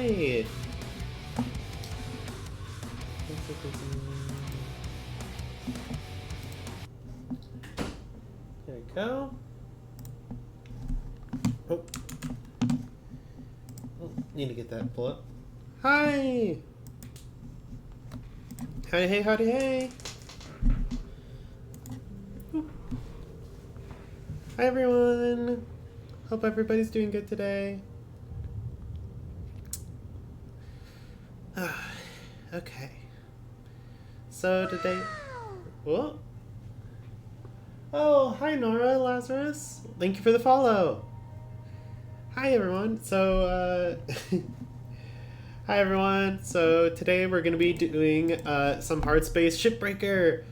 hi. There we go. Oh. Need to get that pull up. Hi. Howdy, hey, howdy, hey. Hi, everyone. Hope everybody's doing good today. Okay. So today... Whoa. Oh, hi, Nora, Lazarus. Thank you for the follow. Hi, everyone. So, hi, everyone. So today we're going to be doing some Hardspace Shipbreaker.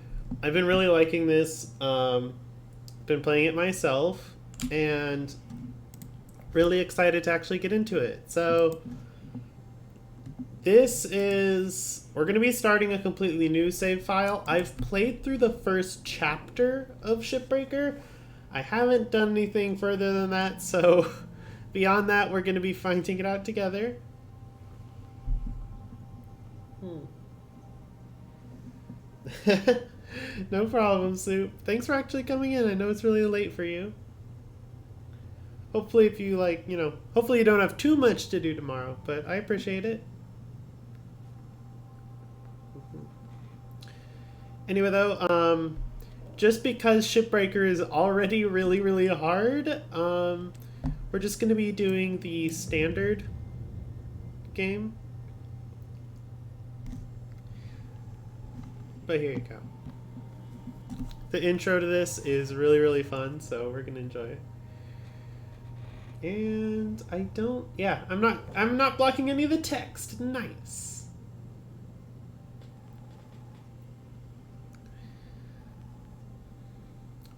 I've been really liking this. Been playing it myself, and really excited to actually get into it. So this is, we're going to be starting a completely new save file. I've played through the first chapter of Shipbreaker. I haven't done anything further than that, so beyond that we're going to be finding it out together. No problem, Soup. Thanks for actually coming in. I know it's really late for you. Hopefully if you hopefully you don't have too much to do tomorrow, but I appreciate it. Anyway though, just because Shipbreaker is already really, really hard, we're just going to be doing the standard game. But here you go. The intro to this is really, really fun, so we're gonna enjoy it. And I'm not blocking any of the text. Nice.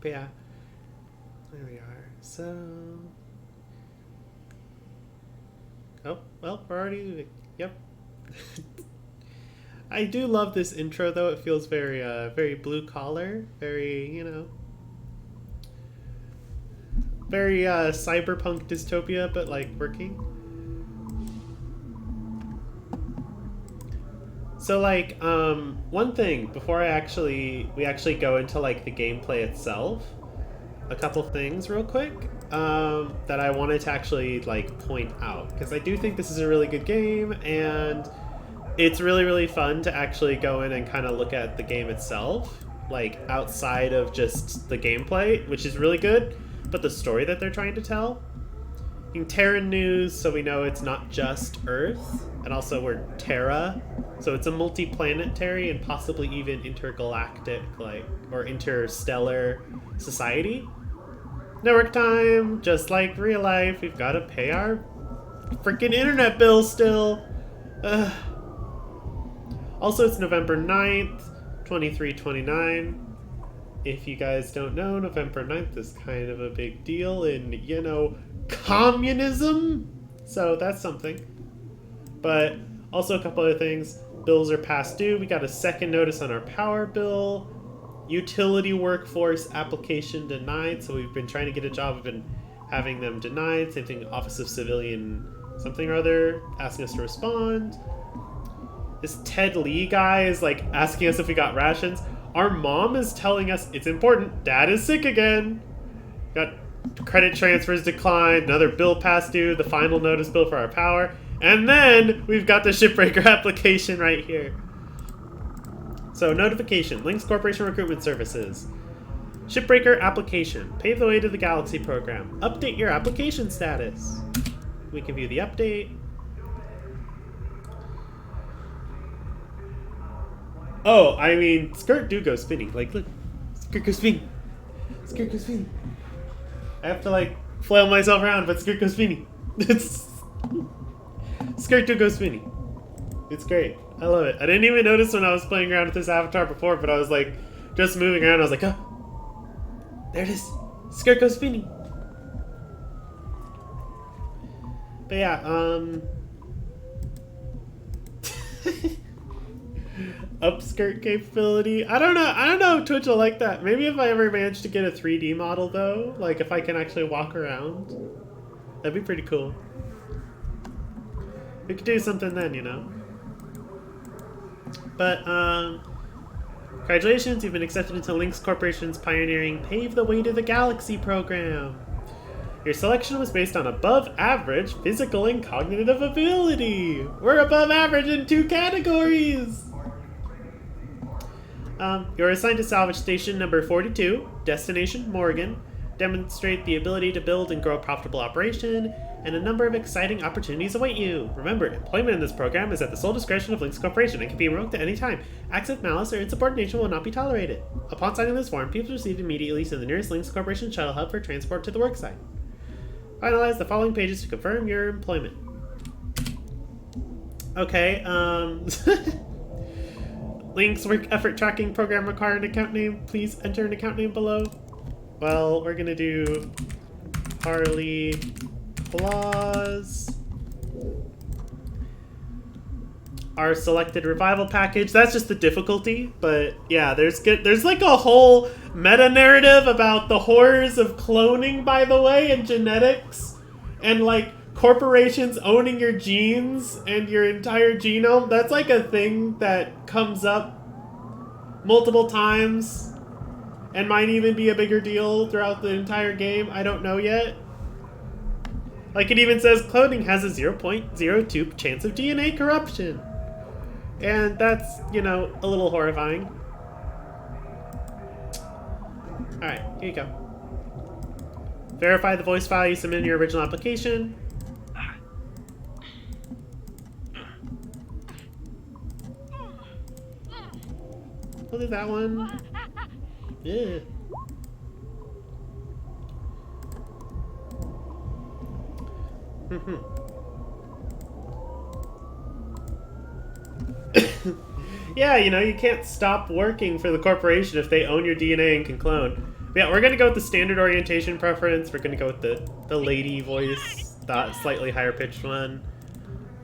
But yeah, there we are. So, oh well, we're already. Yep. I do love this intro, though. It feels very, very blue collar, very, very cyberpunk dystopia, but like working. So, like, one thing before we actually go into like the gameplay itself, a couple things real quick that I wanted to actually like point out, because I do think this is a really good game, and it's really, really fun to actually go in and kind of look at the game itself, like outside of just the gameplay, which is really good, but the story that they're trying to tell. In Terran news, so we know it's not just Earth, and also we're Terra, so it's a multi-planetary and possibly even intergalactic, or interstellar society. Network time, just like real life, we've got to pay our freaking internet bill still. Also, it's November 9th, 2329. If you guys don't know, November 9th is kind of a big deal in, communism. So that's something. But also a couple other things. Bills are past due. We got a second notice on our power bill. Utility workforce application denied. So we've been trying to get a job. We've been having them denied. Same thing, Office of Civilian something or other, asking us to respond. This Ted Lee guy is like asking us if we got rations. Our mom is telling us it's important. Dad is sick again. Got credit transfers declined. Another bill past due. The final notice bill for our power. And then we've got the Shipbreaker application right here. So notification. Links Corporation Recruitment Services. Shipbreaker application. Pave the way to the Galaxy program. Update your application status. We can view the update. Oh, I mean, skirt do go spinning. Like, look. Skirt goes spinning. Skirt goes spinning. I have to, like, flail myself around, but skirt goes spinning. Skirt do go spinning. It's great. I love it. I didn't even notice when I was playing around with this avatar before, but I was, like, just moving around. I was like, oh. There it is. Skirt goes spinning. But yeah, upskirt capability. I don't know if Twitch will like that. Maybe if I ever manage to get a 3D model though, like if I can actually walk around, that'd be pretty cool. We could do something then, you know. But, congratulations, you've been accepted into Lynx Corporation's pioneering Pave the Way to the Galaxy program. Your selection was based on above average physical and cognitive ability. We're above average in 2 categories. You're assigned to salvage station number 42, destination Morgan. Demonstrate the ability to build and grow a profitable operation, and a number of exciting opportunities await you. Remember, employment in this program is at the sole discretion of Lynx Corporation and can be revoked at any time. Acts of malice or insubordination will not be tolerated. Upon signing this form, people proceed immediately to the nearest Lynx Corporation shuttle hub for transport to the worksite. Finalize the following pages to confirm your employment. Okay, Lynx work effort tracking program require an account name. Please enter an account name below. Well, we're gonna do Harley Claus. Our selected revival package. That's just the difficulty, but yeah, there's like a whole meta narrative about the horrors of cloning, by the way, and genetics, and like corporations owning your genes and your entire genome. That's like a thing that comes up multiple times and might even be a bigger deal throughout the entire game. I don't know yet. Like, it even says cloning has a 0.02 chance of DNA corruption. And that's, you know, a little horrifying. Alright, here you go. Verify the voice file you submitted in your original application. We'll do that one. Yeah. Yeah, you know, you can't stop working for the corporation if they own your DNA and can clone. But yeah, we're gonna go with the standard orientation preference. We're gonna go with the lady voice, the slightly higher pitched one.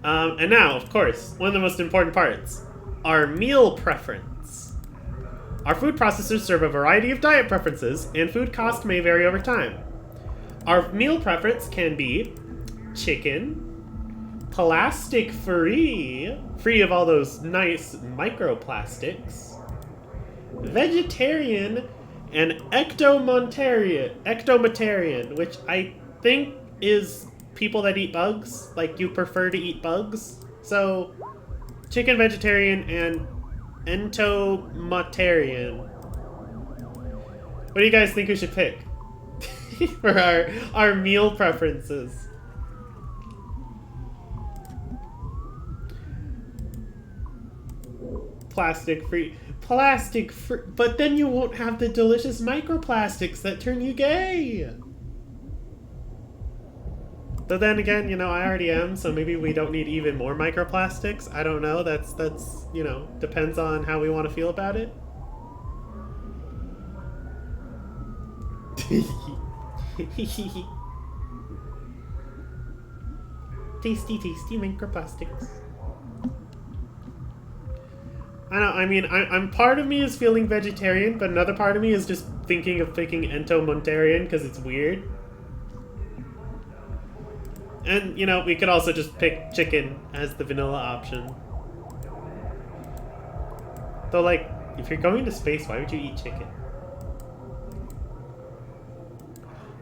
And now, of course, one of the most important parts, our meal preference. Our food processors serve a variety of diet preferences, and food cost may vary over time. Our meal preference can be chicken, plastic-free, free of all those nice microplastics, vegetarian, and ectomatarian, which I think is people that eat bugs, like you prefer to eat bugs. So, chicken, vegetarian, and entomatarian. What do you guys think we should pick for our meal preferences? Plastic free, but then you won't have the delicious microplastics that turn you gay. But then again, you know, I already am, so maybe we don't need even more microplastics. I don't know. That's you know, depends on how we want to feel about it. Tasty, tasty microplastics. I know, I mean, I'm part of me is feeling vegetarian, but another part of me is just thinking of picking entomontarian because it's weird. And, you know, we could also just pick chicken as the vanilla option. Though, like, if you're going to space, why would you eat chicken?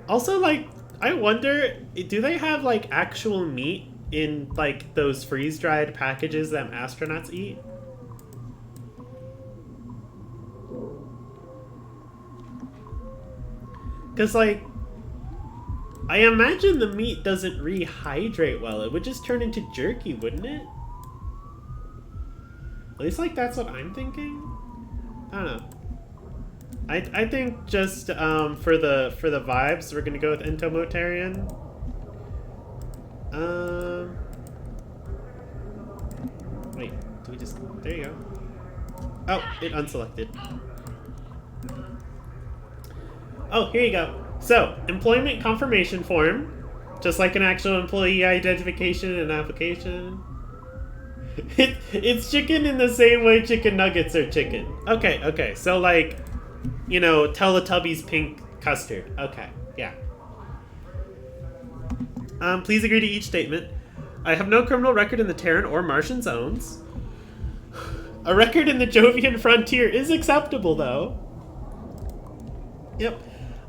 Also, like, I wonder, do they have, like, actual meat in, like, those freeze-dried packages that astronauts eat? Because, like, I imagine the meat doesn't rehydrate well. It would just turn into jerky, wouldn't it? At least, like, that's what I'm thinking. I don't know. I think just for the vibes, we're gonna go with entomotarian. Wait, do we just? There you go. Oh, it unselected. Oh, here you go. So, employment confirmation form, just like an actual employee identification and application. It's chicken in the same way chicken nuggets are chicken. Okay, so like, you know, Teletubbies pink custard. Okay, yeah. Please agree to each statement. I have no criminal record in the Terran or Martian zones. A record in the Jovian frontier is acceptable, though. Yep.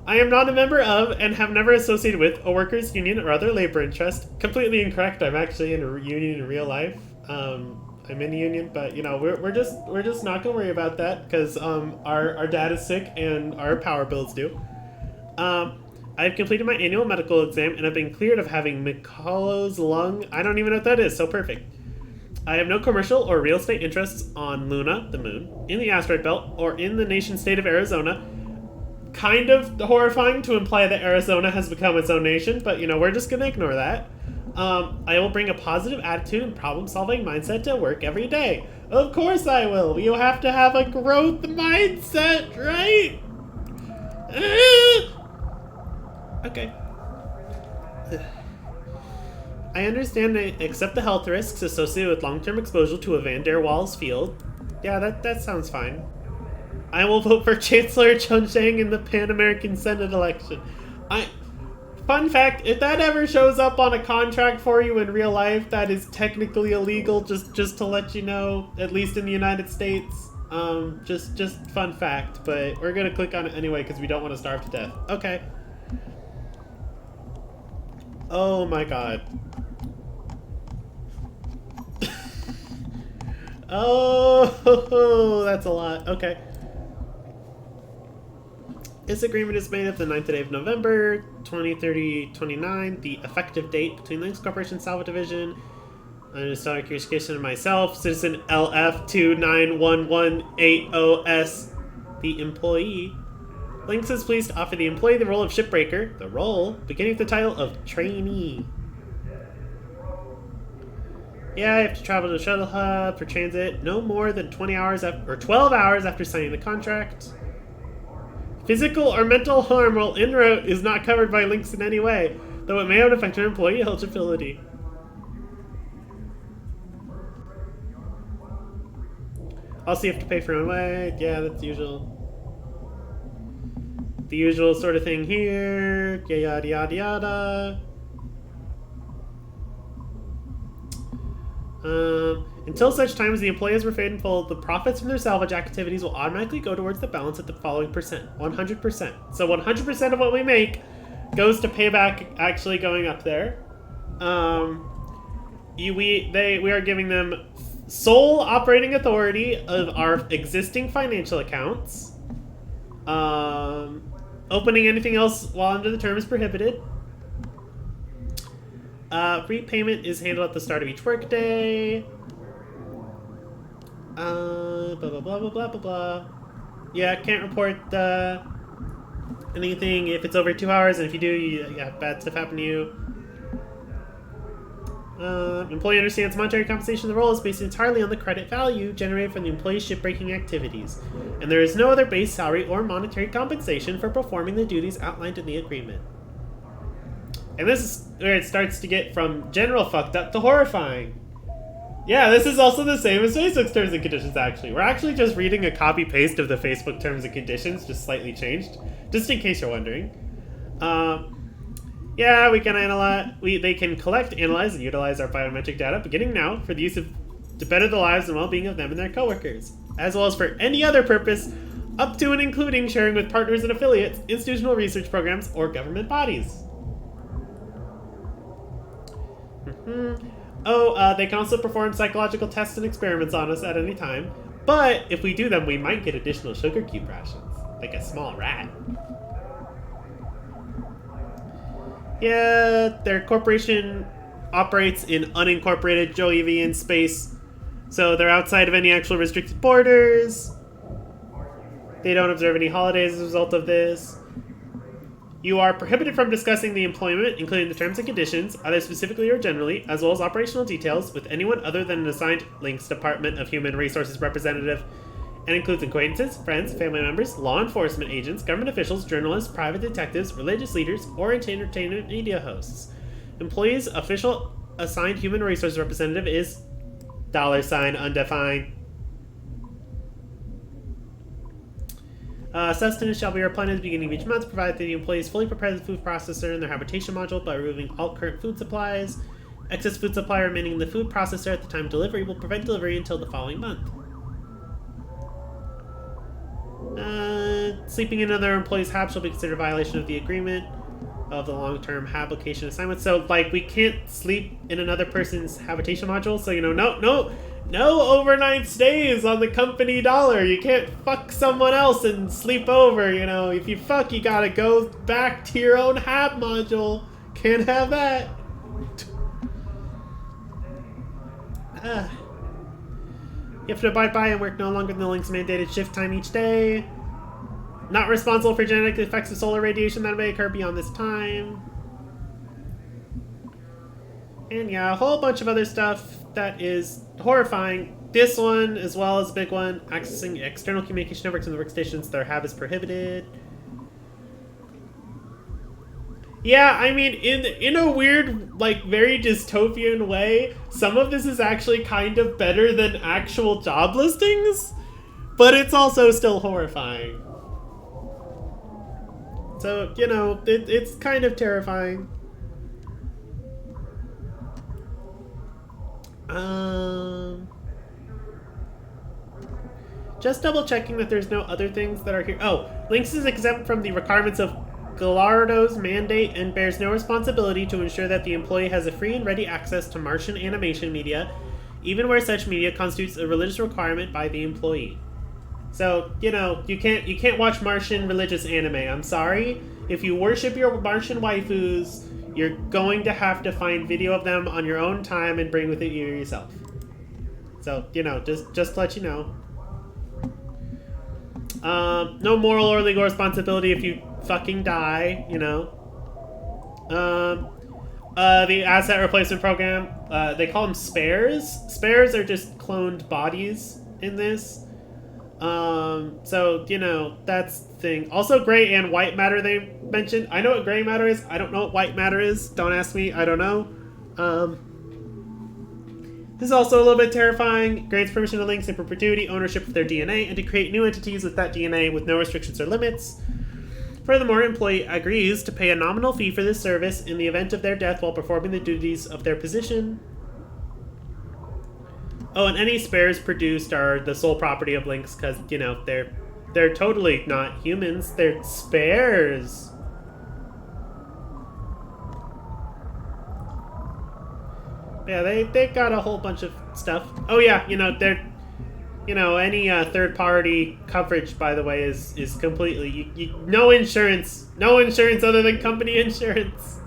I am not a member of and have never associated with a workers' union or other labor interest. Completely incorrect. I'm actually in a union in real life. I'm in a union, but you know we're just not gonna worry about that because our dad is sick and our power bills due. I've completed my annual medical exam and have been cleared of having Mikalo's lung. I don't even know what that is. So perfect. I have no commercial or real estate interests on Luna, the moon, in the asteroid belt, or in the nation state of Arizona. Kind of horrifying to imply that Arizona has become its own nation, but you know, we're just gonna ignore that. I will bring a positive attitude and problem-solving mindset to work every day. Of course I will. You have to have a growth mindset, right? Okay. I understand and accept the health risks associated with long-term exposure to a Van der Waals field. Yeah, that sounds fine. I will vote for Chancellor Chunsheng in the Pan-American Senate election. Fun fact, if that ever shows up on a contract for you in real life, that is technically illegal, just to let you know, at least in the United States. Just fun fact, but we're gonna click on it anyway because we don't want to starve to death. Okay. Oh my god. Oh, that's a lot. Okay. This agreement is made of the 9th day of November, 2030-29, the effective date between Lynx Corporation Salva Division, Sonic Communication and myself, Citizen LF29118OS, the employee. Lynx is pleased to offer the employee the role of Shipbreaker, the role, beginning with the title of Trainee. Yeah, I have to travel to the shuttle hub for transit no more than 20 hours or 12 hours after signing the contract. Physical or mental harm while en route is not covered by Lynx in any way, though it may have affected employee eligibility. Also, you have to pay for your own way. Yeah, that's usual. The usual sort of thing here. Yada yada yada. Until such time as the employees were paid in full, the profits from their salvage activities will automatically go towards the balance at the following percent, 100%. So 100% of what we make goes to payback actually going up there. We are giving them sole operating authority of our existing financial accounts. Opening anything else while under the term is prohibited. Repayment is handled at the start of each workday. Blah, blah, blah, blah, blah, blah, blah. Yeah, can't report anything if it's over 2 hours, and if you do, bad stuff happen to you. Employee understands monetary compensation of the role is based entirely on the credit value generated from the employee's shipbreaking activities, and there is no other base salary or monetary compensation for performing the duties outlined in the agreement. And this is where it starts to get from general fucked up to horrifying. Yeah, this is also the same as Facebook's terms and conditions, actually. We're actually just reading a copy-paste of the Facebook terms and conditions, just slightly changed, just in case you're wondering. Yeah, we can analyze. They can collect, analyze, and utilize our biometric data, beginning now, for the use of to better the lives and well-being of them and their coworkers, as well as for any other purpose, up to and including sharing with partners and affiliates, institutional research programs, or government bodies. They can also perform psychological tests and experiments on us at any time, but if we do them, we might get additional sugar cube rations, like a small rat. Yeah, their corporation operates in unincorporated Jovian space, so they're outside of any actual restricted borders. They don't observe any holidays as a result of this. You are prohibited from discussing the employment, including the terms and conditions, either specifically or generally, as well as operational details, with anyone other than an assigned Lynx Department of Human Resources representative, and includes acquaintances, friends, family members, law enforcement agents, government officials, journalists, private detectives, religious leaders, or entertainment media hosts. Employees' official assigned human resources representative is $undefined. Sustenance shall be replenished at the beginning of each month, provided that the employees fully prepare the food processor and their habitation module by removing all current food supplies. Excess food supply remaining in the food processor at the time of delivery will prevent delivery until the following month. Sleeping in another employee's hab shall be considered a violation of the agreement of the long-term habitation assignment. So, like, we can't sleep in another person's habitation module. So, you know, no overnight stays on the company dollar. You can't fuck someone else and sleep over, you know. If you fuck, you gotta go back to your own hab module. Can't have that. You have to abide by and work no longer than the Link's mandated shift time each day. Not responsible for genetic effects of solar radiation that may occur beyond this time. And yeah, a whole bunch of other stuff that is horrifying. This one, as well as a big one, accessing external communication networks in the workstations, their hab is prohibited. Yeah, I mean, in a weird, like, very dystopian way, some of this is actually kind of better than actual job listings, but it's also still horrifying. So, you know, it's kind of terrifying. Just double checking that there's no other things that are here. Oh, Lynx is exempt from the requirements of Gallardo's mandate and bears no responsibility to ensure that the employee has a free and ready access to Martian animation media, even where such media constitutes a religious requirement by the employee. So, you know, you can't watch Martian religious anime. I'm sorry. If you worship your Martian waifus, you're going to have to find video of them on your own time and bring with it you yourself. So, you know, just to let you know. No moral or legal responsibility if you fucking die, you know. The asset replacement program, they call them spares. Spares are just cloned bodies in this. So, you know, that's the thing. Also, gray and white matter they mentioned. I know what gray matter is. I don't know what white matter is. Don't ask me. I don't know. This is also a little bit terrifying. Grants permission to Lynx in perpetuity ownership of their DNA and to create new entities with that DNA with no restrictions or limits. Furthermore, employee agrees to pay a nominal fee for this service in the event of their death while performing the duties of their position. Oh, and any spares produced are the sole property of Lynx because, you know, they're totally not humans. They're spares. Yeah, they got a whole bunch of stuff. Oh yeah, you know, any third-party coverage, by the way, is completely no insurance other than company insurance.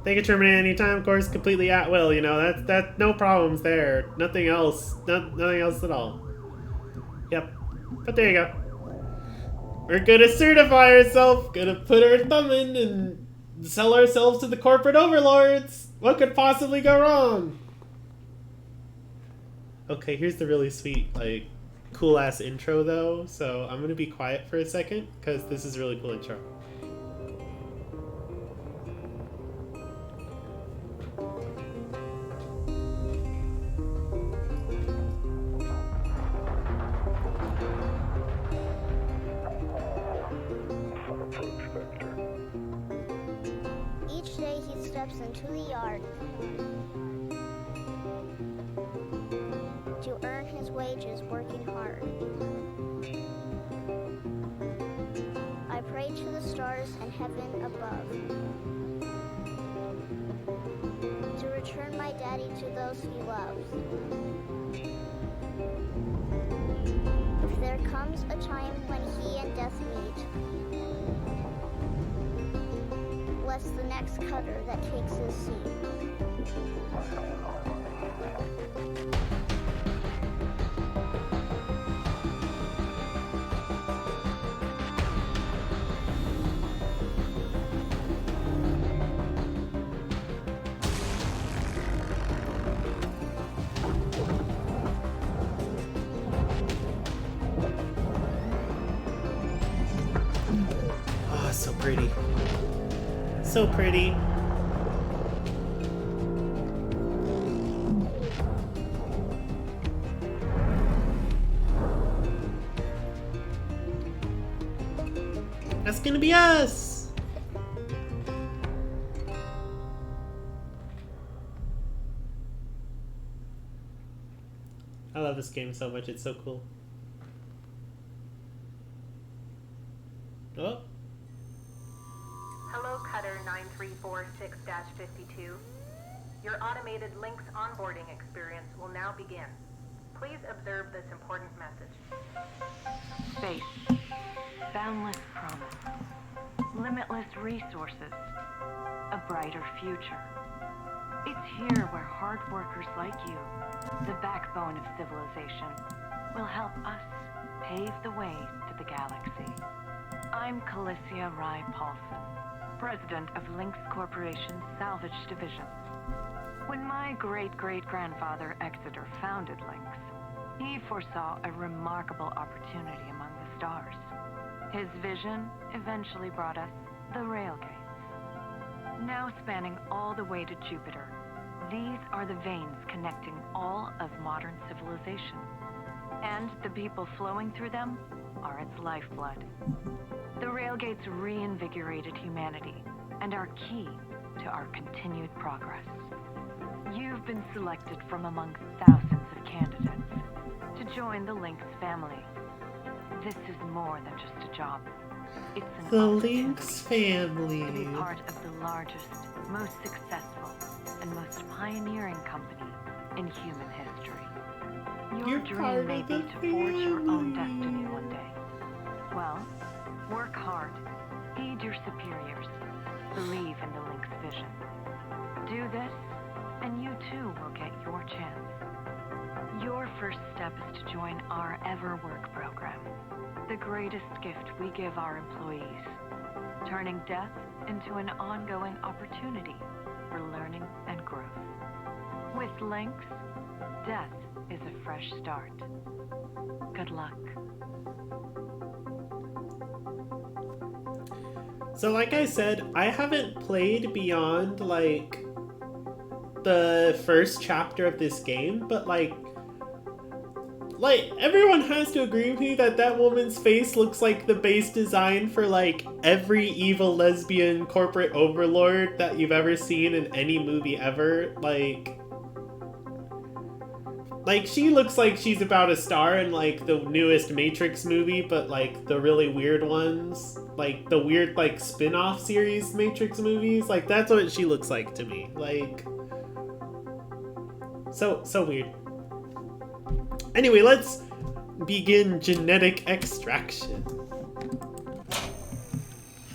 They can terminate anytime, of course, completely at will. You know, that no problems there. Nothing else at all. Yep, but there you go. We're gonna certify ourselves. Gonna put our thumb in and sell ourselves to the corporate overlords. What could possibly go wrong? Okay, here's the really sweet, like, cool-ass intro, though. So I'm gonna be quiet for a second, because this is a really cool intro. Each day he steps into the yard to earn his wages working hard. I pray to the stars and heaven above to return my daddy to those he loves. If there comes a time when he and death meet, bless the next cutter that takes his seat. Oh, so pretty. So pretty. That's gonna be us. love this game so much. It's so cool. Oh. Hello, Cutter 9346-52. Your automated Lynx onboarding experience will now begin. Please observe this important message. Space. Boundless promise. Limitless resources. A brighter future. It's here where hard workers like you, the backbone of civilization, will help us pave the way to the galaxy. I'm Calicia Rye Paulson, president of Lynx Corporation's Salvage Division. When my great-great-grandfather Exeter founded Lynx, he foresaw a remarkable opportunity among the stars. His vision eventually brought us the railgates. Now spanning all the way to Jupiter, these are the veins connecting all of modern civilization. And the people flowing through them are its lifeblood. The railgates reinvigorated humanity and are key to our continued progress. You've been selected from among thousands of candidates to join the Lynx family. This is more than just a job. It's an The opportunity Lynx family. to be part of the largest, most successful, and most pioneering company in human history. Your You're dream part may of be the to forge your own family. destiny one day. Well, work hard, heed your superiors, believe in the Lynx vision. Do this, and you too will get your chance. Your first step is to join our Ever Work program, the greatest gift we give our employees, turning death into an ongoing opportunity for learning and growth. With Lynx, death is a fresh start. Good luck. So like I said, I haven't played beyond like the first chapter of this game, but like everyone has to agree with me that that woman's face looks like the base design for like every evil lesbian corporate overlord that you've ever seen in any movie ever. Like she looks like she's about a star in like the newest Matrix movie, but like the really weird ones, like the weird like spin-off series Matrix movies. Like that's what she looks like to me. Like so weird. Anyway, let's begin genetic extraction.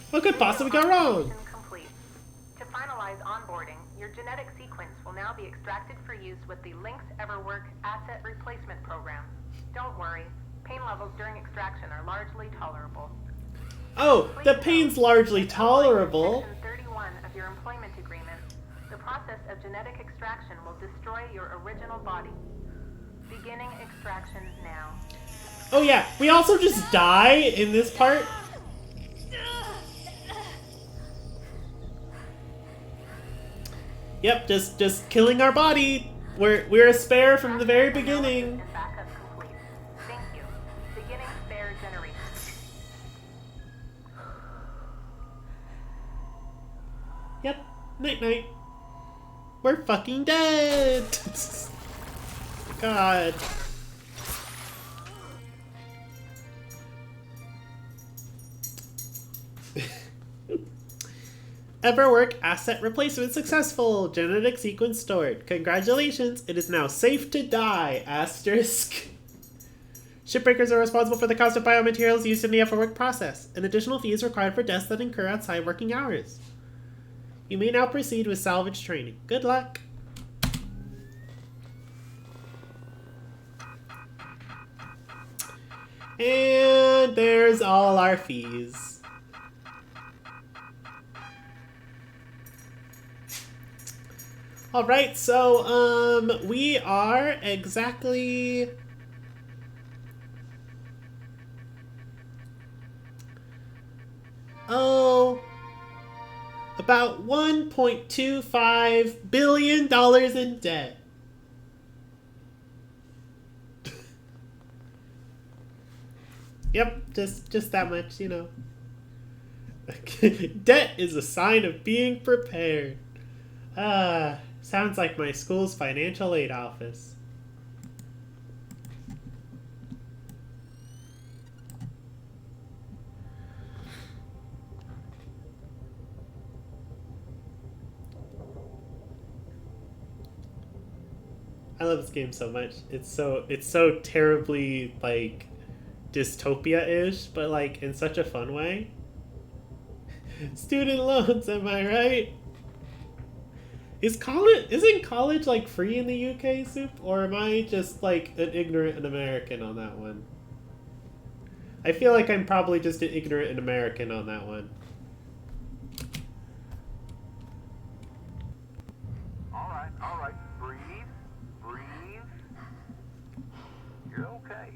What could possibly go wrong? Mission complete. To finalize onboarding, your genetic sequence will now be extracted for use with the Lynx EverWork Asset Replacement Program. Don't worry, pain levels during extraction are largely tolerable. Oh, the pain's largely tolerable. Section 31 of your employment agreement, the process of genetic extraction will destroy your original body. Beginning extraction now. Oh yeah, we also just die in this part. Yep, just killing our body. We're a spare from the very beginning. And backup complete. Thank you. Beginning spare generation. Yep, night-night. We're fucking dead. God. EverWork asset replacement successful. Genetic sequence stored. Congratulations, it is now safe to die. Asterisk. Shipbreakers are responsible for the cost of biomaterials used in the EverWork process. An additional fee is required for deaths that incur outside working hours. You may now proceed with salvage training. Good luck. And there's all our fees. Alright, so, we are exactly... about $1.25 billion in debt. Yep, just that much, you know. Debt is a sign of being prepared. Sounds like my school's financial aid office. I love this game so much. It's so terribly like dystopia-ish, but like in such a fun way. Student loans, am I right? Isn't college like free in the UK, Soup? Or am I just like an ignorant American on that one? I feel like I'm probably just an ignorant American on that one. All right. Breathe. You're okay.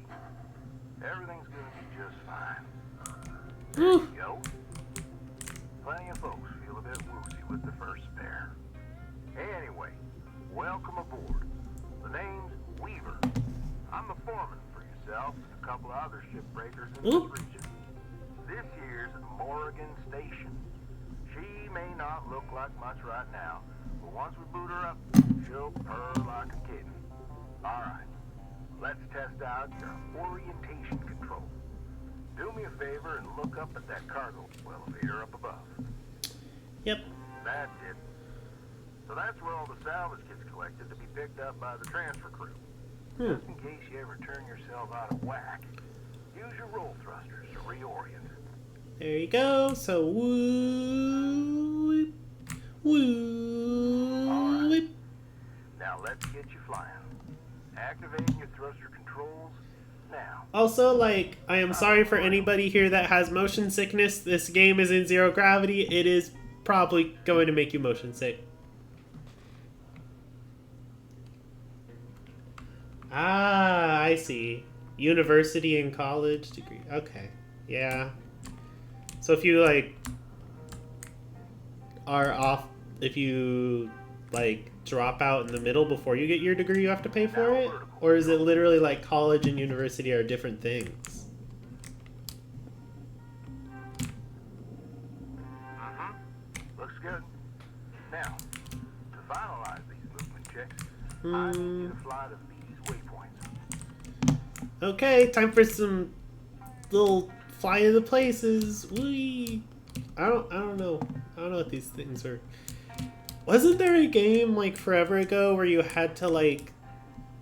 Everything's gonna be just fine. There you go. Plenty of folks feel a bit woozy with the first pair. Anyway, welcome aboard. The name's Weaver. I'm the foreman for yourself and a couple of other shipbreakers in this region. This here's Morgan Station. She may not look like much right now, but once we boot her up, she'll purr like a kitten. Alright, let's test out your orientation control. Do me a favor and look up at that cargo elevator up above. Yep. That's it. So that's where all the salvage gets collected to be picked up by the transfer crew. Just in case you ever turn yourself out of whack, use your roll thrusters to reorient. There you go. So woo, woo. All right. Now let's get you flying. Activating your thruster controls now. Also, like, I am sorry for anybody here that has motion sickness. This game is in zero gravity. It is probably going to make you motion sick. Ah, I see. University and college degree. Okay. Yeah. So if you, like, are off, if you, like, drop out in the middle before you get your degree, you have to pay for it? Or is it literally like college and university are different things? Looks good. Now, to finalize these movement checks, I need you to fly to these waypoints. Okay, time for some little fly to the places. Whee! I don't know. I don't know what these things are. Wasn't there a game like forever ago where you had to like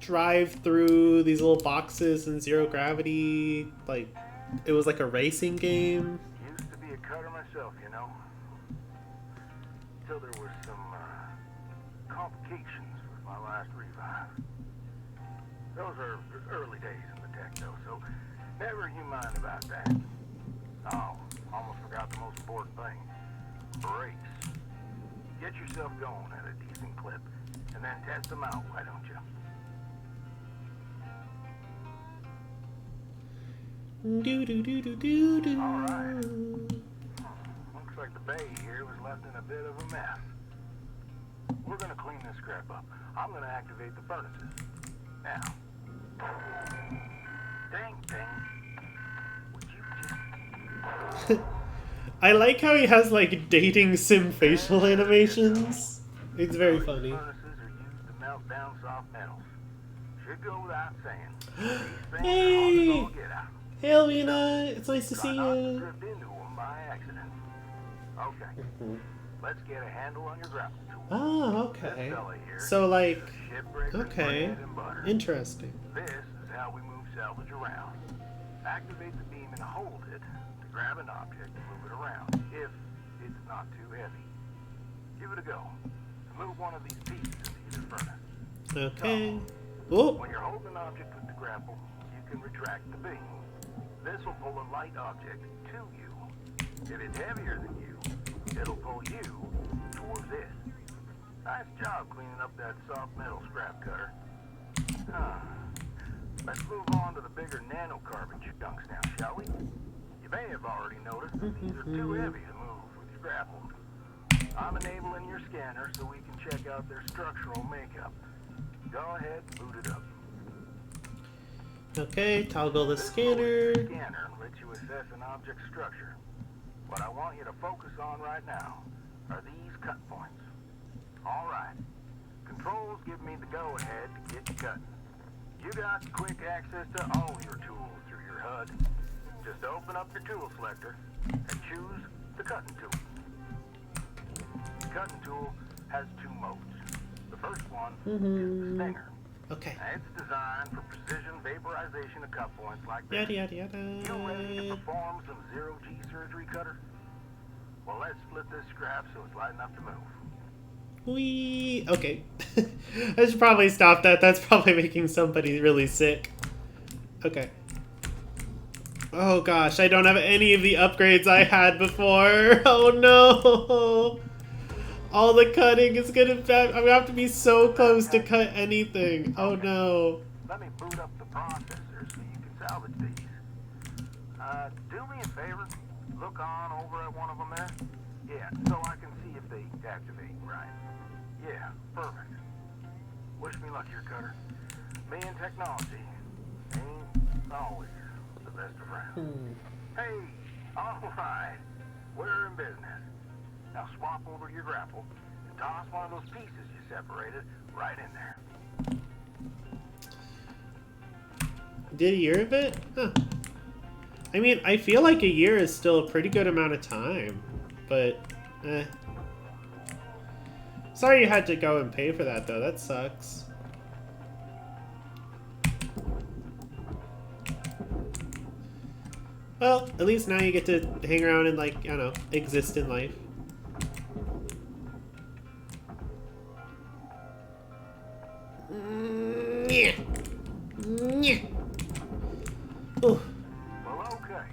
drive through these little boxes in zero gravity? Like it was like a racing game. Used to be a cutter myself, you know. Till there were some complications with my last revive. Those are early days in the tech though, so never you mind about that. Oh, almost forgot the most important thing. Brakes. Get yourself going at a decent clip, and then test them out, why don't you? Do do do do do do. All right. Looks like the bay here was left in a bit of a mess. We're gonna clean this crap up. I'm gonna activate the furnaces. Now. Dang thing. Would you just... I like how he has like dating sim facial animations. It's very funny. Furnaces are used to melt down soft metals. Should go without saying. These things Hey! are hard to get out. Hey Elvina, it's nice to see Try not to you. drift into them by accident. Okay. Let's get a handle on your grapple tool. Oh, okay. This fella here So like, is a shipbreaker's okay, bread and butter. interesting. This is how we move salvage around. Activate the beam and hold it to grab an object and move it around, if it's not too heavy. Give it a go. Move one of these pieces into either furnace. Okay. So, Oh, when you're holding an object with the grapple, you can retract the beam. This will pull a light object to you. If it's heavier than you, it'll pull you towards it. Nice job cleaning up that soft metal scrap cutter. Let's move on to the bigger nanocarbon chunks now, shall we? You may have already noticed that these are too heavy to move with your grapple. I'm enabling your scanner so we can check out their structural makeup. Go ahead, boot it up. okay, toggle the This scanner. scanner lets you assess an object's structure. What I want you to focus on right now are these cut points. All right. Controls give me the go-ahead to get you cutting. You got quick access to all your tools through your HUD. Just open up your tool selector and choose the cutting tool. The cutting tool has two modes. The first one is the stinger. Okay. It's designed for precision vaporization of cut points like this. Yada yada yada. You ready to perform some zero-G surgery, Cutter? Well, let's split this scrap so it's light enough to move. Whee! Okay. I should probably stop that. That's probably making somebody really sick. Okay. Oh gosh, I don't have any of the upgrades I had before. Oh no! All the cutting is gonna be... I'm gonna have to be so close to cut anything. Oh no. Let me boot up the processor so you can salvage these. Do me a favor. Look on over at one of them there. Yeah, so I can see if they activate right. Yeah, perfect. Wish me luck here, Cutter. Me and technology ain't always the best of friends. Hey, all right. We're in business. Now swap over to your grapple and toss one of those pieces you separated right in there. Did a year of it? Huh. I mean, I feel like a year is still a pretty good amount of time, but eh. Sorry you had to go and pay for that, though. That sucks. Well, at least now you get to hang around and, like, I don't know, exist in life. Yeah. Yeah. Oh. Well, okay.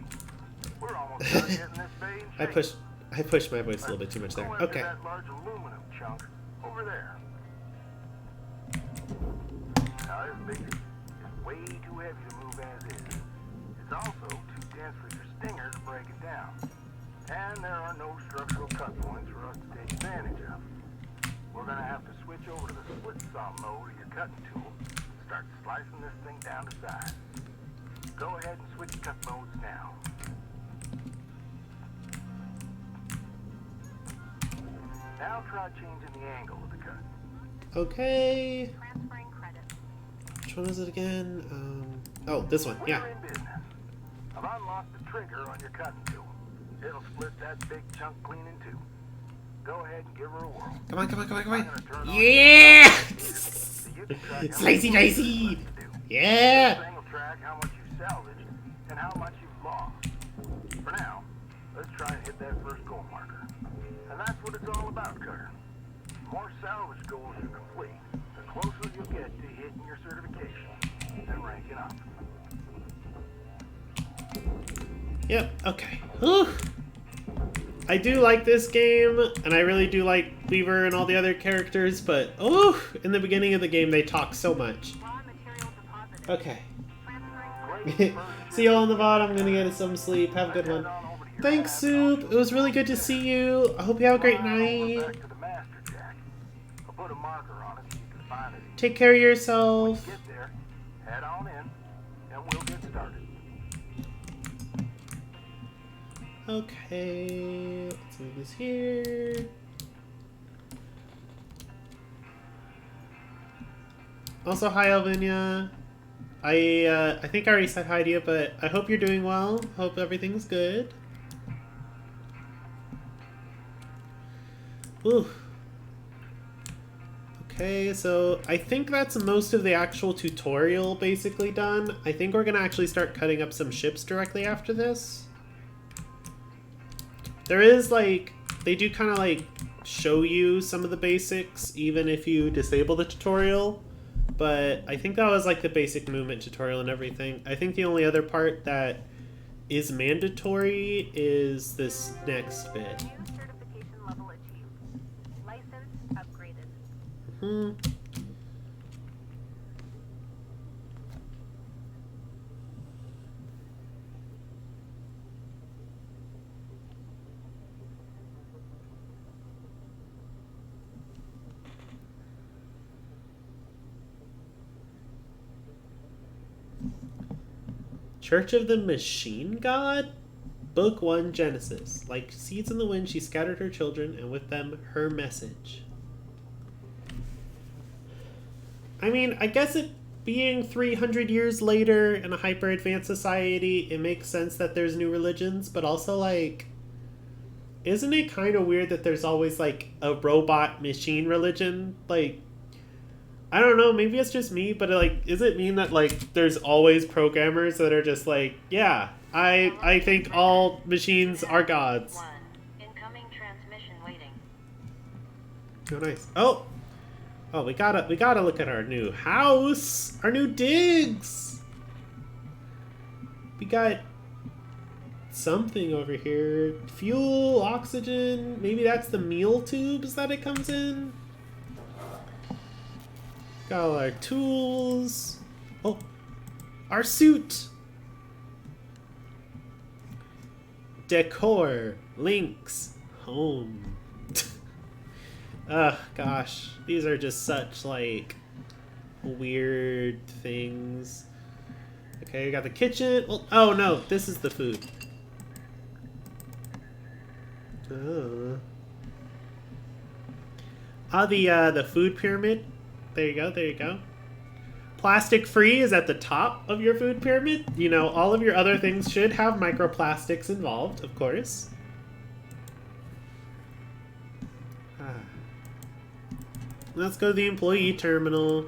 We're almost done getting this bay in shape. I pushed my voice a little bit too much there. Go after Okay. that large aluminum chunk over there. Now this big is way too heavy to move as is. It's also too dense for your stinger to break it down. And there are no structural cut points for us to take advantage of. We're gonna have to switch over to the split saw mode of your cutting tool and start slicing this thing down to size. Go ahead and switch cut modes now. Now try changing the angle of the cut. Okay. Transferring credits. Which one is it again? Oh, this one. Yeah. We're in business. I've unlocked the trigger on your cutting tool. It'll split that big chunk clean in two. Go ahead and give her a whirl. Come on, come on, come on, come I'm on. gonna turn on Yeah! so you can track how much Slicey work dicey! you have to do. Yeah! This thing will track how much you salvaged and how much you've lost. For now, let's try and hit that first goal marker. And that's what it's all about, Cutter. The more salvage goals you complete, the closer you'll get to hitting your certification and ranking up. Yep, okay. Whew. I do like this game, and I really do like Weaver and all the other characters, but in the beginning of the game they talk so much. Raw material deposited. Okay. Transferring Great. See y'all in the VOD. I'm gonna get some sleep. Have a good one. Thanks, Soup. It was really good to see you. I hope you have a great night. Back to the master jack. I'll put a marker on it so you can find it. Take care of When you yourself. get there, head on in, and we'll get started. Okay, let's move this here. Also, hi, Alvinia. I think I already said hi to you, but I hope you're doing well. Hope everything's good. Ooh. Okay, so I think that's most of the actual tutorial basically done. I think we're gonna actually start cutting up some ships directly after this. There is, like, they do kind of, like, show you some of the basics, even if you disable the tutorial. But I think that was, like, the basic movement tutorial and everything. I think the only other part that is mandatory is this next bit. new certification level achieved. License upgraded. Hmm. Church of the Machine God? Book 1, Genesis. Like seeds in the wind, she scattered her children, and with them, her message. I mean, I guess it being 300 years later in a hyper-advanced society, it makes sense that there's new religions, but also, like, isn't it kind of weird that there's always, like, a robot machine religion? Like, I don't know, maybe it's just me, but like, does it mean that like there's always programmers that are just like, yeah, I think all machines are gods. Incoming transmission waiting. Oh, nice. Oh, we gotta look at our new house, our new digs. We got something over here. Fuel, oxygen. Maybe that's the meal tubes that it comes in. Got all our tools. Oh, our suit. Decor. Links. Home. Ugh, gosh. These are just such, like, weird things. Okay, we got the kitchen. Well, oh, no. This is the food. Oh. Oh, the food pyramid. There you go, there you go. Plastic free is at the top of your food pyramid. You know, all of your other things should have microplastics involved, of course. Let's go to the employee terminal.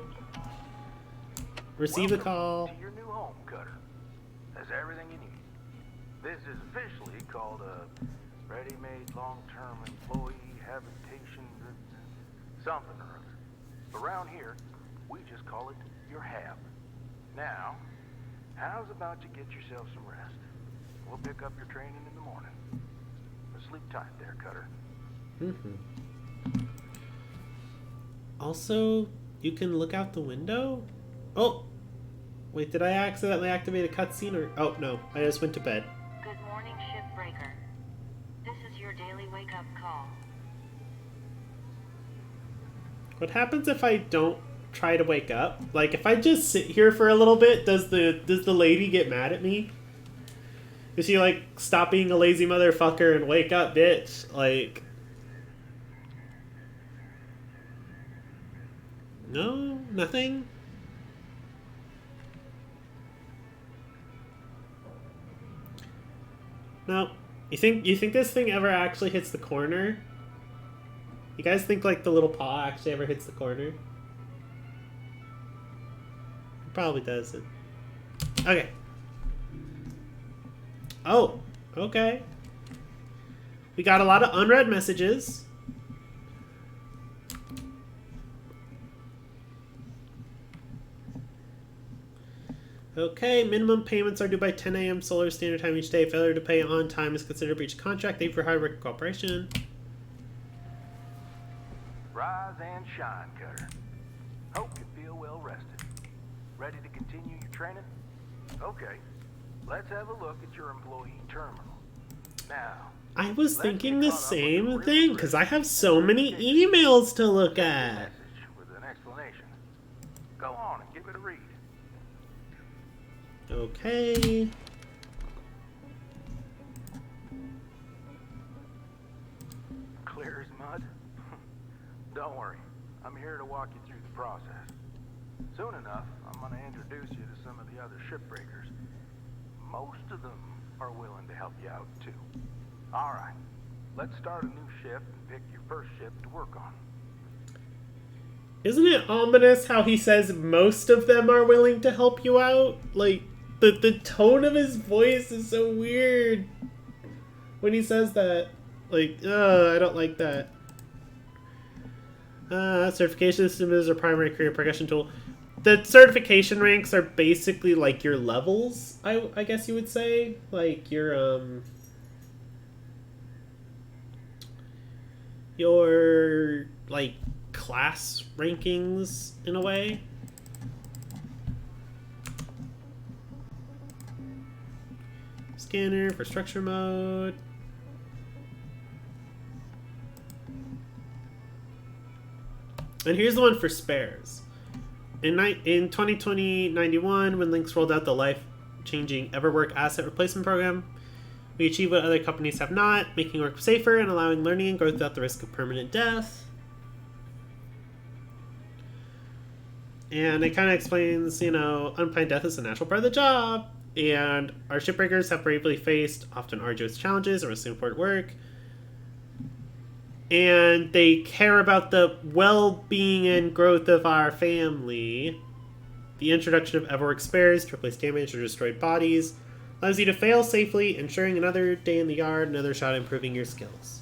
Receive a call. To your new home, Cutter. That's everything you need. This is officially called a ready-made long-term employee habitation something or other. Around here, we just call it your hab. Now, how's about you get yourself some rest? We'll pick up your training in the morning. Sleep tight there, Cutter. Also, you can look out the window? Oh! Wait, did I accidentally activate a cutscene or... Oh, no. I just went to bed. Good morning, Shipbreaker. This is your daily wake-up call. What happens if I don't try to wake up? Like, if I just sit here for a little bit, does the lady get mad at me? Does she, like, stop being a lazy motherfucker and wake up, bitch? Like... No? Nothing? No. You think this thing ever actually hits the corner? You guys think like the little paw actually ever hits the corner? It probably doesn't. Okay. Oh, okay. We got a lot of unread messages. Okay, minimum payments are due by 10 a.m. Solar Standard Time each day. Failure to pay on time is considered a breach of contract. Thank you for hard work and cooperation. Rise and shine, Cutter. Hope you feel well rested. Ready to continue your training? Okay, let's have a look at your employee terminal. Now, I was thinking the same thing, because I have so many emails to look at. message with an explanation. Go on and give it a read. Okay. Clear as mud? Don't worry, I'm here to walk you through the process. Soon enough, I'm going to introduce you to some of the other shipbreakers. Most of them are willing to help you out, too. All right, let's start a new shift and pick your first shift to work on. Isn't it ominous how he says most of them are willing to help you out? Like, the tone of his voice is so weird when he says that. Like, I don't like that. Certification system is a primary career progression tool. The certification ranks are basically like your levels, I guess you would say. Like your like class rankings in a way. Scanner for structure mode. And here's the one for spares. In 2020-91, when Lynx rolled out the life-changing Everwork asset replacement program, we achieved what other companies have not, making work safer and allowing learning and growth without the risk of permanent death. And it kind of explains, you know, unplanned death is a natural part of the job, and our shipbreakers have bravely faced often arduous challenges or most important work. and they care about the well-being and growth of our family. The introduction of Everwork spares to replace damaged or destroyed bodies allows you to fail safely, ensuring another day in the yard, another shot at improving your skills.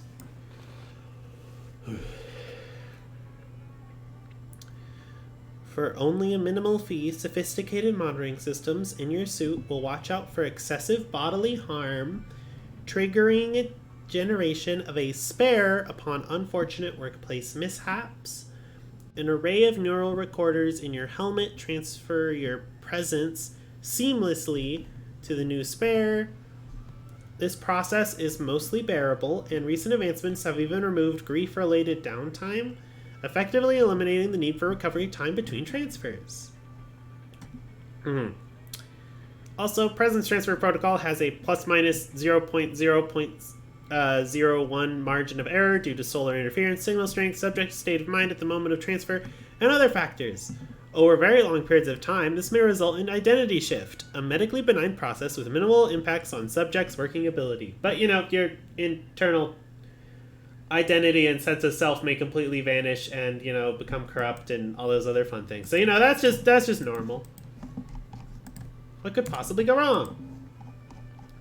For only a minimal fee, sophisticated monitoring systems in your suit will watch out for excessive bodily harm, triggering generation of a spare upon unfortunate workplace mishaps. An array of neural recorders in your helmet transfer your presence seamlessly to the new spare. This process is mostly bearable, and recent advancements have even removed grief-related downtime, effectively eliminating the need for recovery time between transfers. Also, Presence Transfer Protocol has a plus-minus 0.0.01 margin of error due to solar interference, signal strength, subject state of mind at the moment of transfer, and other factors. Over very long periods of time, this may result in identity shift, a medically benign process with minimal impacts on subjects' working ability. But, you know, your internal identity and sense of self may completely vanish and, you know, become corrupt and all those other fun things. So, you know, that's just normal. What could possibly go wrong?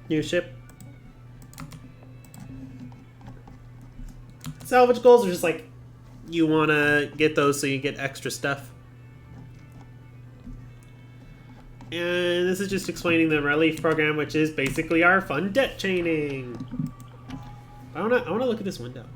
New ship. Salvage goals are just like, you want to get those so you get extra stuff. And this is just explaining the relief program, which is basically our fun debt chaining. I wanna look at this window.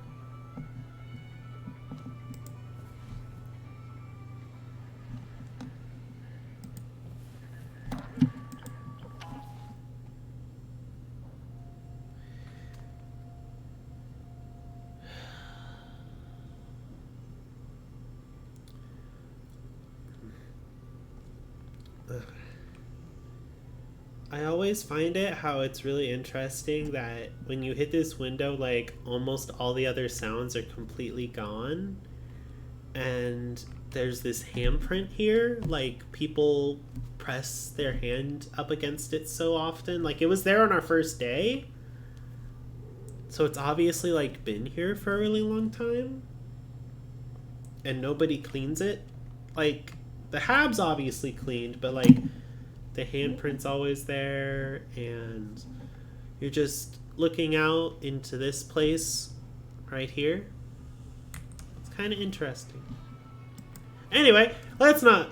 I always find it how it's really interesting that when you hit this window, like, almost all the other sounds are completely gone. And there's this handprint here, like, people press their hand up against it so often. Like, it was there on our first day. So it's obviously, like, been here for a really long time. And nobody cleans it. Like, the hab's obviously cleaned, but, like, the handprint's always there, and you're just looking out into this place right here. It's kind of interesting. Anyway, let's not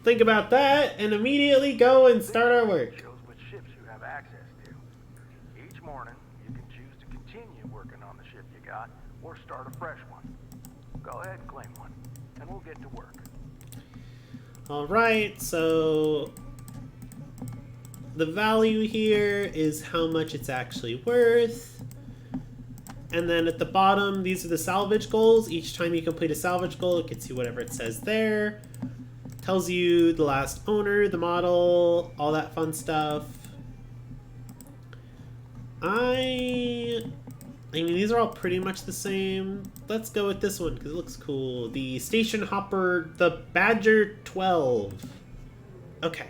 think about that and immediately go and start our work. Shows which ships you have access to. Each morning, you can choose to continue working on the ship you got or start a fresh one. Go ahead and claim one, and we'll get to work. Alright, so the value here is how much it's actually worth. And then at the bottom, these are the salvage goals. Each time you complete a salvage goal, it gets you whatever it says there. Tells you the last owner, the model, all that fun stuff. I mean, these are all pretty much the same. Let's go with this one because it looks cool. The Station Hopper, the Badger 12. Okay.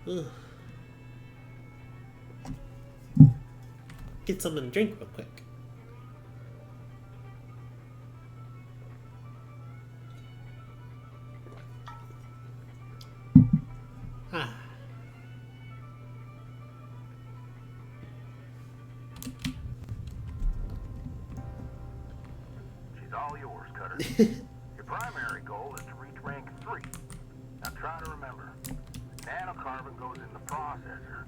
Ugh. Get something to drink real quick. Ah. She's all yours, Cutter. Your primary goal is to reach rank 3. Now try to remember, nanocarbon goes in the processor,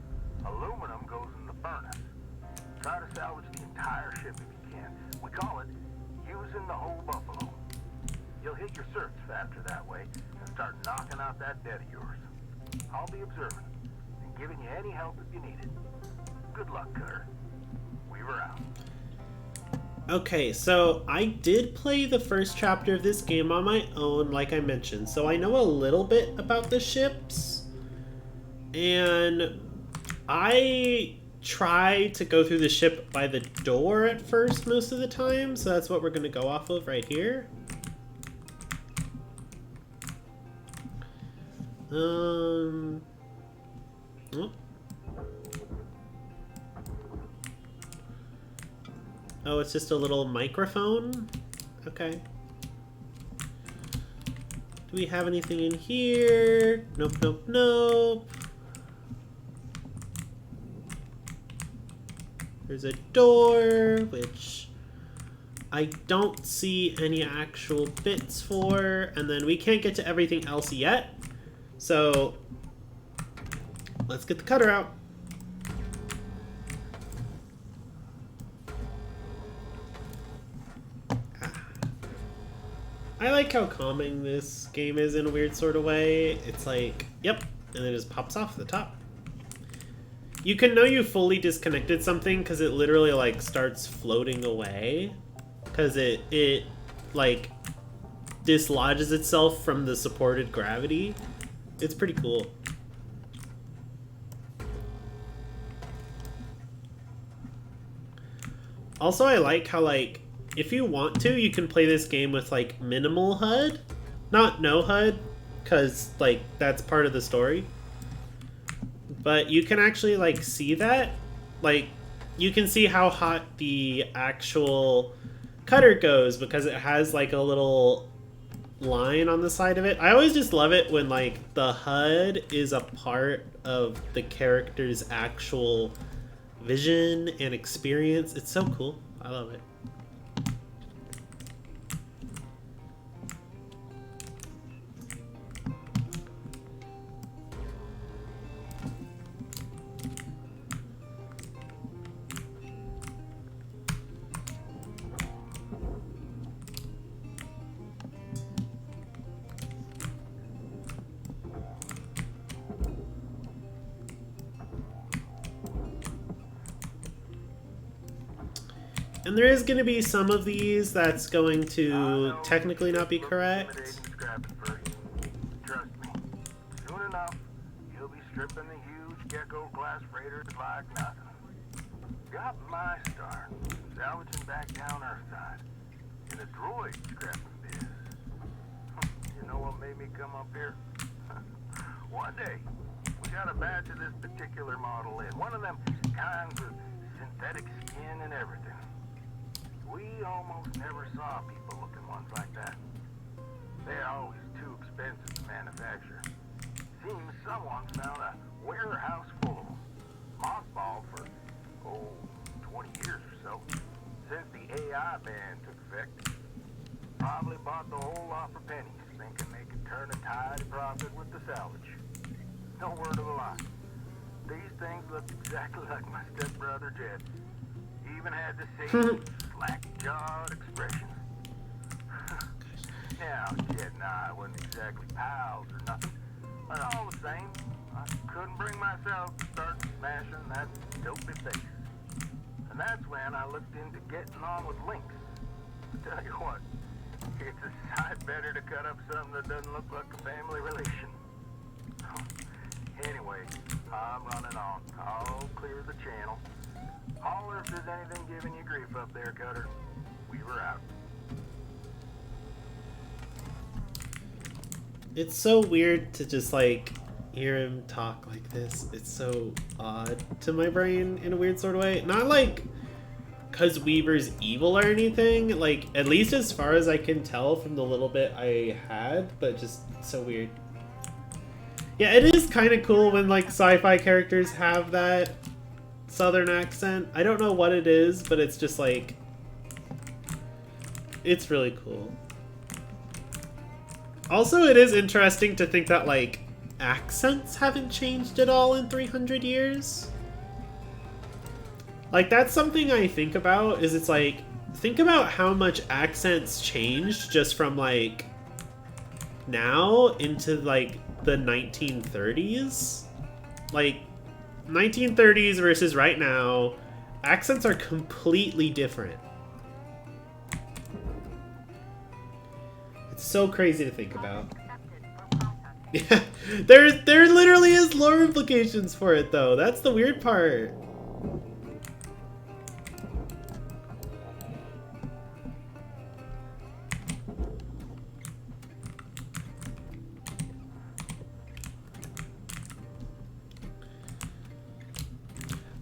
aluminum goes in the furnace. Try to salvage the entire ship if you can. We call it using the whole buffalo. You'll hit your certs faster that way and start knocking out that debt of yours. I'll be observing and giving you any help if you need it. Good luck, Cutter. Weaver out. Okay, so I did play the first chapter of this game on my own, like I mentioned, so I know a little bit about the ships. And I try to go through the ship by the door at first most of the time, so that's what we're going to go off of right here. Oh. Oh, it's just a little microphone? Okay. Do we have anything in here? Nope, nope, nope. There's a door, which I don't see any actual bits for. And then we can't get to everything else yet. So let's get the cutter out. I like how calming this game is in a weird sort of way. It's like, yep, and then it just pops off the top. You can know you fully disconnected something because it literally like starts floating away because it like dislodges itself from the supported gravity. It's pretty cool. Also, I like how like if you want to, you can play this game with like minimal HUD, not no HUD, because like that's part of the story. But you can actually like see that, like you can see how hot the actual cutter goes because it has like a little line on the side of it. I always just love it when like the HUD is a part of the character's actual vision and experience. It's so cool. I love it. And there is going to be some of these that's going to technically not be correct. Trust me. Soon enough, you'll be stripping the huge gecko-class freighters like nothing. Got my start, salvaging back down Earthside in a droid scrapping biz. You know what made me come up here? One day, we got a batch of this particular model in. One of them kinds of synthetic skin and everything. We almost never saw people looking ones like that. They're always too expensive to manufacture. Seems someone found a warehouse full of them. Mothballed for, 20 years or so. Since the AI ban took effect. Probably bought the whole lot for pennies, thinking they could turn a tidy profit with the salvage. No word of a lie. These things look exactly like my stepbrother Jed. Even had the same slack-jawed expression. Now, Jed and I wasn't exactly pals or nothing, but all the same, I couldn't bring myself to start smashing that dopey face. And that's when I looked into getting on with Lynx. Tell you what, it's a sight better to cut up something that doesn't look like a family relation. Anyway, I'm running on. I'll clear the channel. Holler if there's anything giving you grief up there, Cutter. We were out. It's so weird to just like hear him talk like this. It's so odd to my brain in a weird sort of way. Not like because Weaver's evil or anything, like at least as far as I can tell from the little bit I had, but just so weird. Yeah, it is kind of cool when like sci-fi characters have that southern accent. I don't know what it is, but it's just like, it's really cool. Also, it is interesting to think that like accents haven't changed at all in 300 years. Like that's something I think about, is it's like, think about how much accents changed just from like now into like the 1930s. Like 1930s versus right now, accents are completely different. It's so crazy to think about. Yeah, there literally is lore implications for it though. That's the weird part.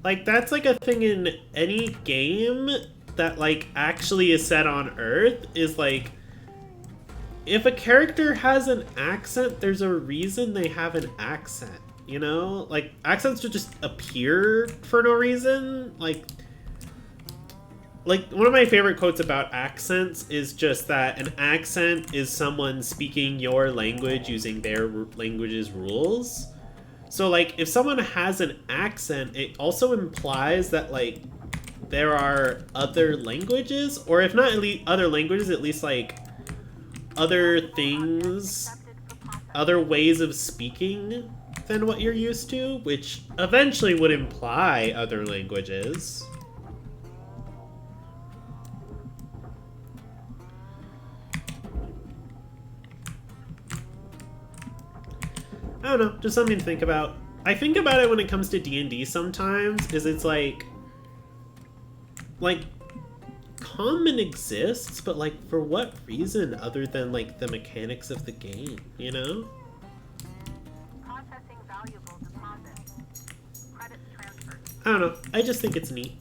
Like, that's like a thing in any game that like actually is set on Earth is like, if a character has an accent, there's a reason they have an accent, you know? Like, accents should just appear for no reason. Like, one of my favorite quotes about accents is just that an accent is someone speaking your language using their language's rules. So, like, if someone has an accent, it also implies that, like, there are other languages, or if not other languages, at least, like, other things, other ways of speaking than what you're used to, which eventually would imply other languages. I don't know, just something to think about. I think about it when it comes to D&D sometimes, is it's like common exists, but like for what reason other than like the mechanics of the game, you know? Processing valuable deposits. Credits transferred. I don't know, I just think it's neat.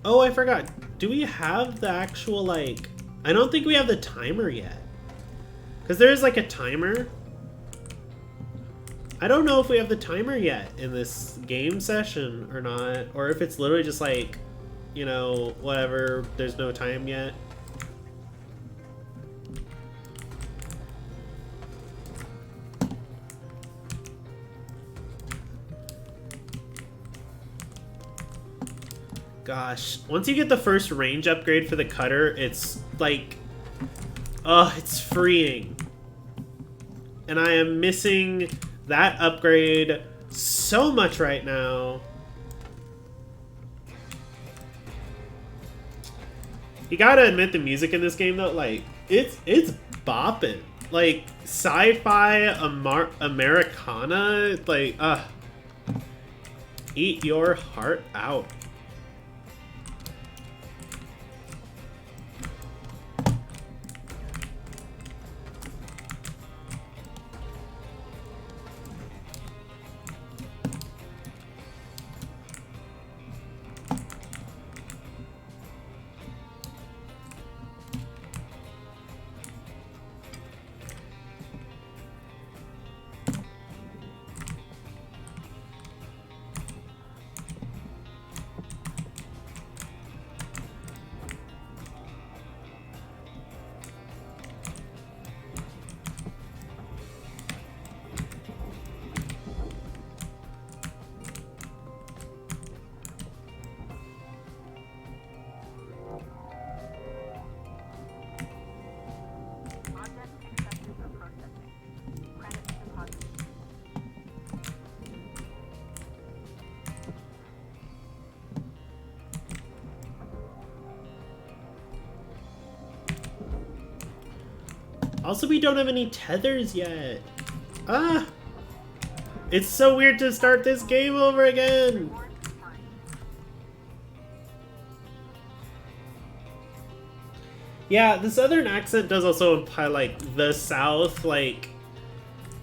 Oh, I forgot. Do we have the actual, like... I don't think we have the timer yet. Because there's, like, a timer. I don't know if we have the timer yet in this game session or not. Or if it's literally just, like, you know, whatever, there's no time yet. Gosh, once you get the first range upgrade for the cutter, it's like, it's freeing. And I am missing that upgrade so much right now. You gotta admit the music in this game though, like, it's bopping. Like, sci-fi Americana, like, eat your heart out. Also, we don't have any tethers yet. Ah! It's so weird to start this game over again! Yeah, the southern accent does also imply, like, the South, like,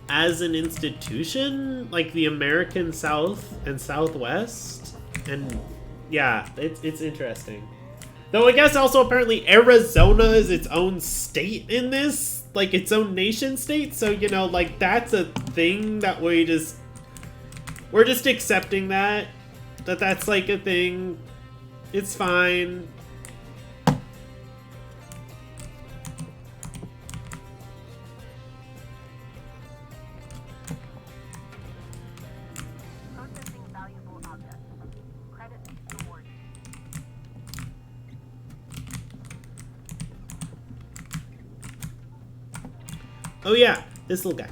as an institution, like the American South and Southwest. And, yeah, it's interesting. Though I guess also apparently Arizona is its own state in this. Like, its own nation state, so, you know, like, that's a thing that we're just accepting that's, like, a thing. It's fine. Processing valuable objects. Credits rewarded. Oh yeah, this little guy.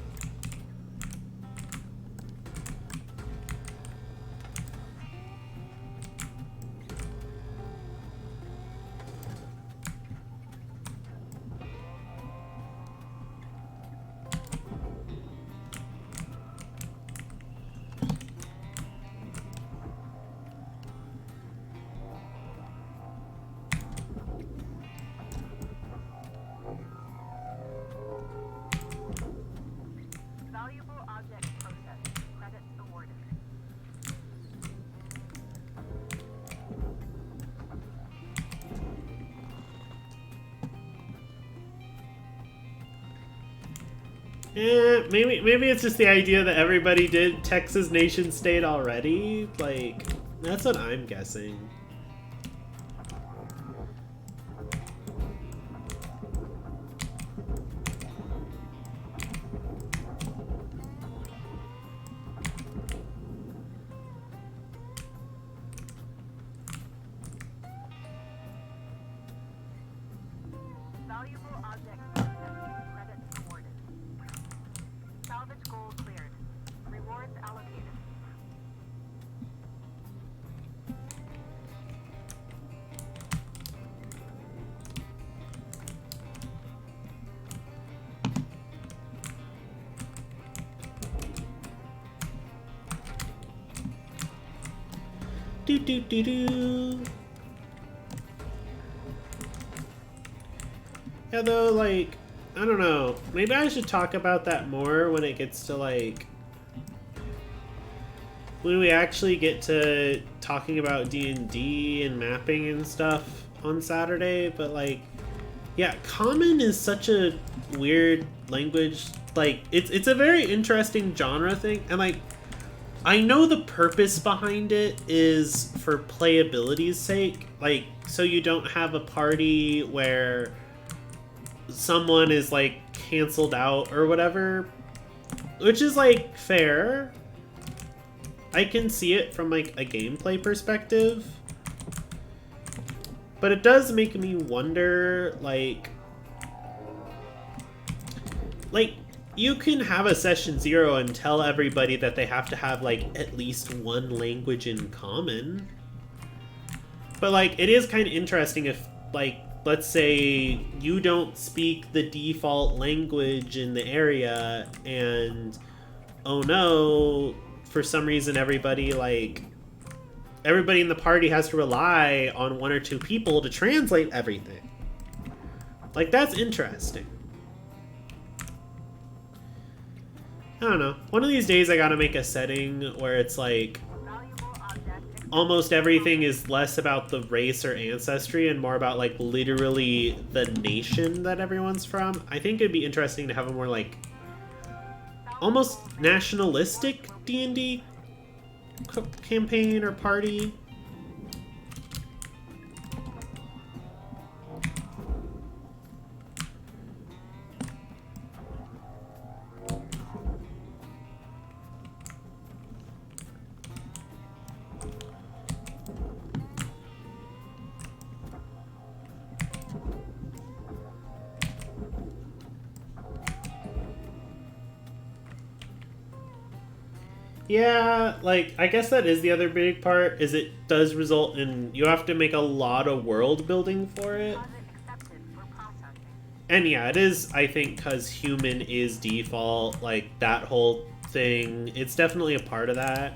Maybe it's just the idea that everybody did Texas nation state already. Like, that's what I'm guessing. Valuable object processed. Credits awarded. Salvage goal cleared. Rewards allocated. Do do do do. Yeah, though, like, I don't know. Maybe I should talk about that more when it gets to, like, when we actually get to talking about D&D and mapping and stuff on Saturday. But, like, yeah, Common is such a weird language. Like, it's a very interesting genre thing. And, like, I know the purpose behind it is for playability's sake. Like, so you don't have a party where someone is like canceled out or whatever, which is like fair. I can see it from like a gameplay perspective, but it does make me wonder, like you can have a session 0 and tell everybody that they have to have like at least one language in common, but like it is kind of interesting if, like, let's say you don't speak the default language in the area, and oh no, for some reason everybody in the party has to rely on 1 or 2 people to translate everything. Like, that's interesting. I don't know. One of these days I gotta make a setting where it's like almost everything is less about the race or ancestry and more about like literally the nation that everyone's from. I think it'd be interesting to have a more like almost nationalistic D&D campaign or party. Yeah, like, I guess that is the other big part, is it does result in, you have to make a lot of world building for it. And yeah, it is, I think, because human is default, like, that whole thing, it's definitely a part of that.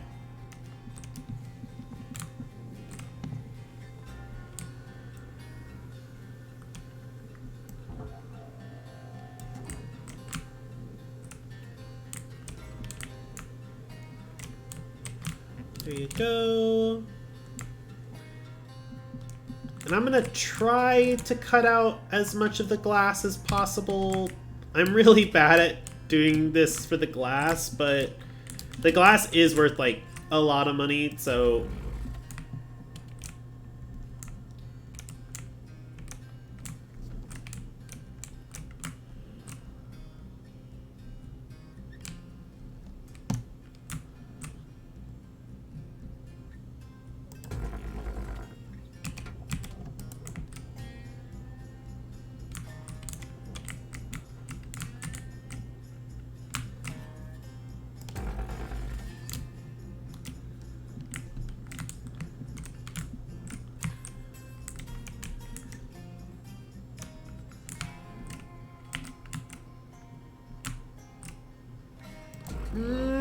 There you go. And I'm gonna try to cut out as much of the glass as possible. I'm really bad at doing this for the glass, but the glass is worth like a lot of money, so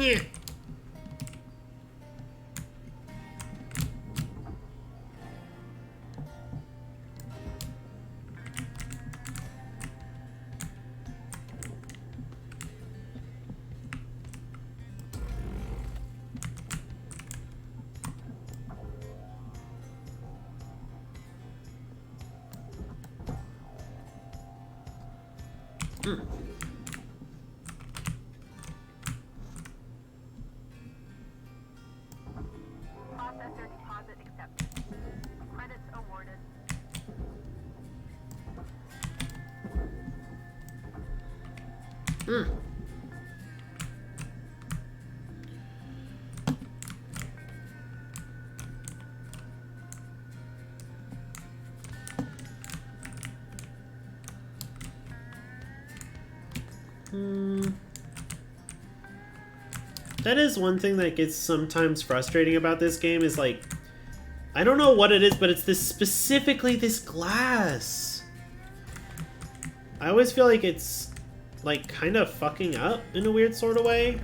yeah. That is one thing that gets sometimes frustrating about this game is like, I don't know what it is, but it's specifically this glass. I always feel like it's like kind of fucking up in a weird sort of way.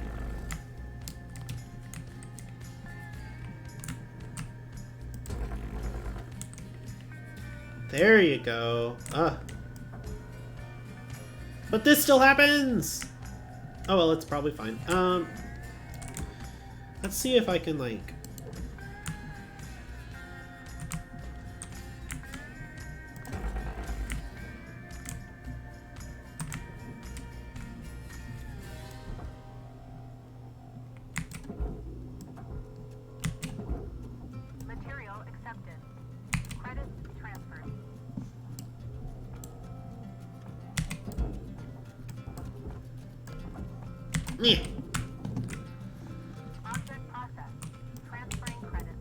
There you go. But this still happens! Oh well, it's probably fine. Let's see if I can, like... Material accepted. Credits transferred. Yeah. Object processed. Transferring credits.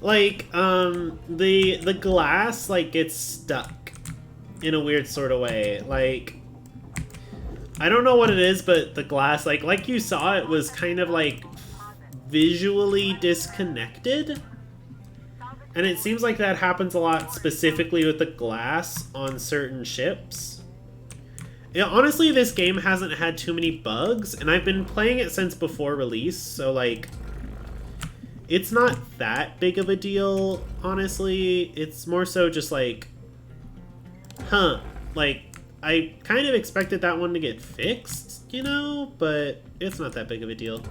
Like, the glass, like, gets stuck in a weird sort of way. Like, I don't know what it is, but the glass, like you saw, it was kind of, like, visually disconnected. And it seems like that happens a lot specifically with the glass on certain ships. Yeah, honestly, this game hasn't had too many bugs, and I've been playing it since before release, so, like... It's not that big of a deal, honestly. It's more so just like, like, I kind of expected that one to get fixed, you know? But it's not that big of a deal.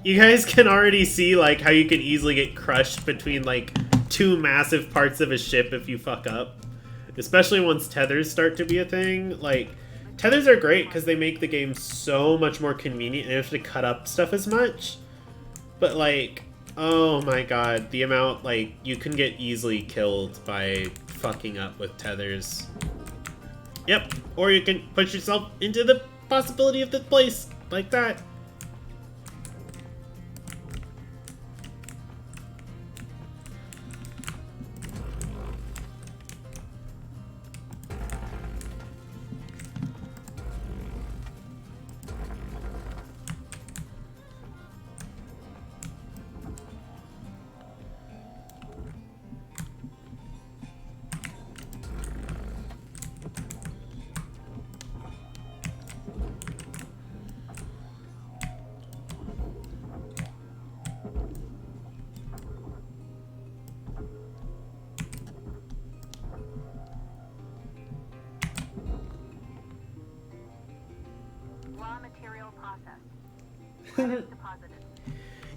You guys can already see, like, how you can easily get crushed between, like, two massive parts of a ship if you fuck up. Especially once tethers start to be a thing. Like, tethers are great because they make the game so much more convenient and you don't have to cut up stuff as much. But, like, oh my god, the amount, like, you can get easily killed by fucking up with tethers. Yep, or you can push yourself into the possibility of the place, like that.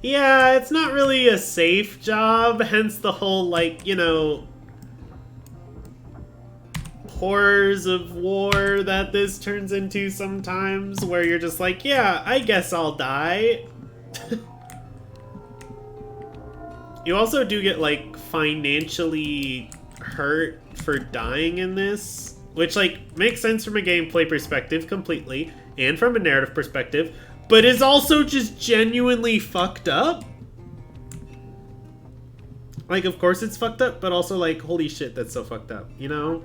Yeah, it's not really a safe job, hence the whole, like, you know, horrors of war that this turns into sometimes, where you're just like, yeah, I guess I'll die. You also do get, like, financially hurt for dying in this, which, like, makes sense from a gameplay perspective completely, and from a narrative perspective, but is also just genuinely fucked up. Like, of course it's fucked up, but also, like, holy shit, that's so fucked up, you know?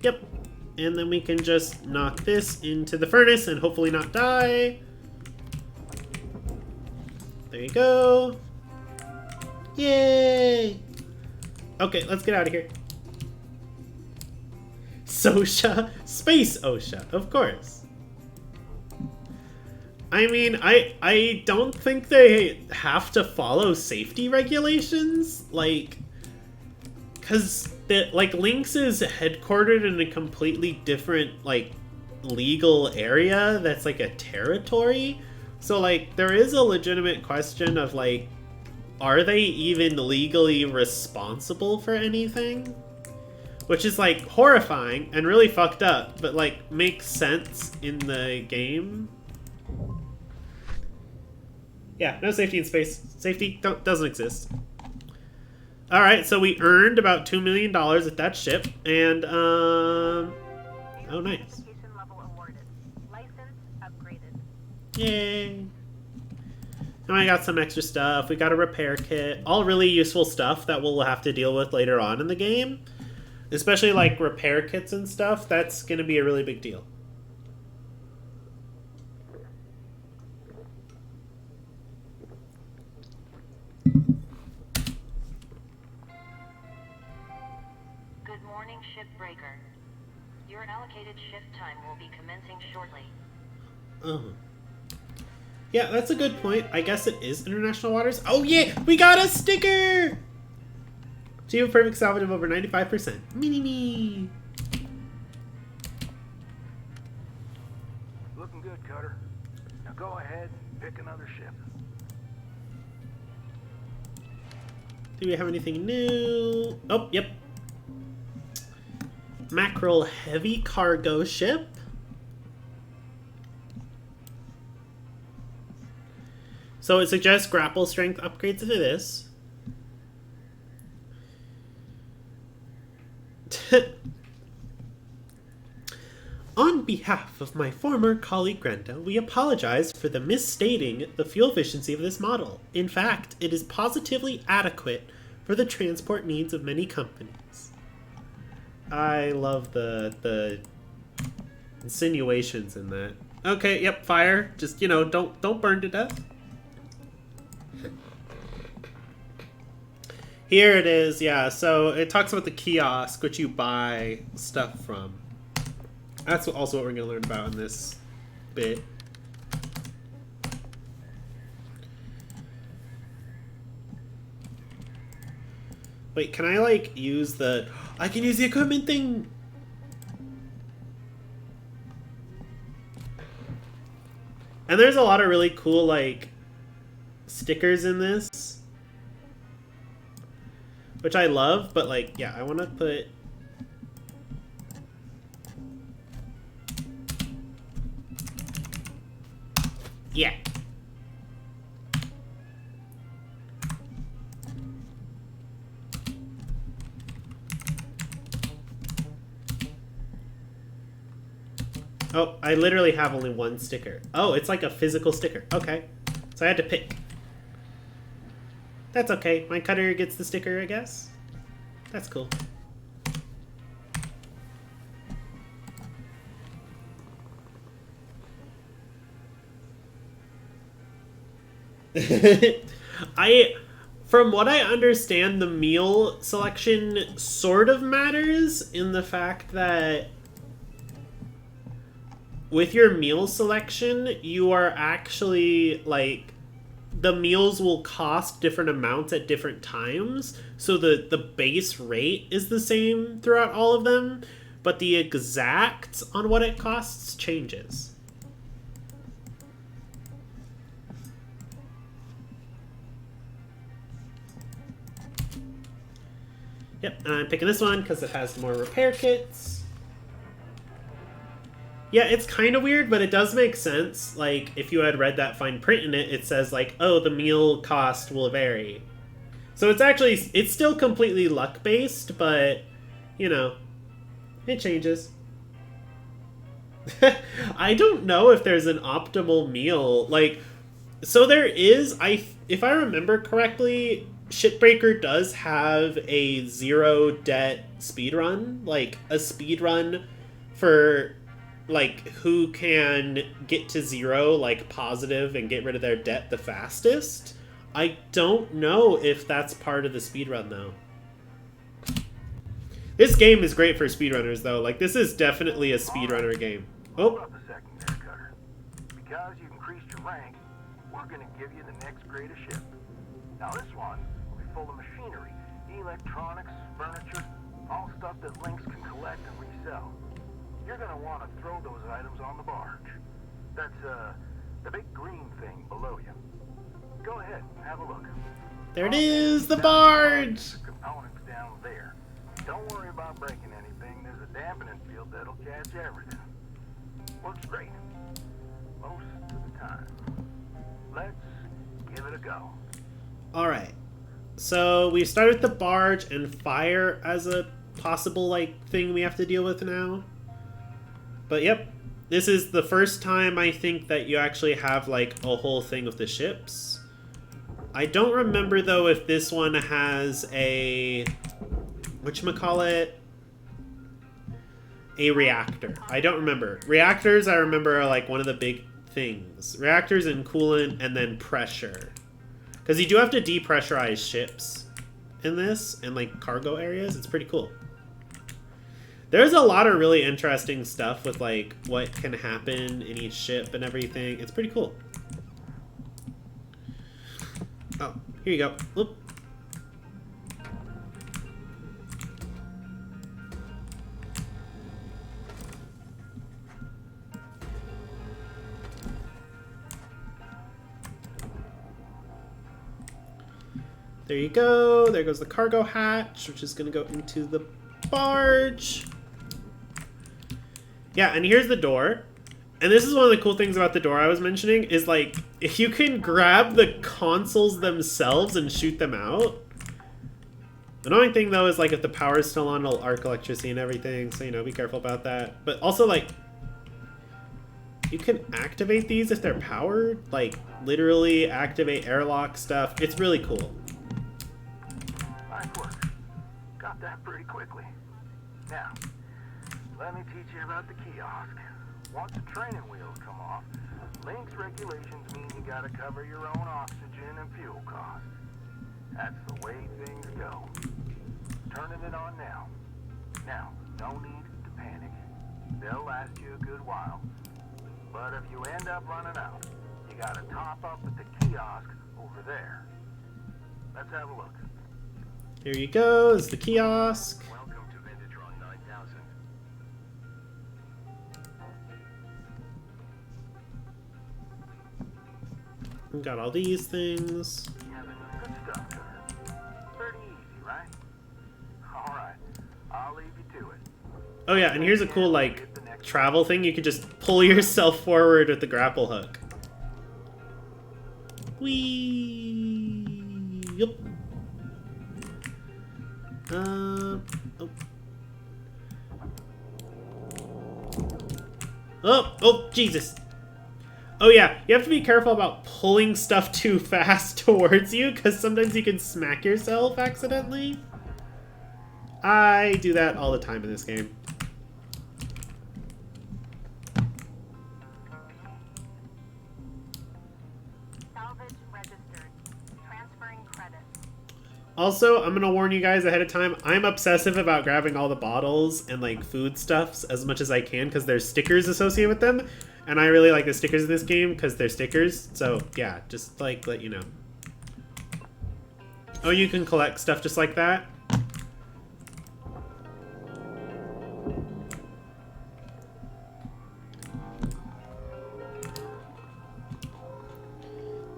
Yep. And then we can just knock this into the furnace and hopefully not die. There you go. Yay! Okay, let's get out of here. Sosha? Space OSHA, of course. I mean, I don't think they have to follow safety regulations. Like, because, like, Lynx is headquartered in a completely different, like, legal area that's, like, a territory. So, like, there is a legitimate question of, like, are they even legally responsible for anything? Which is, like, horrifying and really fucked up, but, like, makes sense in the game. Yeah, no safety in space. Safety doesn't exist. Alright, so we earned about $2 million at that ship, and, oh, nice. Education level awarded. License upgraded. Yay. And I got some extra stuff. We got a repair kit. All really useful stuff that we'll have to deal with later on in the game. Especially, like, repair kits and stuff. That's going to be a really big deal. Good morning, Shipbreaker. Your allocated shift time will be commencing shortly. Oh. Yeah, that's a good point. I guess it is international waters. Oh yeah, we got a sticker! Achieve a perfect salvage of over 95%. Mini-me! Looking good, Cutter. Now go ahead and pick another ship. Do we have anything new? Oh, yep. Mackerel heavy cargo ship. So it suggests grapple strength upgrades to this. On behalf of my former colleague Grenda, we apologize for the misstating the fuel efficiency of this model. In fact, it is positively adequate for the transport needs of many companies. I love the insinuations in that. Okay, yep, fire. Just, you know, don't burn to death. Here it is, yeah. So it talks about the kiosk, which you buy stuff from. That's also what we're going to learn about in this bit. Wait, can I, like, use the... I can use the equipment thing! And there's a lot of really cool, like, stickers in this. Which I love, but, like, yeah, I want to put... Yeah. Oh, I literally have only one sticker. Oh, it's like a physical sticker. Okay. So I had to pick. That's okay. My cutter gets the sticker, I guess. That's cool. From what I understand, the meal selection sort of matters in the fact that with your meal selection, you are actually, like, the meals will cost different amounts at different times. So the base rate is the same throughout all of them, but the exact on what it costs changes. Yep, and I'm picking this one because it has more repair kits. Yeah, it's kind of weird, but it does make sense. Like, if you had read that fine print in it, it says, like, oh, the meal cost will vary. So it's still completely luck based, but you know, it changes. I don't know if there's an optimal meal. Like, so there is, if I remember correctly, Shipbreaker does have a 0 debt speedrun. Like, a speedrun for, like, who can get to 0, like, positive and get rid of their debt the fastest. I don't know if that's part of the speedrun, though. This game is great for speedrunners, though. Like, this is definitely a speedrunner game. Hold Oh, up a second there, Cutter. Because you increased your rank, we're going to give you the next greatest ship. Now this one will be full of machinery, electronics, furniture, all stuff that Lynx can collect and resell. You're going to want to throw those items on the barge. That's, the big green thing below you. Go ahead, have a look. there it is, the barge! The components down there. Don't worry about breaking anything. There's a dampening field that'll catch everything. Works great. Most of the time. Let's give it a go. Alright. So we start with the barge and fire as a possible, like, thing we have to deal with now. But yep. This is the first time I think that you actually have, like, a whole thing with the ships. I don't remember, though, if this one has a... whatchamacallit? A reactor. I don't remember. Reactors, I remember, are, like, one of the big things. Reactors and coolant and then pressure. Because you do have to depressurize ships in this, and, like, cargo areas. It's pretty cool. There's a lot of really interesting stuff with, like, what can happen in each ship and everything. It's pretty cool. Oh, here you go. Oop. There you go. There goes the cargo hatch, which is going to go into the barge. Yeah, and here's the door. And this is one of the cool things about the door I was mentioning, is like, if you can grab the consoles themselves and shoot them out. The annoying thing, though, is like if the power is still on, it'll arc electricity and everything, so, you know, be careful about that. But also, like, you can activate these if they're powered. Like, literally activate airlock stuff. It's really cool. Nice work. Got that pretty quickly. Now, let me teach you about the kiosk. Once the training wheels come off, Lynx regulations mean you gotta cover your own oxygen and fuel costs. That's the way things go. Turning it on now. Now, no need to panic. They'll last you a good while. But if you end up running out, you gotta top up at the kiosk over there. Let's have a look. Here you go. Is the kiosk. Welcome to Vintatron 9000. We've got all these things. Having good stuff, Cutter. Pretty easy, right? Alright, I'll leave you to it. Oh yeah, and here's a cool, like, travel thing. You could just pull yourself forward with the grapple hook. Whee! Yep. Oh. Oh, Jesus. Oh yeah, you have to be careful about pulling stuff too fast towards you, because sometimes you can smack yourself accidentally. I do that all the time in this game. Salvage registered. Transferring credits. Also, I'm going to warn you guys ahead of time, I'm obsessive about grabbing all the bottles and, like, foodstuffs as much as I can, because there's stickers associated with them. And I really like the stickers in this game, because they're stickers. So, yeah, just, like, let you know. Oh, you can collect stuff just like that?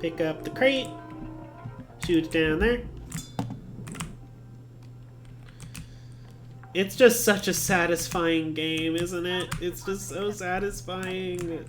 Pick up the crate. Shoot it down there. It's just such a satisfying game, isn't it? It's just so satisfying.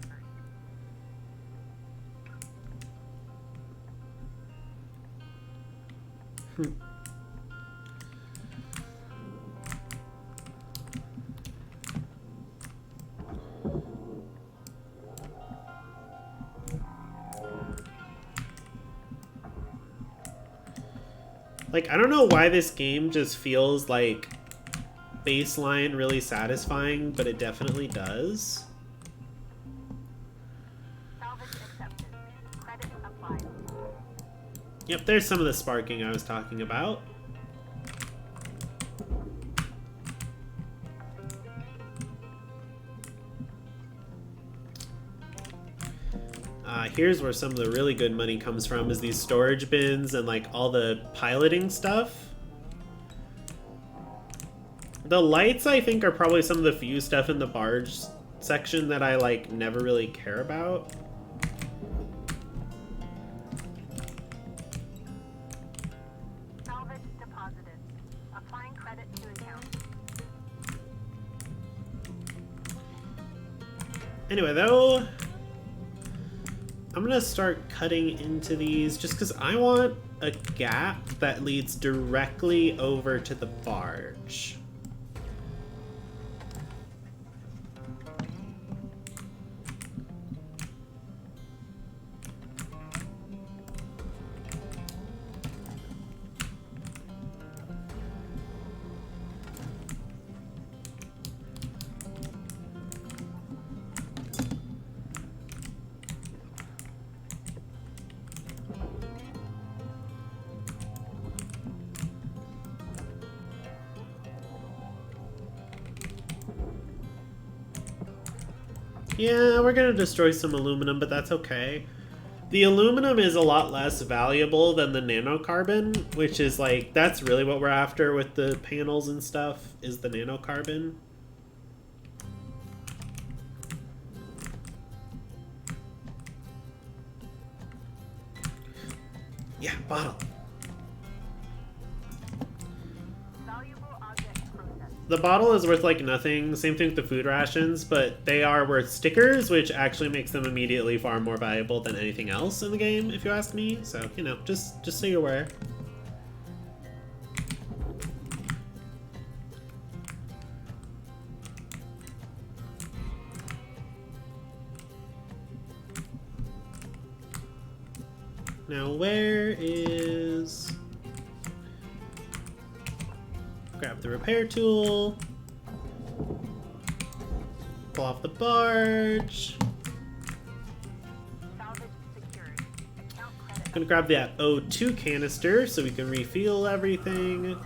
Like, I don't know why this game just feels like baseline really satisfying, but it definitely does. Salvage accepted. Credit applied. Yep, there's some of the sparking I was talking about. Here's where some of the really good money comes from, is these storage bins and like all the piloting stuff. The lights, I think, are probably some of the few stuff in the barge section that I like never really care about. Salvage deposited. Applying credit to account. Anyway, though, I'm gonna start cutting into these just because I want a gap that leads directly over to the barge. Yeah, we're gonna destroy some aluminum, but that's okay. The aluminum is a lot less valuable than the nanocarbon, which is like, that's really what we're after with the panels and stuff, is the nanocarbon. Yeah, bottle. The bottle is worth like nothing. Same thing with the food rations, but they are worth stickers, which actually makes them immediately far more valuable than anything else in the game, if you ask me. So, you know, just so you're aware. Now, where is... Grab the repair tool. Pull off the barge. I'm gonna grab that O2 canister so we can refuel everything.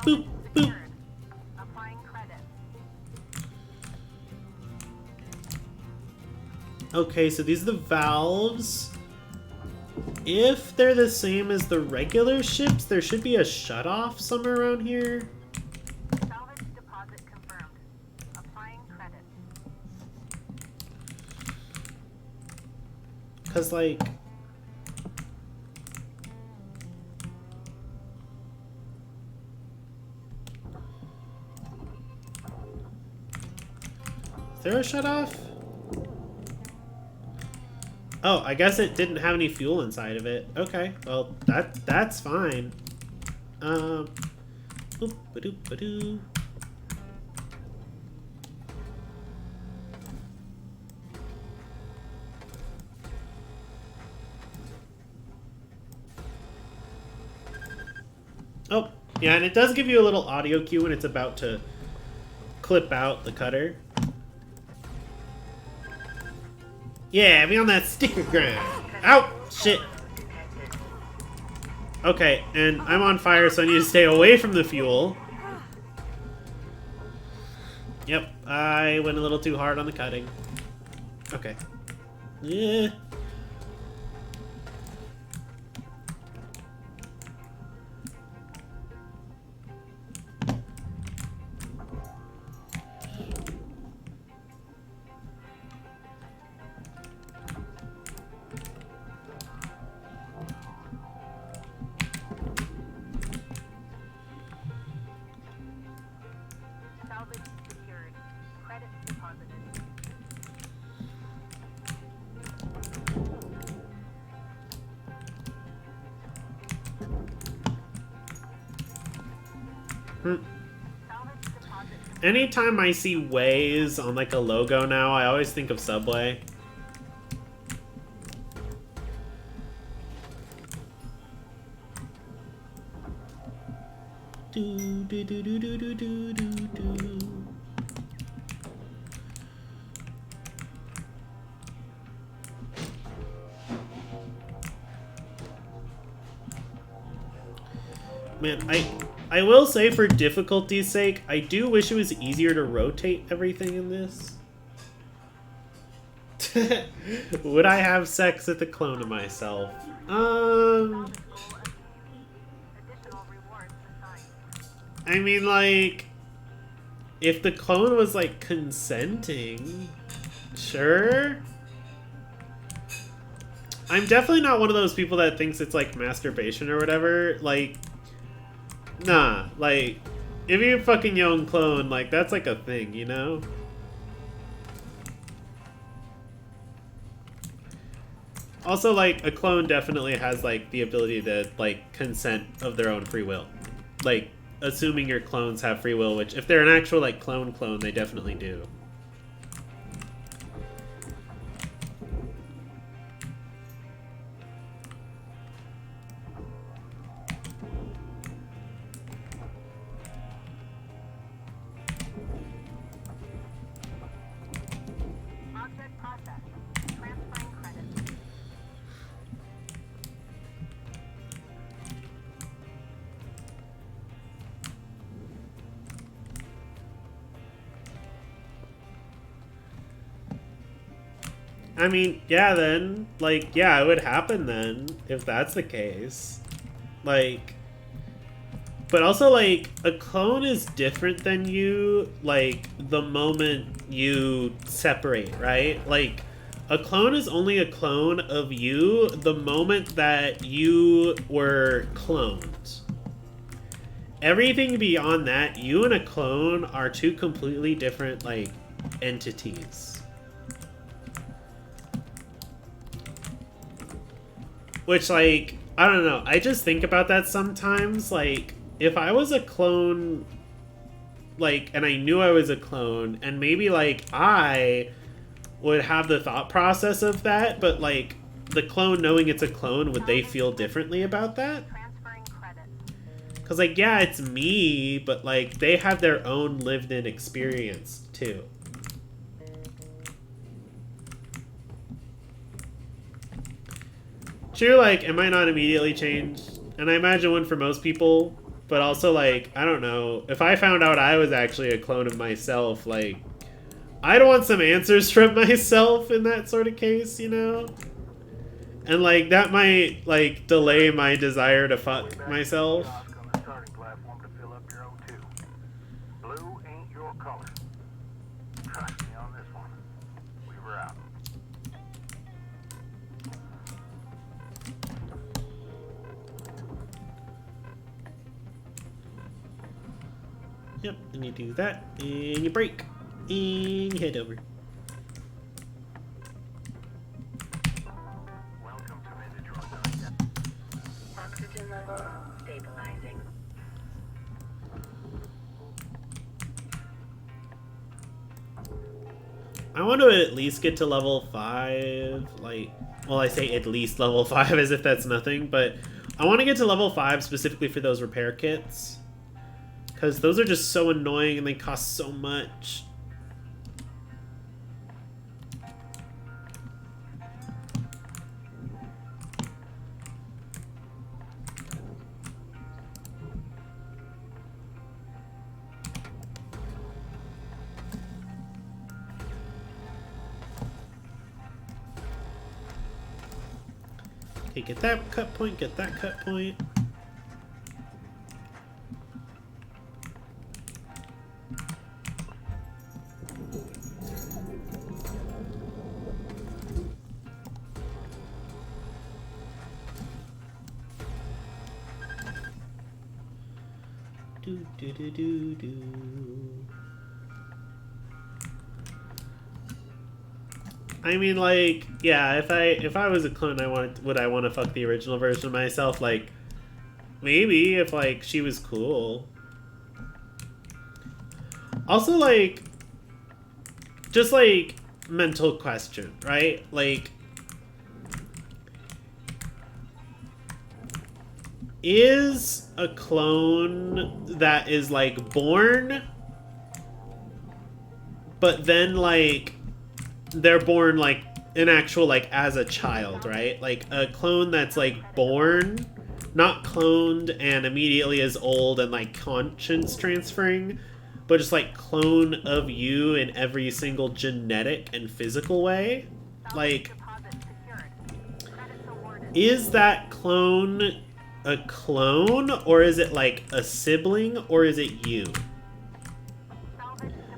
Boop, boop. Okay, so these are the valves. If they're the same as the regular ships, there should be a shutoff somewhere around here. Salvage deposit confirmed. Applying credit. Cause like... Is there a shutoff? Oh, I guess it didn't have any fuel inside of it. Okay, well, that's fine. Oop, ba-doop, ba-doo. Oh, yeah, and it does give you a little audio cue when it's about to clip out the cutter. Yeah, be on that sticker ground. Ow! Shit. Okay, and I'm on fire, so I need to stay away from the fuel. Yep, I went a little too hard on the cutting. Okay. Yeah. Anytime I see Waze on like a logo now, I always think of Subway. Do, do, do, do, do, do, do, do. Man, I will say, for difficulty's sake, I do wish it was easier to rotate everything in this. Would I have sex with a clone of myself? I mean, like, if the clone was, like, consenting, sure. I'm definitely not one of those people that thinks it's, like, masturbation or whatever. Like, nah, like, if you fucking your own clone, like, that's, like, a thing, you know? Also, like, a clone definitely has, like, the ability to, like, consent of their own free will. Like, assuming your clones have free will, which, if they're an actual, like, clone, they definitely do. Object processed. Transferring credit. I mean, yeah, then, like, yeah, it would happen then, if that's the case. Like, but also, like, a clone is different than you, like, the moment you separate, right? Like, a clone is only a clone of you the moment that you were cloned. Everything beyond that, you and a clone are two completely different, like, entities. Which, like, I don't know. I just think about that sometimes. Like, if I was a clone, like, and I knew I was a clone, and maybe, like, I would have the thought process of that, but, like, the clone knowing it's a clone, would they feel differently about that? Transferring credit. Because, like, yeah, it's me, but, like, they have their own lived-in experience, too. True, like, it might not immediately change, and I imagine one for most people, but also, like, I don't know, if I found out I was actually a clone of myself, like, I'd want some answers from myself in that sort of case, you know? And, like, that might, like, delay my desire to fuck myself. On the starting platform to fill up your O2. Blue ain't your color. Trust me on this one. We were out. Yep, and you do that, and you brake, and you head over. Welcome to Mandatory. Oxygen level stabilizing. I want to at least get to level 5, like, well, I say at least level 5 as if that's nothing, but I want to get to level 5 specifically for those repair kits. Because those are just so annoying and they cost so much. Okay, get that cut point, get that cut point. Do, do, do, do, do. I mean, like, yeah, if I was a clone, would I want to fuck the original version of myself? Like, maybe if, like, she was cool. Also, like, just like mental question, right? Like, is a clone that is like born, but then like they're born like an actual like as a child, right? Like a clone that's like born, not cloned and immediately is old and like conscience transferring, but just like clone of you in every single genetic and physical way. Like, is that clone a clone, or is it like a sibling, or is it you?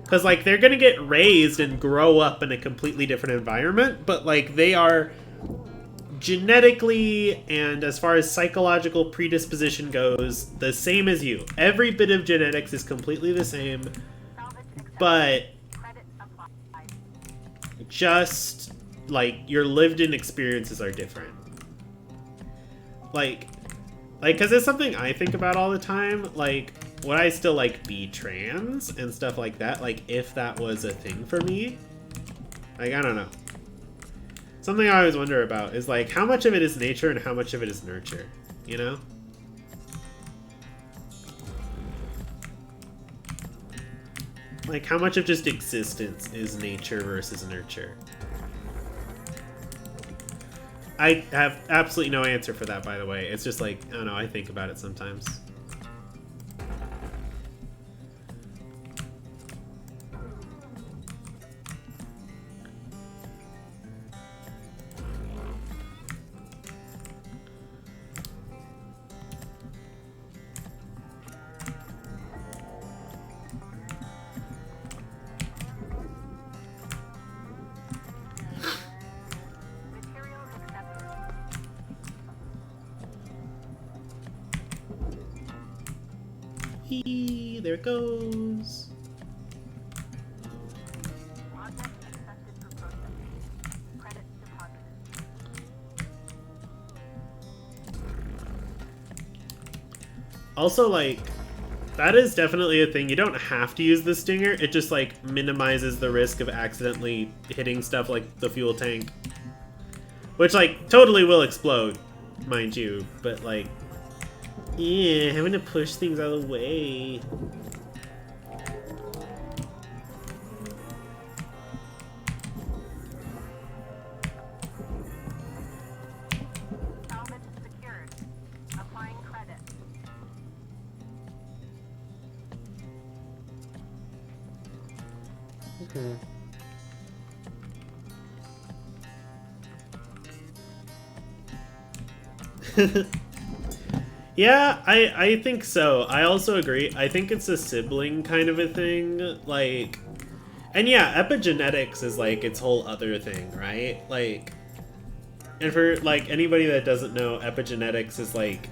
Because like they're gonna get raised and grow up in a completely different environment, but like they are genetically and as far as psychological predisposition goes the same as you. Every bit of genetics is completely the same, but just like your lived-in experiences are different. Like, because it's something I think about all the time. Like, would I still like be trans and stuff like that? Like, if that was a thing for me, like, I don't know. Something I always wonder about is like how much of it is nature and how much of it is nurture, you know? Like how much of just existence is nature versus nurture? I have absolutely no answer for that, by the way. It's just like, I don't know, I think about it sometimes. There it goes. Also, like, that is definitely a thing. You don't have to use the stinger. It just, like, minimizes the risk of accidentally hitting stuff like the fuel tank. Which, like, totally will explode, mind you. But, like, yeah, having to push things out of the way. Salvage secured. Applying credit. Yeah, I think so. I also agree. I think it's a sibling kind of a thing. Like, and yeah, epigenetics is like its whole other thing, right? Like, and for like anybody that doesn't know, epigenetics is like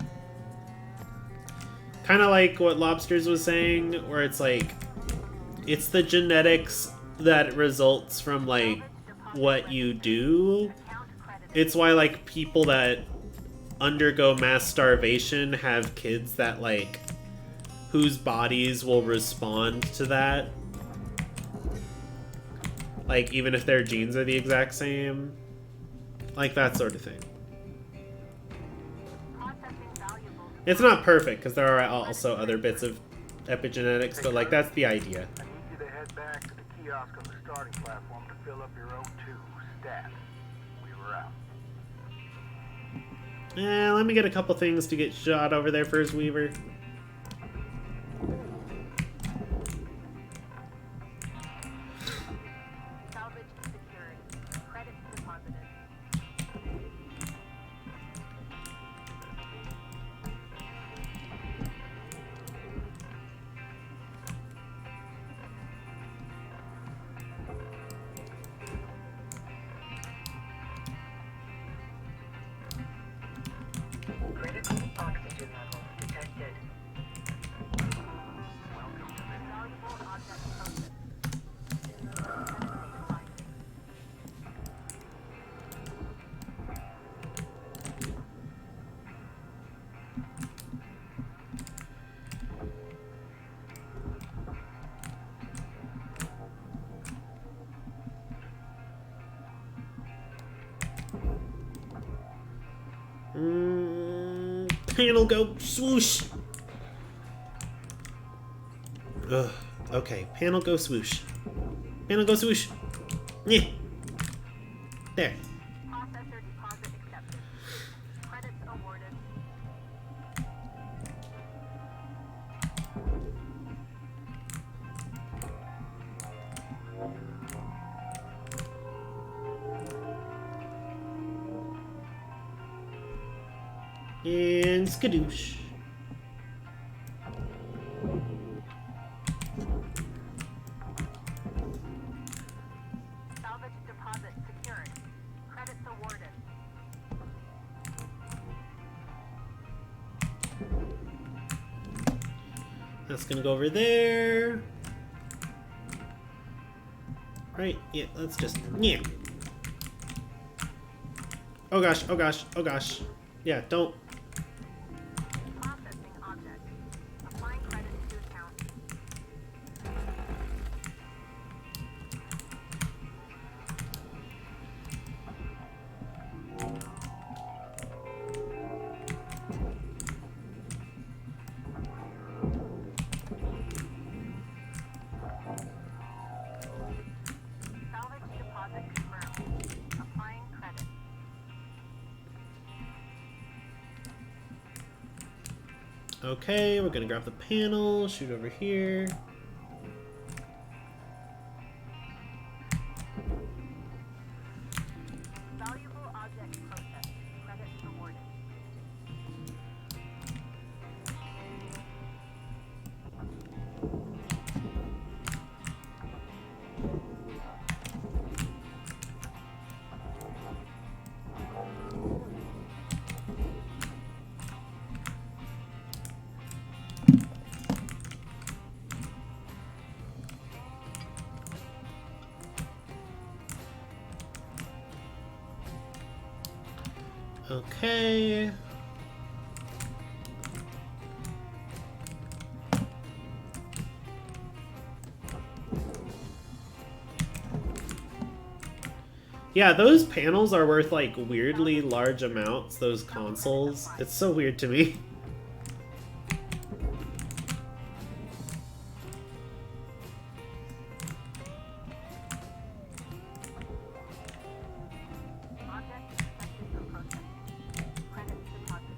kind of like what Lobsters was saying, where it's like it's the genetics that results from like what you do. It's why like people that undergo mass starvation have kids that like whose bodies will respond to that, like even if their genes are the exact same, like that sort of thing. It's not perfect because there are also other bits of epigenetics, but like that's the idea. I need you to head back to the kiosk on the starting platform to fill up your O2 stat. We were out. Let me get a couple things to get shot over there first, Weaver. Salvage secured. Credit deposited. Critical oxygen levels detected. Panel go swoosh. Ugh. Okay, panel go swoosh. Panel go swoosh. Yeah. There. Processor deposit accepted. Credits awarded. And skadoosh. Salvage deposit secured. Credits awarded. That's gonna go over there. Right, yeah, let's just, yeah. Oh gosh, oh gosh, oh gosh. Yeah, don't. Processing object. Applying credits to account. Salvage deposit confirmed. Applying credit. Okay, we're gonna grab the panel, shoot over here. Valuable object processed. Credits awarded. Okay. Yeah, those panels are worth like weirdly large amounts, those consoles. It's so weird to me. Object accepted for processing. Credits deposited.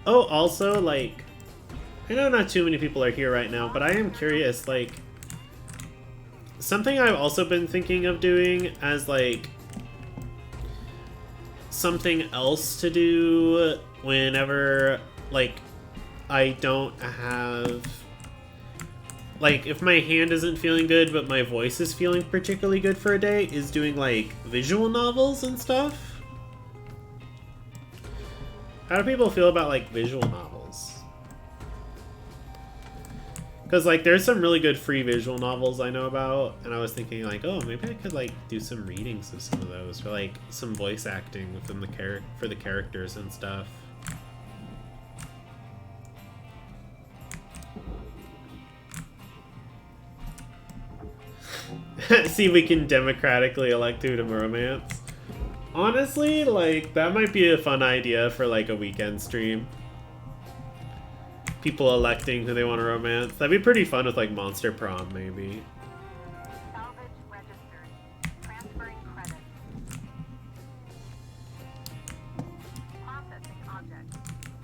Oh, also, like, I know not too many people are here right now, but I am curious, like, something I've also been thinking of doing as, like, something else to do whenever, like, I don't have, like, if my hand isn't feeling good, but my voice is feeling particularly good for a day, is doing, like, visual novels and stuff. How do people feel about, like, visual novels? Because, like, there's some really good free visual novels I know about, and I was thinking, like, oh, maybe I could, like, do some readings of some of those, or, like, some voice acting within the for the characters and stuff. See if we can democratically elect who to romance. Honestly, like, that might be a fun idea for, like, a weekend stream. People electing who they want to romance. That'd be pretty fun with, like, Monster Prom, maybe. Salvage registered. Transferring credits. Processing object.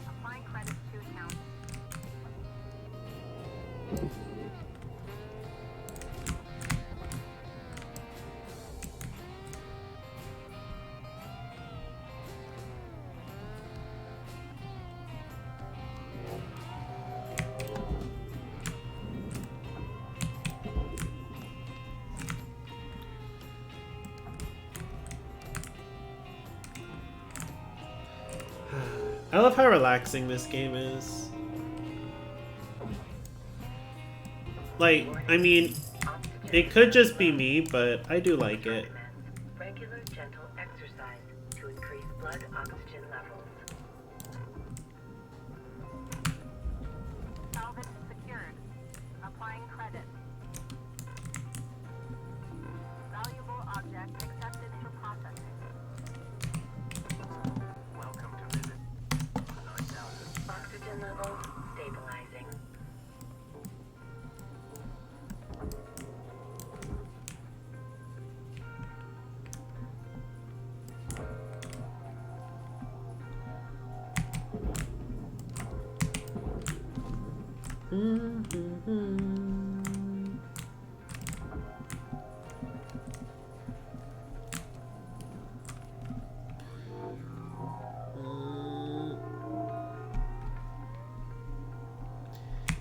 Applying credits to account. I love how relaxing this game is. Like, I mean, It could just be me, but I do like it. Regular gentle exercise to increase blood oxygen levels. Salvage secured. Applying credit. Valuable object accepted for processing. Welcome to visit 9000. Oxygen levels stabilizing.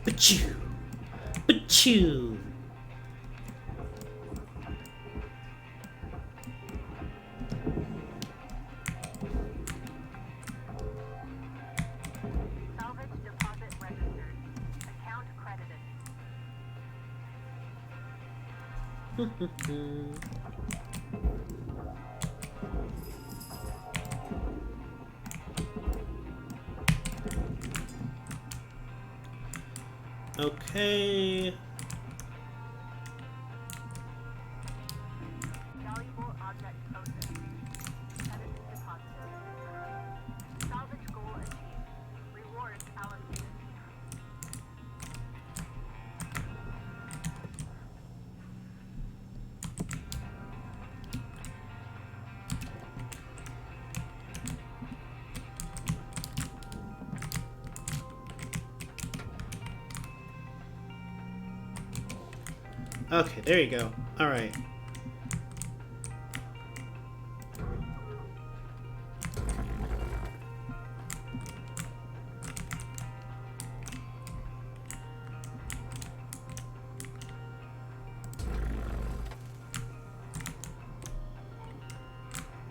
Achoo! Achoo! Salvage deposit registered. Account credited. Okay. Valuable object processed. Credit deposited. Salvage goal achieved. Rewards allocated. Okay, there you go. Alright.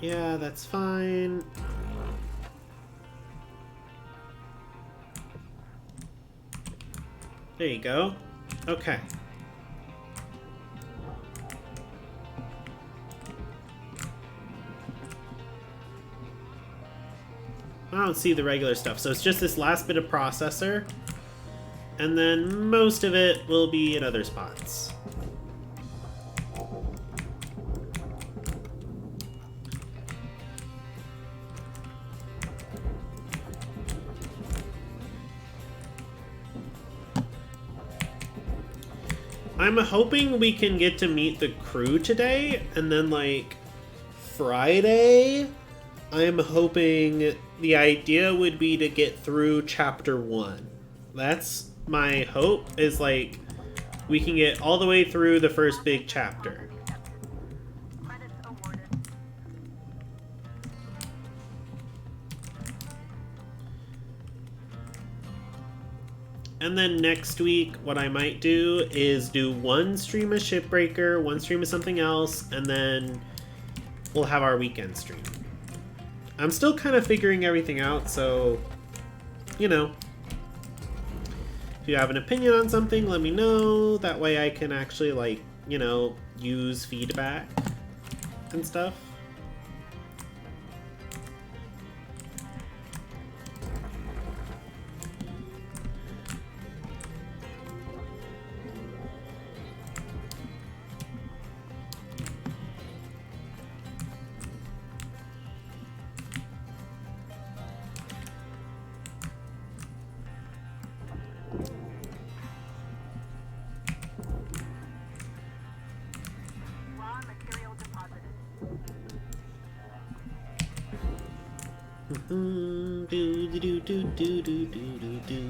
Yeah, that's fine. There you go. Okay. I don't see the regular stuff, so it's just this last bit of processor, and then most of it will be in other spots. I'm hoping we can get to meet the crew today, and then like Friday, I'm hoping the idea would be to get through chapter 1. That's my hope, is like we can get all the way through the first big chapter. Credits awarded. And then next week, what I might do is do one stream of Shipbreaker, one stream of something else, and then we'll have our weekend stream. I'm still kind of figuring everything out, so, you know. If you have an opinion on something, let me know. That way I can actually, like, you know, use feedback and stuff. Raw material deposited. Do do do do do do do do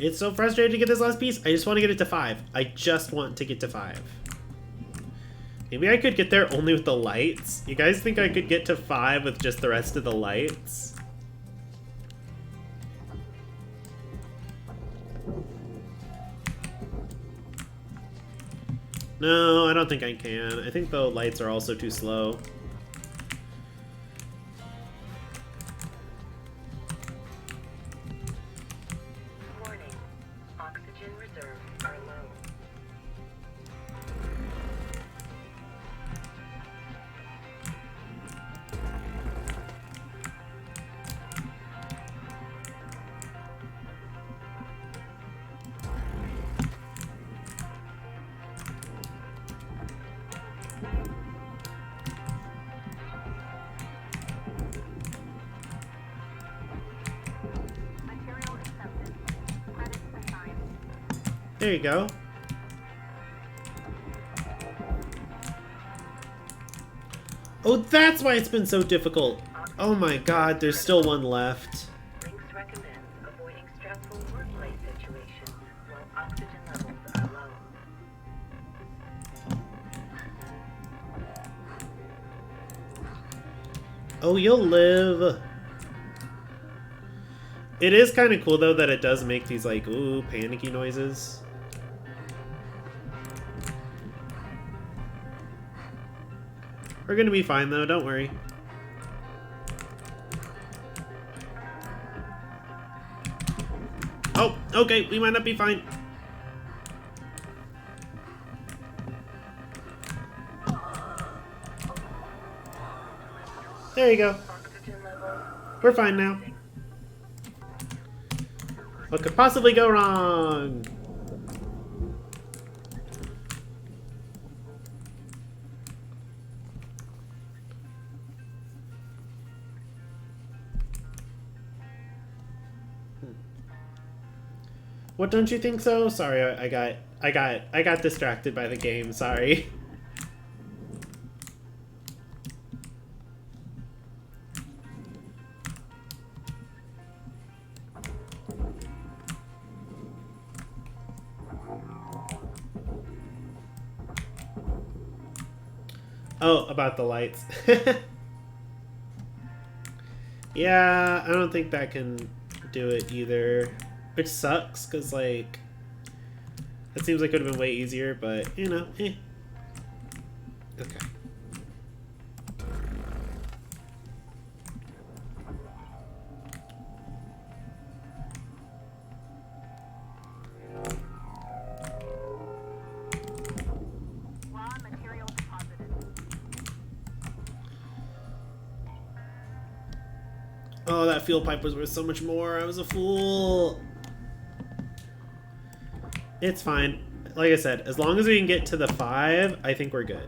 It's so frustrating to get this last piece. I just want to get it to 5. I just want to get to 5. Maybe I could get there only with the lights. You guys think I could get to 5 with just the rest of the lights? No, I don't think I can. I think the lights are also too slow. Warning. Oxygen reserves are low. Material accepted. Credits assigned. There you go. Oh, that's why it's been so difficult. Oh my god, there's still one left. Links recommends avoiding stressful workplace situations while oxygen levels are low. Oh, you'll live. It is kind of cool though that it does make these like, ooh, panicky noises. We're gonna be fine though, don't worry. Oh, okay, we might not be fine. There you go. Oxygen levels. We're fine now. What could possibly go wrong? What, don't you think so? Sorry, I got distracted by the game. Sorry. Oh, about the lights. Yeah, I don't think that can do it either. Which sucks, because, like, it seems like it would have been way easier, but, you know, eh. Okay. Raw material deposited. Oh, that fuel pipe was worth so much more. I was a fool. It's fine. Like I said, as long as we can get to the 5, I think we're good.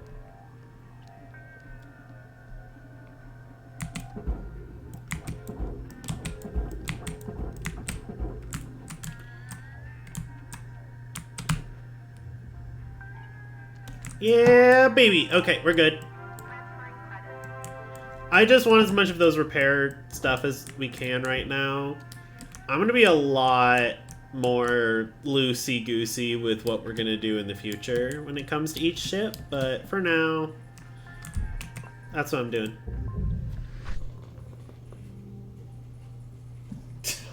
Yeah, baby. Okay, we're good. Transferring credits. I just want as much of those repair stuff as we can right now. I'm going to be a lot more loosey-goosey with what we're going to do in the future when it comes to each ship, but for now, that's what I'm doing.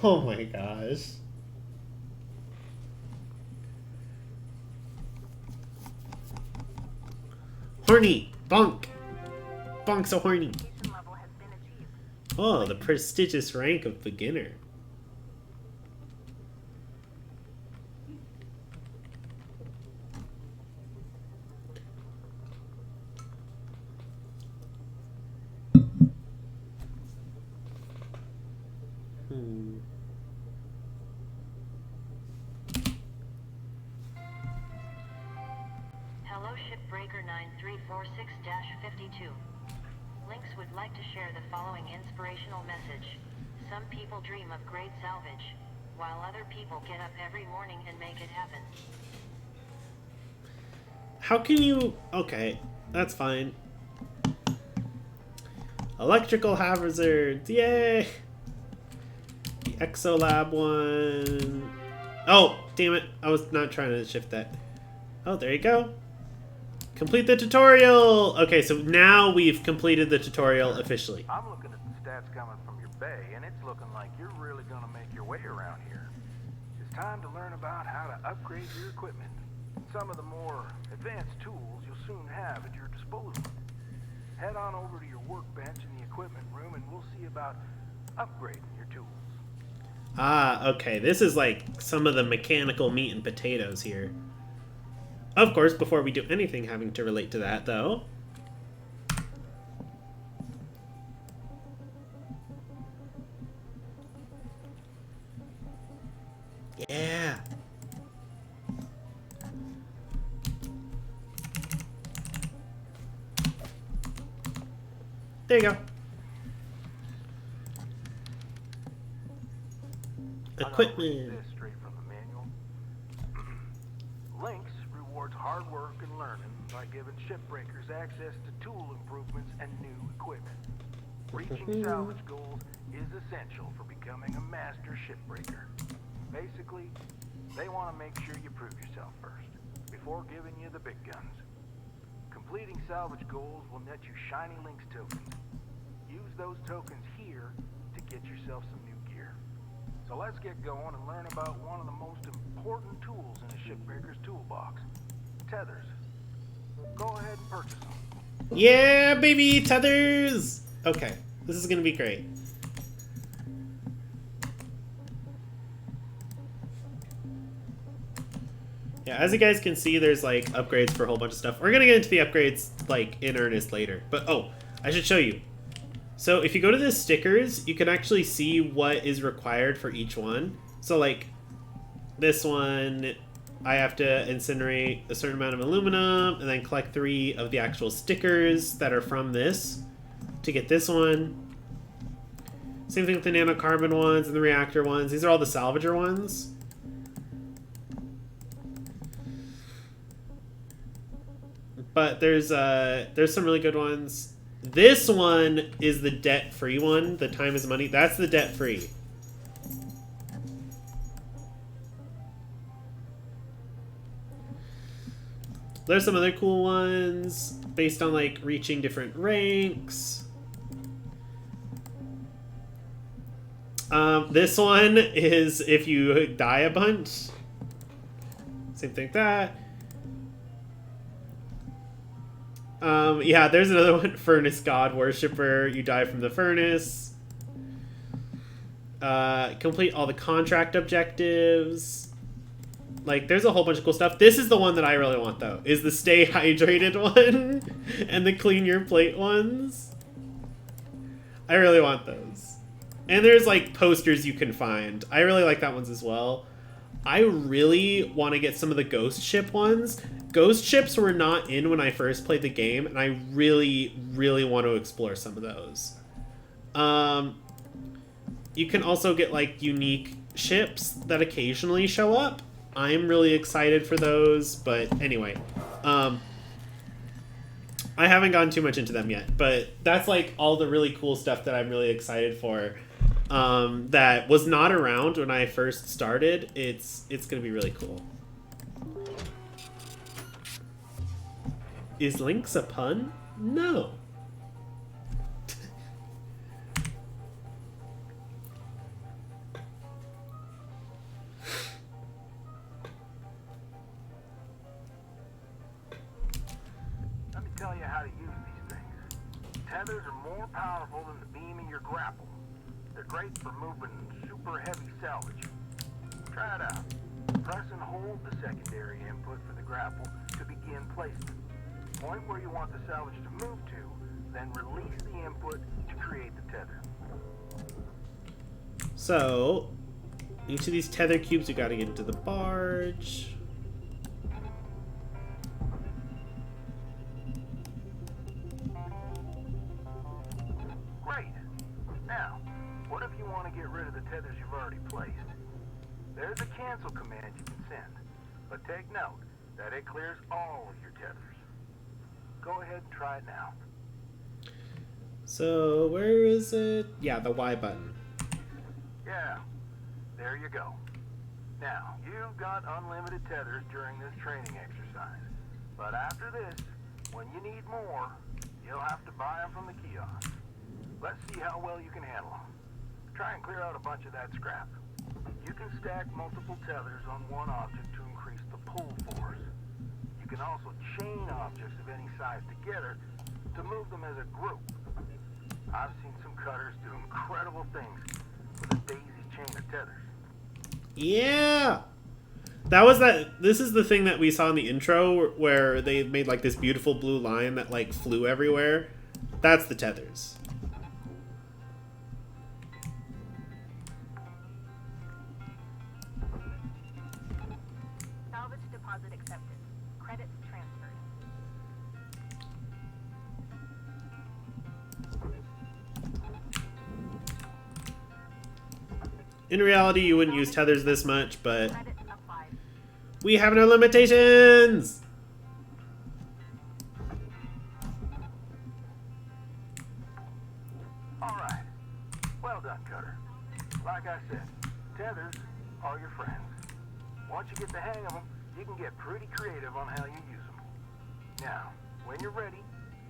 Oh my gosh. Horny! Bonk! Bonk so horny. Station level has been achieved. Oh, the prestigious rank of beginner. Hello, Shipbreaker 9346-52. Lynx would like to share the following inspirational message. Some people dream of great salvage, while other people get up every morning and make it happen. How can you... Okay, that's fine. Electrical hazards, yay! The Exolab one. Oh, damn it. I was not trying to shift that. Oh, there you go. Complete the tutorial! Okay, so now we've completed the tutorial officially. I'm looking at the stats coming from your bay, and it's looking like you're really gonna make your way around here. It's time to learn about how to upgrade your equipment. Some of the more advanced tools you'll soon have at your disposal. Head on over to your workbench in the equipment room, and we'll see about upgrading your tools. Ah, okay. This is like some of the mechanical meat and potatoes here. Of course, before we do anything having to relate to that, though... Yeah! There you go. Equipment. This straight from the manual. Lynx rewards hard work and learning by giving shipbreakers access to tool improvements and new equipment. Reaching salvage goals is essential for becoming a master shipbreaker. Basically, they want to make sure you prove yourself first, before giving you the big guns. Completing salvage goals will net you shiny Lynx tokens. Use those tokens here to get yourself some new gear. So let's get going and learn about one of the most important tools in a shipbreaker's toolbox, tethers. Go ahead and purchase them. Yeah, baby! Tethers! Okay, this is gonna be great. Yeah, as you guys can see, there's like upgrades for a whole bunch of stuff. We're gonna get into the upgrades like in earnest later. But oh, I should show you. So if you go to the stickers, you can actually see what is required for each one. So like this one, I have to incinerate a certain amount of aluminum and then collect 3 of the actual stickers that are from this to get this one. Same thing with the nanocarbon ones and the reactor ones. These are all the salvager ones. But there's some really good ones. This one is the debt-free one. The time is money. That's the debt-free. There's some other cool ones based on like reaching different ranks. This one is if you die a bunch. Same thing with that. Yeah, there's another one, Furnace God Worshipper. You die from the furnace. Complete all the contract objectives. Like, there's a whole bunch of cool stuff. This is the one that I really want, though, is the Stay Hydrated one and the Clean Your Plate ones. I really want those. And there's, like, posters you can find. I really like that ones as well. I really want to get some of the ghost ship ones. Ghost ships were not in when I first played the game, and I really, really want to explore some of those. You can also get, like, unique ships that occasionally show up. I'm really excited for those, but anyway. I haven't gone too much into them yet, but that's, like, all the really cool stuff that I'm really excited for. That was not around when I first started. It's gonna be really cool. Is Lynx a pun? No. Let me tell you how to use these things. Tethers are more powerful than the beam in your grapple. They're great for moving super heavy salvage. Try it out. Press and hold the secondary input for the grapple to begin placement. Point where you want the salvage to move to, then release the input to create the tether. So, each of these tether cubes, you gotta get into the barge. Great. Now, what if you want to get rid of the tethers you've already placed? There's a cancel command you can send, but take note that it clears all of your tethers. Go ahead and try it now. So, where is it? Yeah, the Y button. Yeah, there you go. Now, you've got unlimited tethers during this training exercise. But after this, when you need more, you'll have to buy them from the kiosk. Let's see how well you can handle them. Try and clear out a bunch of that scrap. You can stack multiple tethers on one object to increase the pull force. You can also chain objects of any size together to move them as a group. I've seen some cutters do incredible things with a daisy chain of tethers. Yeah! That was that. This is the thing that we saw in the intro where they made like this beautiful blue line that like flew everywhere. That's the tethers. Salvage deposit accepted. Credits transferred. In reality, you wouldn't use tethers this much, but Credits applied. we have no limitations! All right. Well done, Cutter. Like I said, tethers are your friends. Once you get the hang of them, you can get pretty creative on how you use them. Now, when you're ready,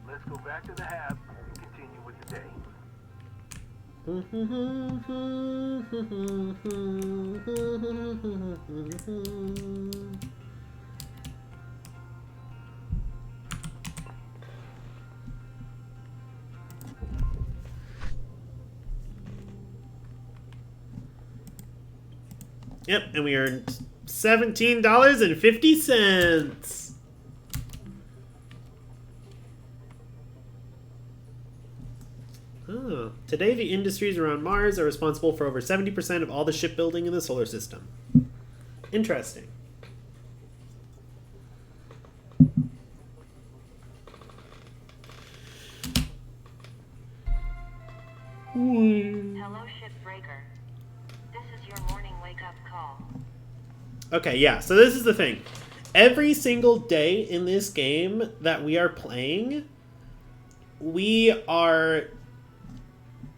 let's go back to the hab and continue with the day. Yep, and we earned $17.50. Oh, today the industries around Mars are responsible for over 70% of all the shipbuilding in the solar system. Interesting. Hello, Shipbreaker. This is your morning wake-up call. Okay, yeah, so this is the thing. Every single day in this game that we are playing,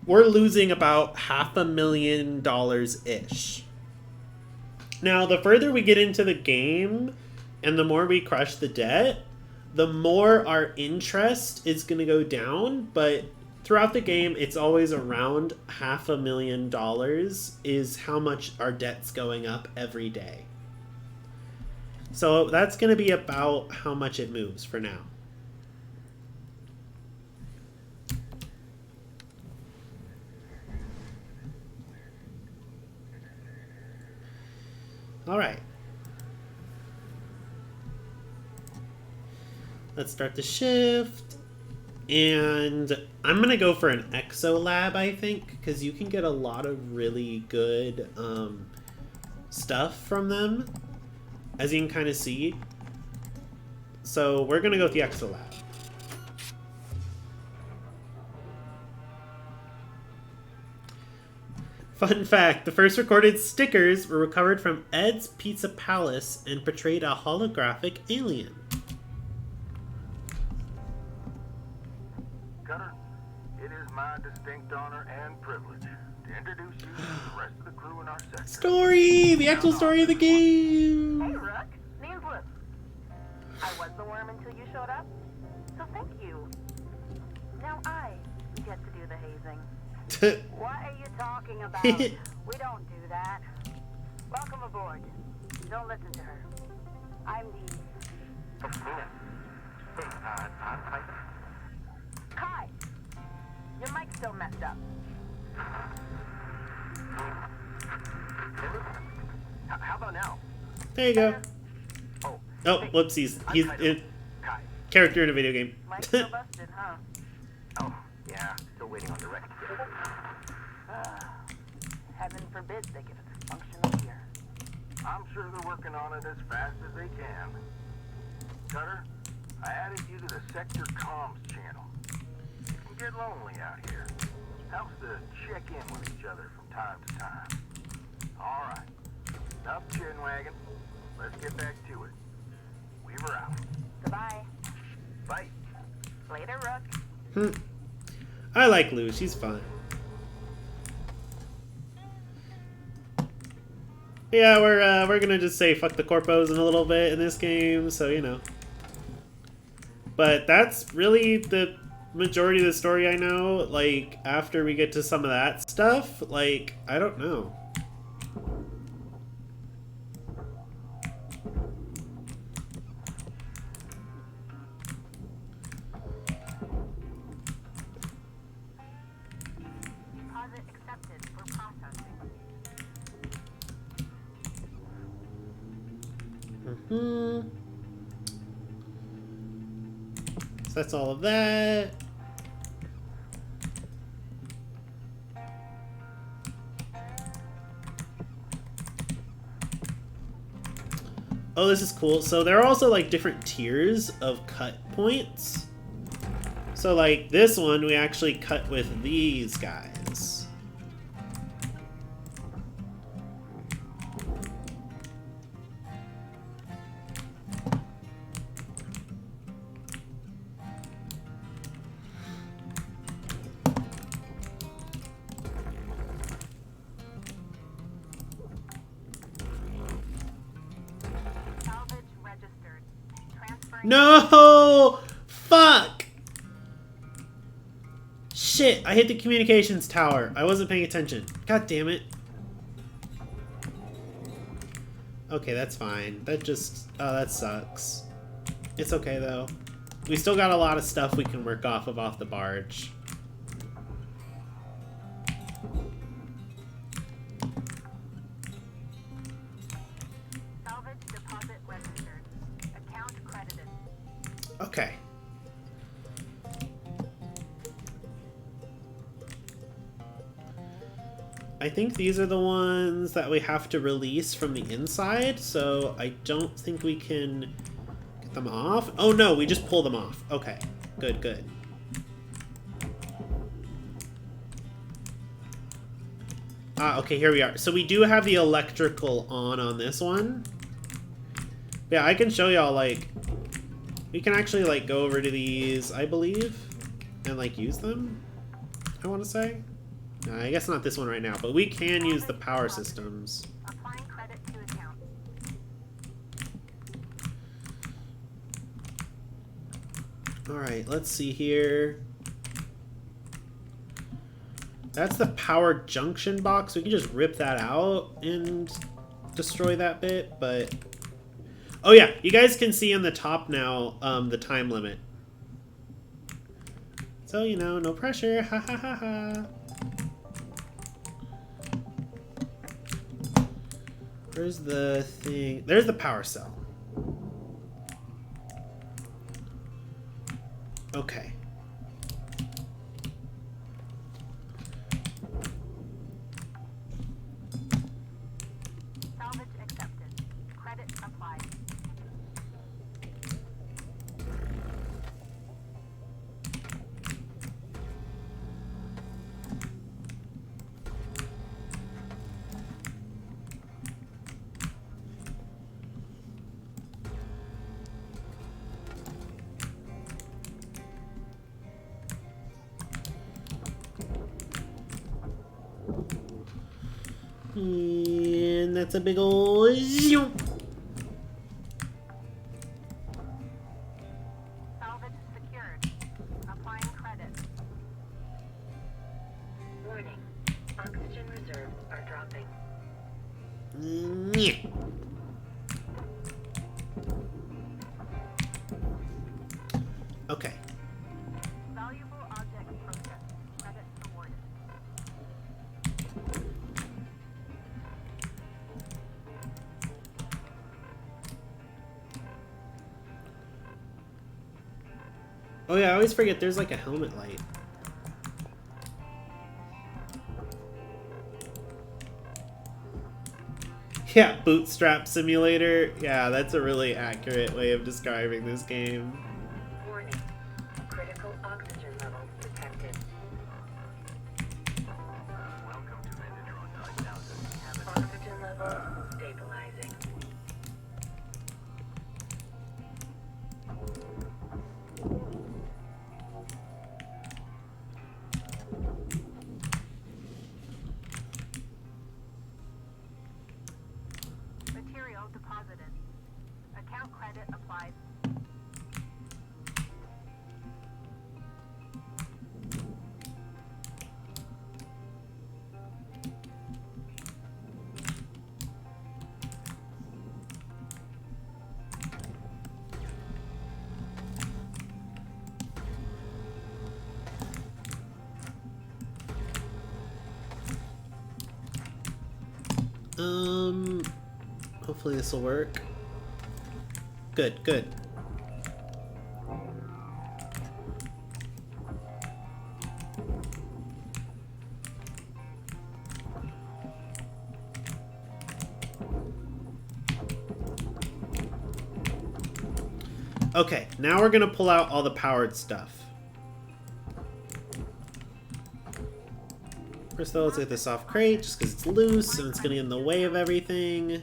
we're losing about $500,000-ish. Now, the further we get into the game and the more we crush the debt, the more our interest is going to go down, but throughout the game, it's always around $500,000 is how much our debt's going up every day. So that's going to be about how much it moves for now. All right. Let's start the shift. And I'm going to go for an exo lab, I think, because you can get a lot of really good stuff from them, as you can kind of see. So we're going to go with the exo lab. Fun fact, the first recorded stickers were recovered from Ed's Pizza Palace and portrayed a holographic alien. Cutter, it is my distinct honor and privilege to introduce you to the rest of the crew in our sector. Story! The actual story of the game! Hey, Rook. Name's Liz. I was the worm until you showed up, so thank you. Now I get to do the hazing. What are you talking about? We don't do that. Welcome aboard. Don't listen to her. I'm the... Kai! Your mic's still messed up. How about now? There you go. Oh, Oh, whoopsies. He's a Kai. character in a video game. Mic's still busted, huh? Oh, yeah, still waiting on direct. Heaven forbid they give it functional here. I'm sure they're working on it as fast as they can. Cutter, I added you to the sector comms channel. It can get lonely out here. Helps to check in with each other from time to time. All right, enough chin wagging. Let's get back to it. Weaver out. Goodbye. Bye. Later, Rook. I like Lou. She's fun. But yeah, we're gonna just say fuck the corpos in a little bit in this game, so you know. But that's really the majority of the story I know. Like, after we get to some of that stuff, like, I don't know. Deposit accepted for processing. So that's all of that. Oh, this is cool. So there are also like different tiers of cut points. So like this one, we actually cut with these guys. Salvage registered. Transferring. No! Fuck! Shit, I hit the communications tower. I wasn't paying attention. God damn it. Okay, that's fine. That just... Oh, that sucks. It's okay, though. We still got a lot of stuff we can work off the barge. Salvage deposit registered. Account credited. Okay. I think these are the ones that we have to release from the inside, so I don't think we can get them off. Oh no, we just pull them off. Okay, good, good. Ah, okay, here we are. So we do have the electrical on this one. Yeah, I can show y'all, like, we can actually, like, go over to these, I believe, and, like, use them, I want to say. I guess not this one right now, but we can use the power systems. Applying credit to account. Alright, let's see here. That's the power junction box. We can just rip that out and destroy that bit, but... Oh yeah, you guys can see on the top now the time limit. So, you know, no pressure. Ha ha ha ha. Where's the thing? There's the power cell. Okay. Salvage accepted. Credit applied. And that's a big ol' zoom. Salvage secured. Applying credit. Warning. Oxygen reserves are dropping. Yeah. Okay. Valuable object processed. Credit awarded. Oh yeah, I always forget there's like a helmet light. Yeah, bootstrap simulator. Yeah, that's a really accurate way of describing this game. Warning. Critical oxygen levels detected. Welcome to Metatron 9000. Oxygen levels stabilizing. Hopefully this will work. Good, good. Okay, now we're gonna pull out all the powered stuff. First though, let's get this off crate, just because it's loose and it's gonna get in the way of everything.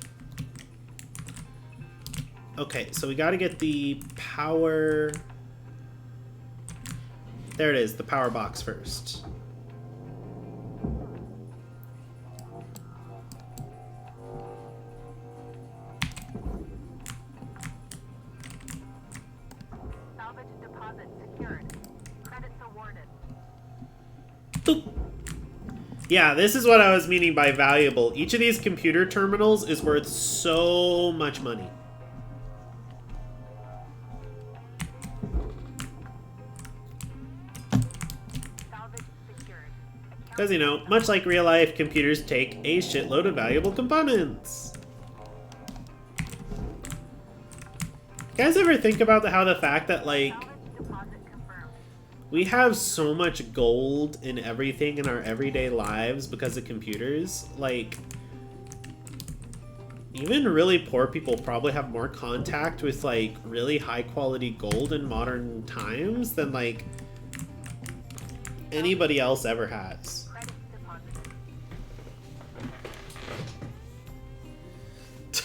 Okay, so we gotta get the power... There it is, the power box first. Salvage deposit secured. Credits awarded. Boop. Yeah, this is what I was meaning by valuable. Each of these computer terminals is worth so much money. Salvage secured. Because, you know, much like real life, computers take a shitload of valuable components. You guys ever think about how the fact that, like, Salvage deposit confirmed. we have so much gold in everything in our everyday lives because of computers? Like, even really poor people probably have more contact with, like, really high quality gold in modern times than, like, anybody else ever has. Credits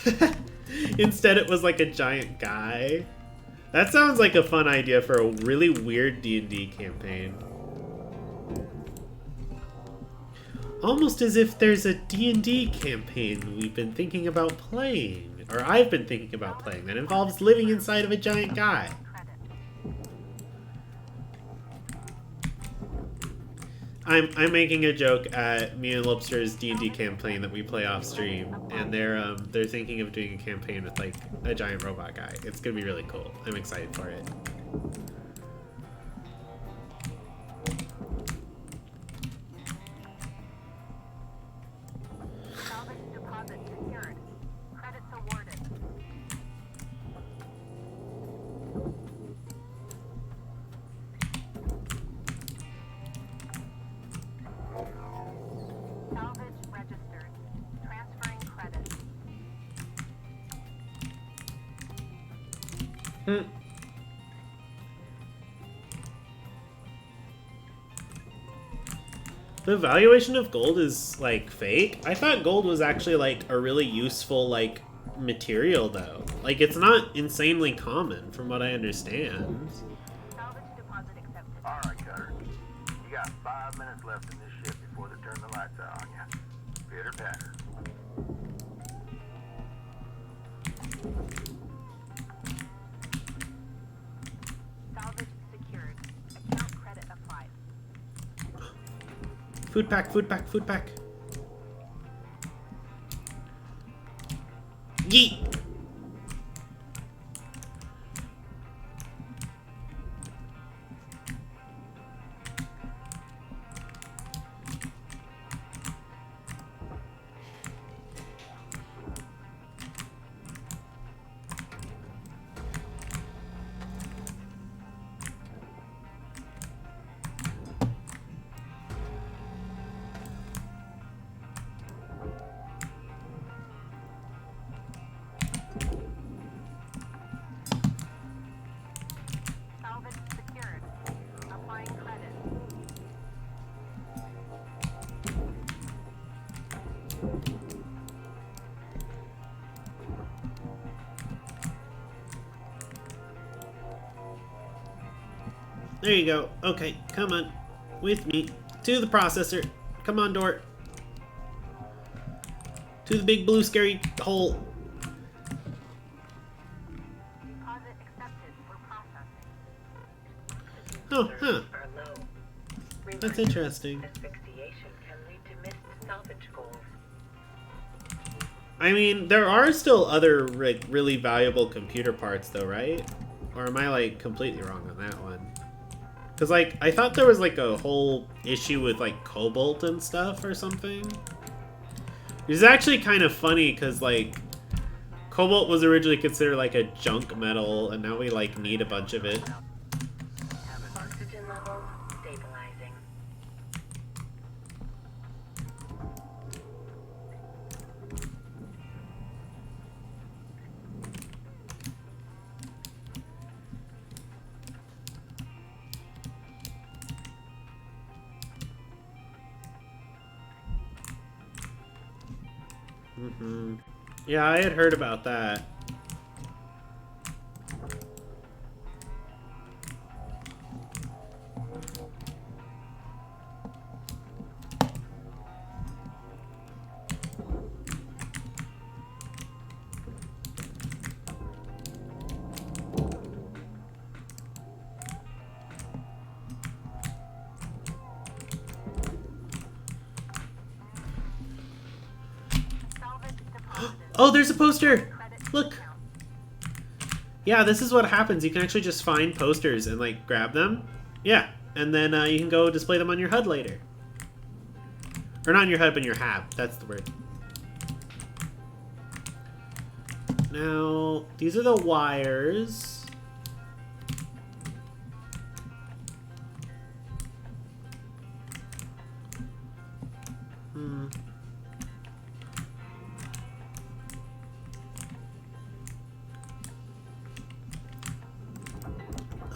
deposited. Instead, it was like a giant guy. That sounds like a fun idea for a really weird D&D campaign. Almost as if there's a D&D campaign we've been thinking about playing, or I've been thinking about playing, that involves living inside of a giant guy. Credit. I'm making a joke at me and Lobster's D&D campaign that we play off stream, and they're thinking of doing a campaign with like a giant robot guy. It's gonna be really cool. I'm excited for it. Salvage deposit secured. Credits awarded. Salvage registered. Transferring credit. The valuation of gold is like fake. I thought gold was actually like a really useful like material though. Like it's not insanely common from what I understand. Salvage deposit accepted. All right, Cutter. You got 5 minutes left in this ship before they turn the lights out on you. Pitter patter. Salvage secured. Account credit applied. Food pack, food pack, food pack. Yeet! Salvage secured. Applying credit. There you go. Okay, come on. With me. To the processor. Come on, Dort. To the big blue scary hole. Deposit accepted for processing. Oh, huh. Are low. That's interesting. Asphyxiation can lead to missed salvage goals. I mean, there are still other like really valuable computer parts though, right? Or am I like completely wrong on that one? Because like I thought there was like a whole issue with like cobalt and stuff or something. It's actually kind of funny because like Cobalt was originally considered like a junk metal, and now we like need a bunch of it. Oxygen levels stabilizing. Yeah, I had heard about that. Oh, there's a poster! Look! Yeah, this is what happens. You can actually just find posters and, like, grab them. Yeah, and then you can go display them on your HUD later. Or not on your HUD, but in your HAB. That's the word. Now, these are the wires.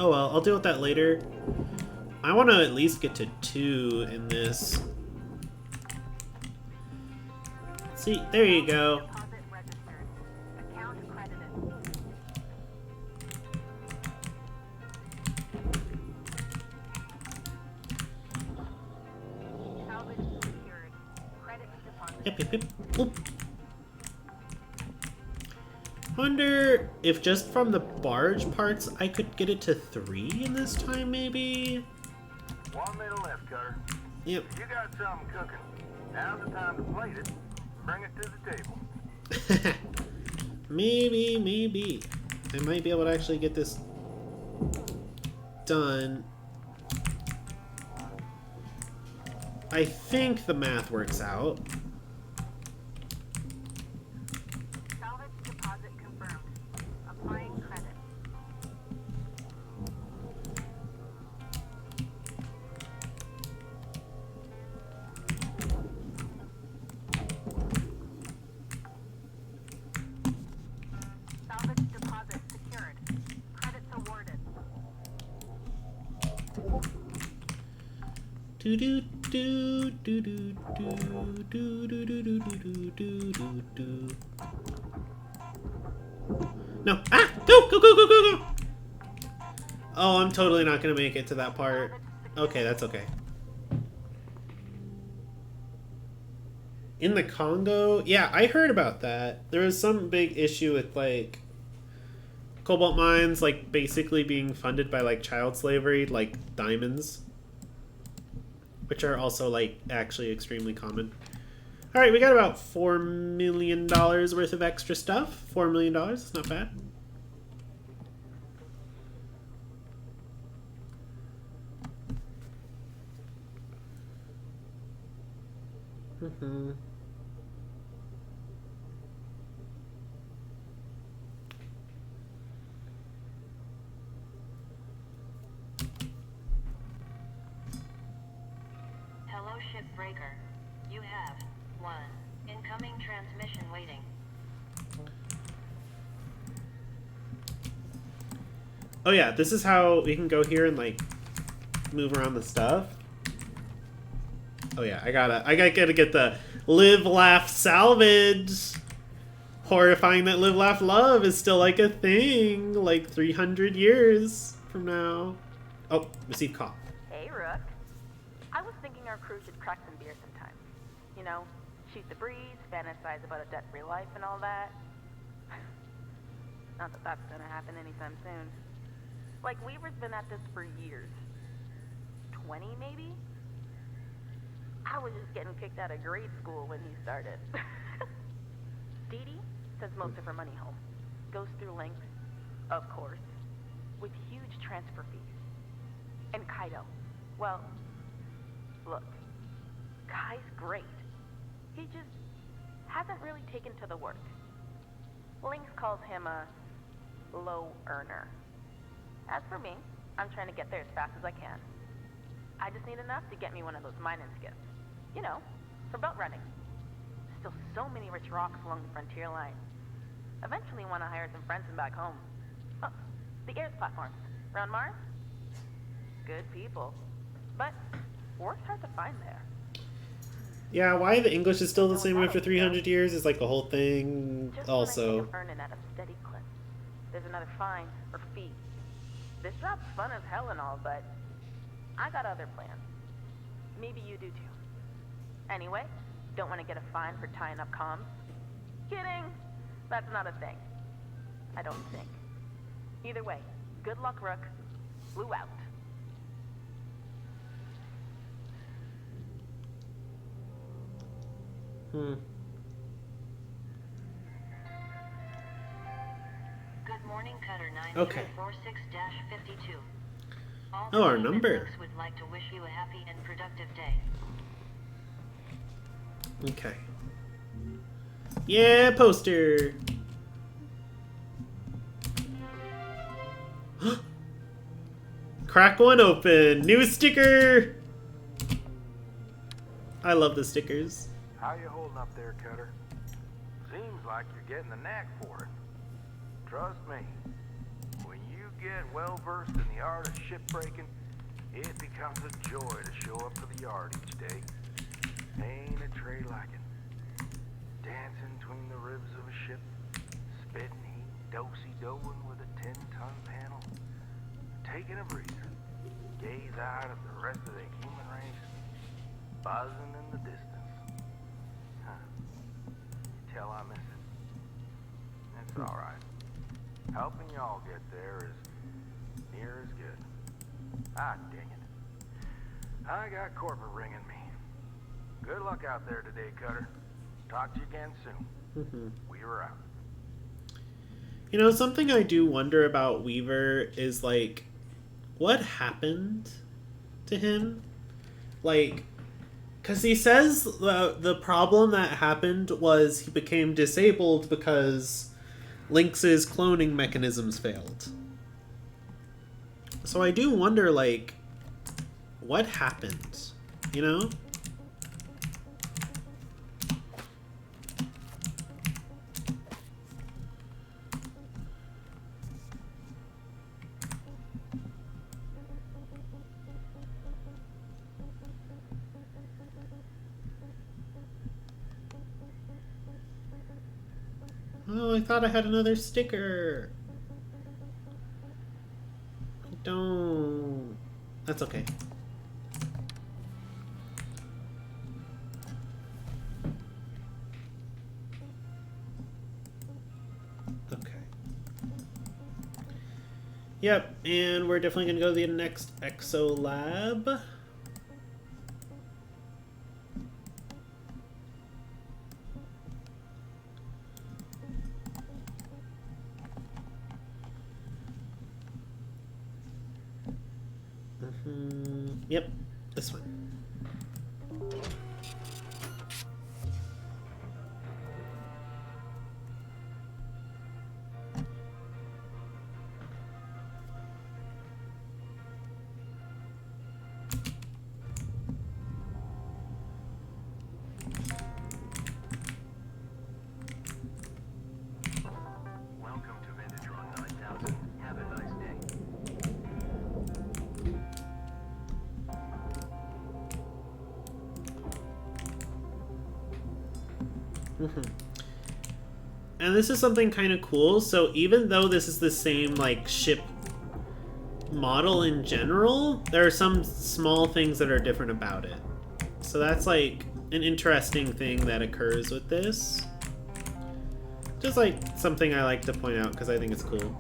Oh well, I'll deal with that later. I want to at least get to 2 in this. See, there you go. Deposit registered. Account credited. Salvage secured. Credit deposit. Yep. Oop. Wonder if just from the barge parts I could get it to 3 in this time, maybe? 1 minute left, Cutter. Yep. If you got something cooking, now's the time to plate it. Bring it to the table. Maybe. I might be able to actually get this done. I think the math works out. Salvage deposit confirmed. Applying credit. Salvage deposit secured. Credits awarded. Do do do do do do do do do do do do do do. No! Ah! Go! Oh, I'm totally not gonna make it to that part. Okay, that's okay. In the Congo? Yeah, I heard about that. There was some big issue with, like, cobalt mines, like, basically being funded by, like, child slavery, like diamonds. Which are also, like, actually extremely common. Alright, we got about $4 million worth of extra stuff. $4 million, it's not bad. Hello, Shipbreaker. You have 1 incoming transmission waiting. Oh yeah, this is how we can go here and, like, move around the stuff. Oh yeah, I gotta get the live, laugh, salvage. Horrifying that live, laugh, love is still like a thing, like 300 years from now. Oh, receive call. Hey, Rook. I was thinking our crew should crack some beer sometime. You know, shoot the breeze, fantasize about a debt-free life and all that. Not that that's gonna happen anytime soon. Like, Weaver's been at this for years. 20, maybe? I was just getting kicked out of grade school when he started. Dee Dee sends most of her money home. Goes through links, of course, with huge transfer fees. And Kaido, well, look, Kai's great. He just hasn't really taken to the work. Lynx calls him a low earner. As for me, I'm trying to get there as fast as I can. I just need enough to get me one of those mining skiffs. You know, for boat running. Still so many rich rocks along the frontier line. Eventually want to hire some friends from back home. Oh, the Airs platforms. Around Mars? Good people. But work's hard to find there. Yeah, why the English is still the same after 300 years is like the whole thing. Just Also, earning at a steady clip. There's another fine or fee. This job's fun as hell and all, but I got other plans. Maybe you do too. Anyway, don't want to get a fine for tying up comms? Kidding! That's not a thing. I don't think. Either way, good luck, Rook. Flew out. Good morning, Cutter Okay. 9346-52. Oh, our number. Would like to wish you a happy and productive day. Okay. Yeah, poster. Crack one open. New sticker. I love the stickers. How you holding up there, Cutter? Seems like you're getting the knack for it. Trust me, when you get well versed in the art of shipbreaking, it becomes a joy to show up to the yard each day. Ain't a tray like it. Dancing between the ribs of a ship, spitting heat, do-si-doing with a 10-ton panel, taking a breather, gaze out at the rest of the human race, buzzing in the distance. Tell I miss it. It's all right. Helping y'all get there is near as good. Ah, dang it. I got corporate ringing me. Good luck out there today, Cutter. Talk to you again soon. Weaver out. You know, something I do wonder about Weaver is, like, what happened to him? Like, because he says the problem that happened was he became disabled because Lynx's cloning mechanisms failed. So I do wonder, like, what happened? You know? Oh, I thought I had another sticker. I don't. That's okay. Okay. Yep, and we're definitely going to go to the next Exo Lab. Yep, this one. Welcome to Vintatron 9000. Have a nice day. And this is something kind of cool. So even though this is the same, like, ship model in general, there are some small things that are different about it. So that's, like, an interesting thing that occurs with this. Just, like, something I like to point out because I think it's cool.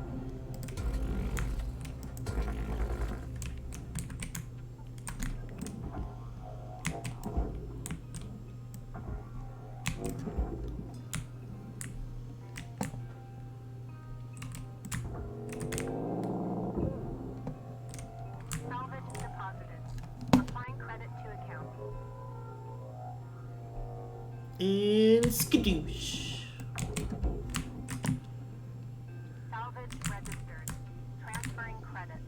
Salvage deposited. Applying credit to account. And skadoosh. Salvage registered. Transferring credits.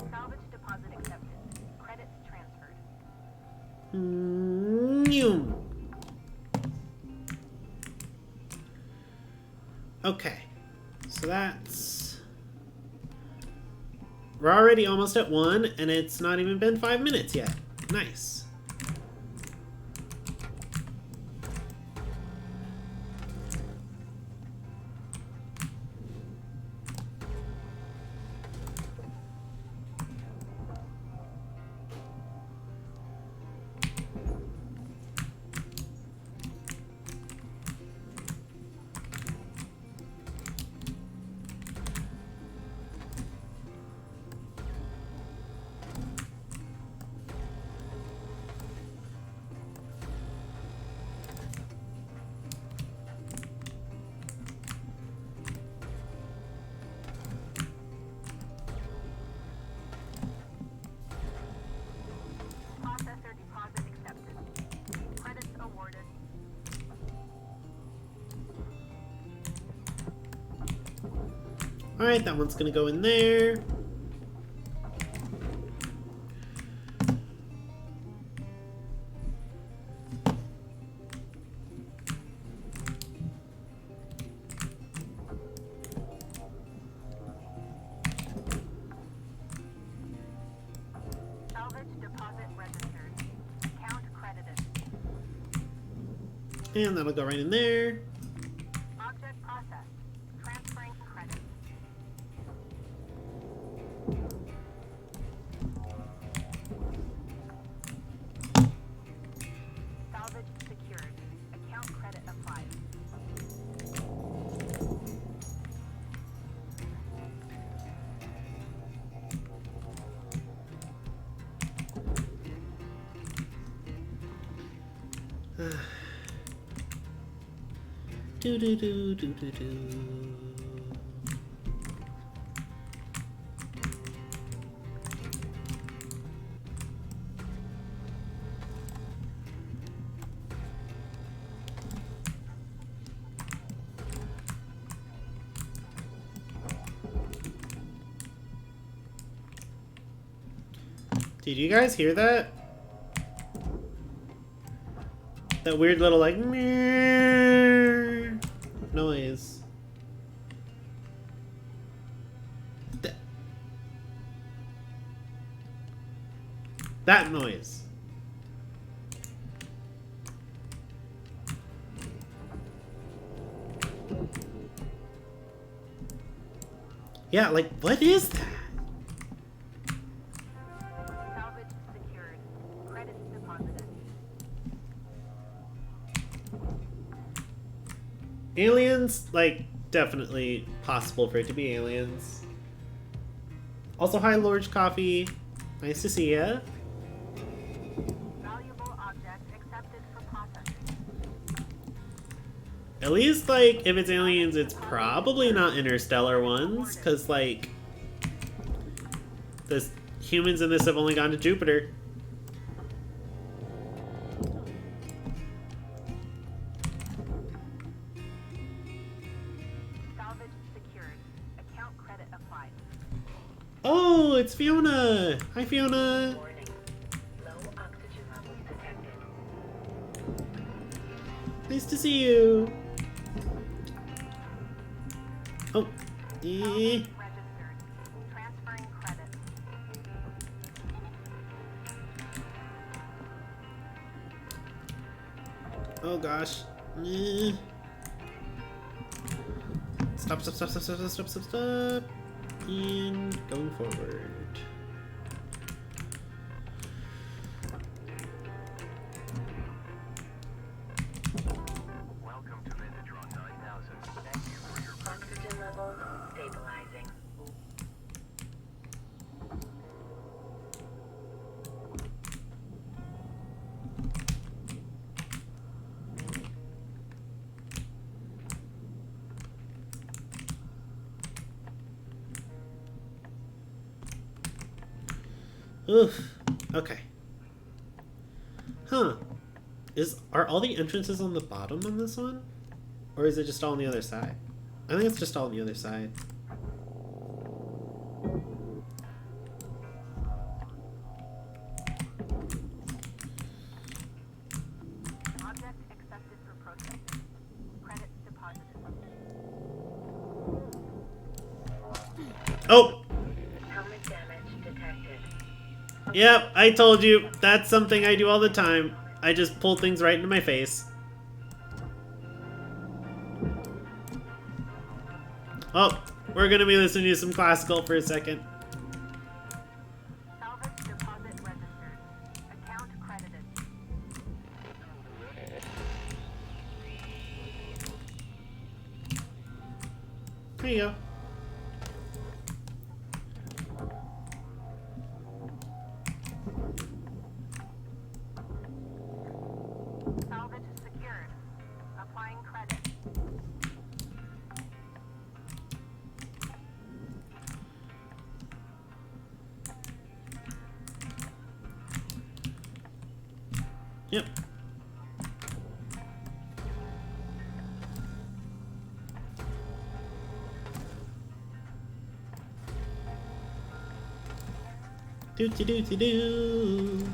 Salvage deposit accepted. Credits transferred. Okay, so that's... We're already almost at 1, and it's not even been 5 minutes yet. Nice. Processor deposit accepted. Credits awarded. Alright, that one's gonna go in there. Salvage deposit registered. Account credited. And that'll go right in there. Object processed. Transferring credits. Salvage secured. Account credit applied. Do do do do do do. Did you guys hear that? That weird little like noise. That noise. Yeah, like what is that? Salvage secured. Credits deposited. Aliens, like, definitely possible for it to be aliens. Also, hi, Lord Coffee. Nice to see ya. Valuable object accepted for processing. At least, like, if it's aliens, it's probably not interstellar ones, because, like, the humans in this have only gone to Jupiter. Salvage secured. Account credit applied. Oh, it's Fiona! Hi, Fiona! Warning. Low oxygen levels detected. Nice to see you! Oh, Salvage registered. Transferring credits. oh gosh. Stop, stop, stop, stop, stop, stop, stop, stop. And going forward. Welcome to Metatron 9000. Thank you for your Oxygen levels stabilizing. Oof. Okay. Huh. Are all the entrances on the bottom on this one? Or is it just all on the other side? I think it's just all on the other side. Object accepted for processing. Credits deposited. Oh! Helmet damage detected. Yep, I told you. That's something I do all the time. I just pull things right into my face. Oh, we're gonna be listening to some classical for a second. Salvage deposit registered. Account credited. There you go. Salvage secured. Applying credit. Yep. Dooty dooty doo.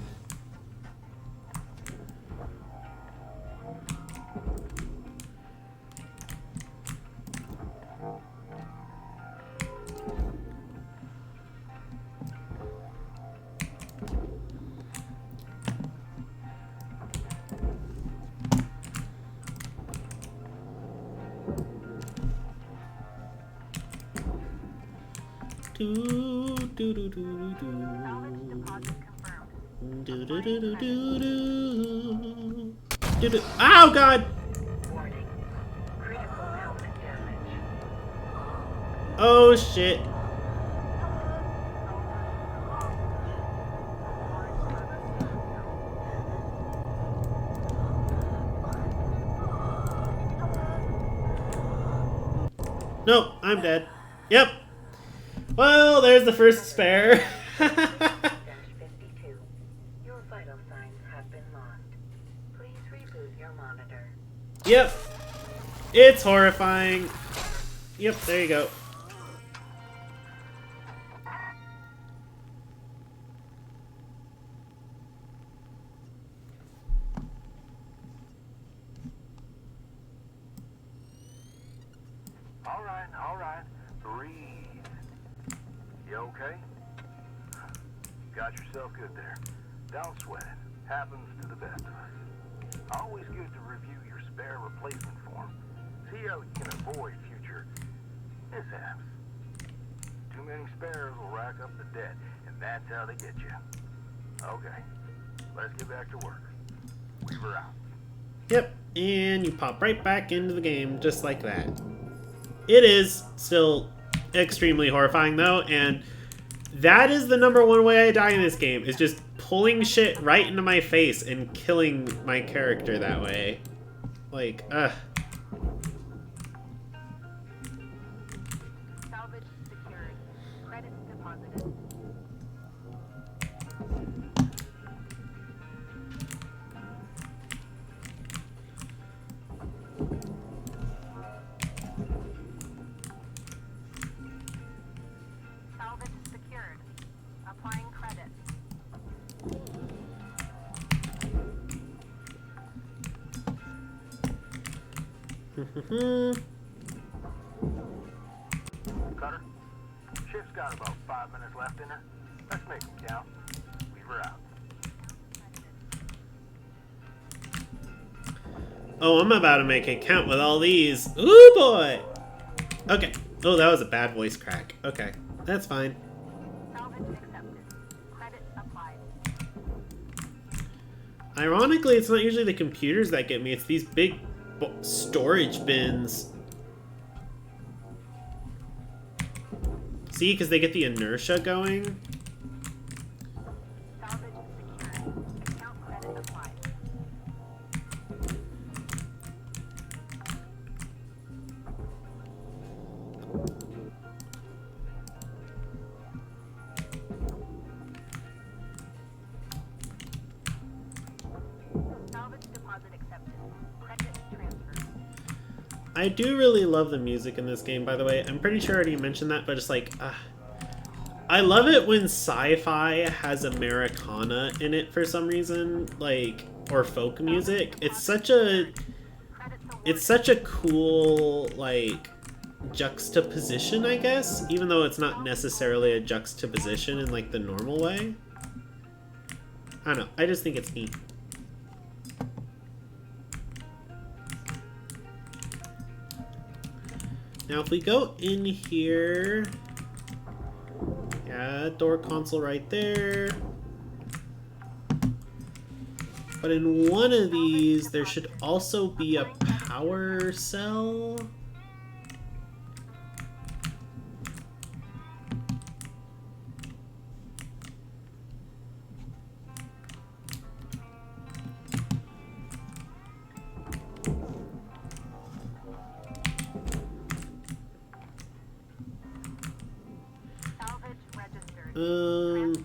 Do do do do do Salvage do. deposit confirmed. Do do do do do do. Do do. Ow, God! Warning. Critical helmet damage. Oh shit! Nope, I'm dead. Yep. Well, there's the first spare. Dash 52. Your vital signs have been lost. Please reboot your monitor. Yep. It's horrifying. Yep, there you go. All right. Breathe. You okay? Got yourself good there. Don't sweat it. Happens to the best of us. Always good to review your spare replacement form. See how you can avoid future mishaps. Too many spares will rack up the debt, and that's how they get you. Okay, let's get back to work. We're out. Yep, and you pop right back into the game just like that. It is still extremely horrifying though, and that is the #1 way I die in this game, is just pulling shit right into my face and killing my character that way. Like, Salvage secured. Credits deposited. Salvage secured. Applying credit. Cutter, shift's got about 5 minutes left in her. Let's make them count. We're out. oh, I'm about to make it count with all these. Ooh, boy! Okay. Oh, that was a bad voice crack. Okay, that's fine. Salvage accepted. Credit applied. Ironically, it's not usually the computers that get me, it's these big storage bins. See, because they get the inertia going. Salvage secured. Account credit applied. I do really love the music in this game, by the way. I'm pretty sure I already mentioned that, but it's like, I love it when sci-fi has Americana in it for some reason, like, or folk music. It's such a cool, like, juxtaposition, I guess, even though it's not necessarily a juxtaposition in, like, the normal way. I don't know, I just think it's neat. Now if we go in here, yeah, door console right there. But in one of these, there should also be a power cell.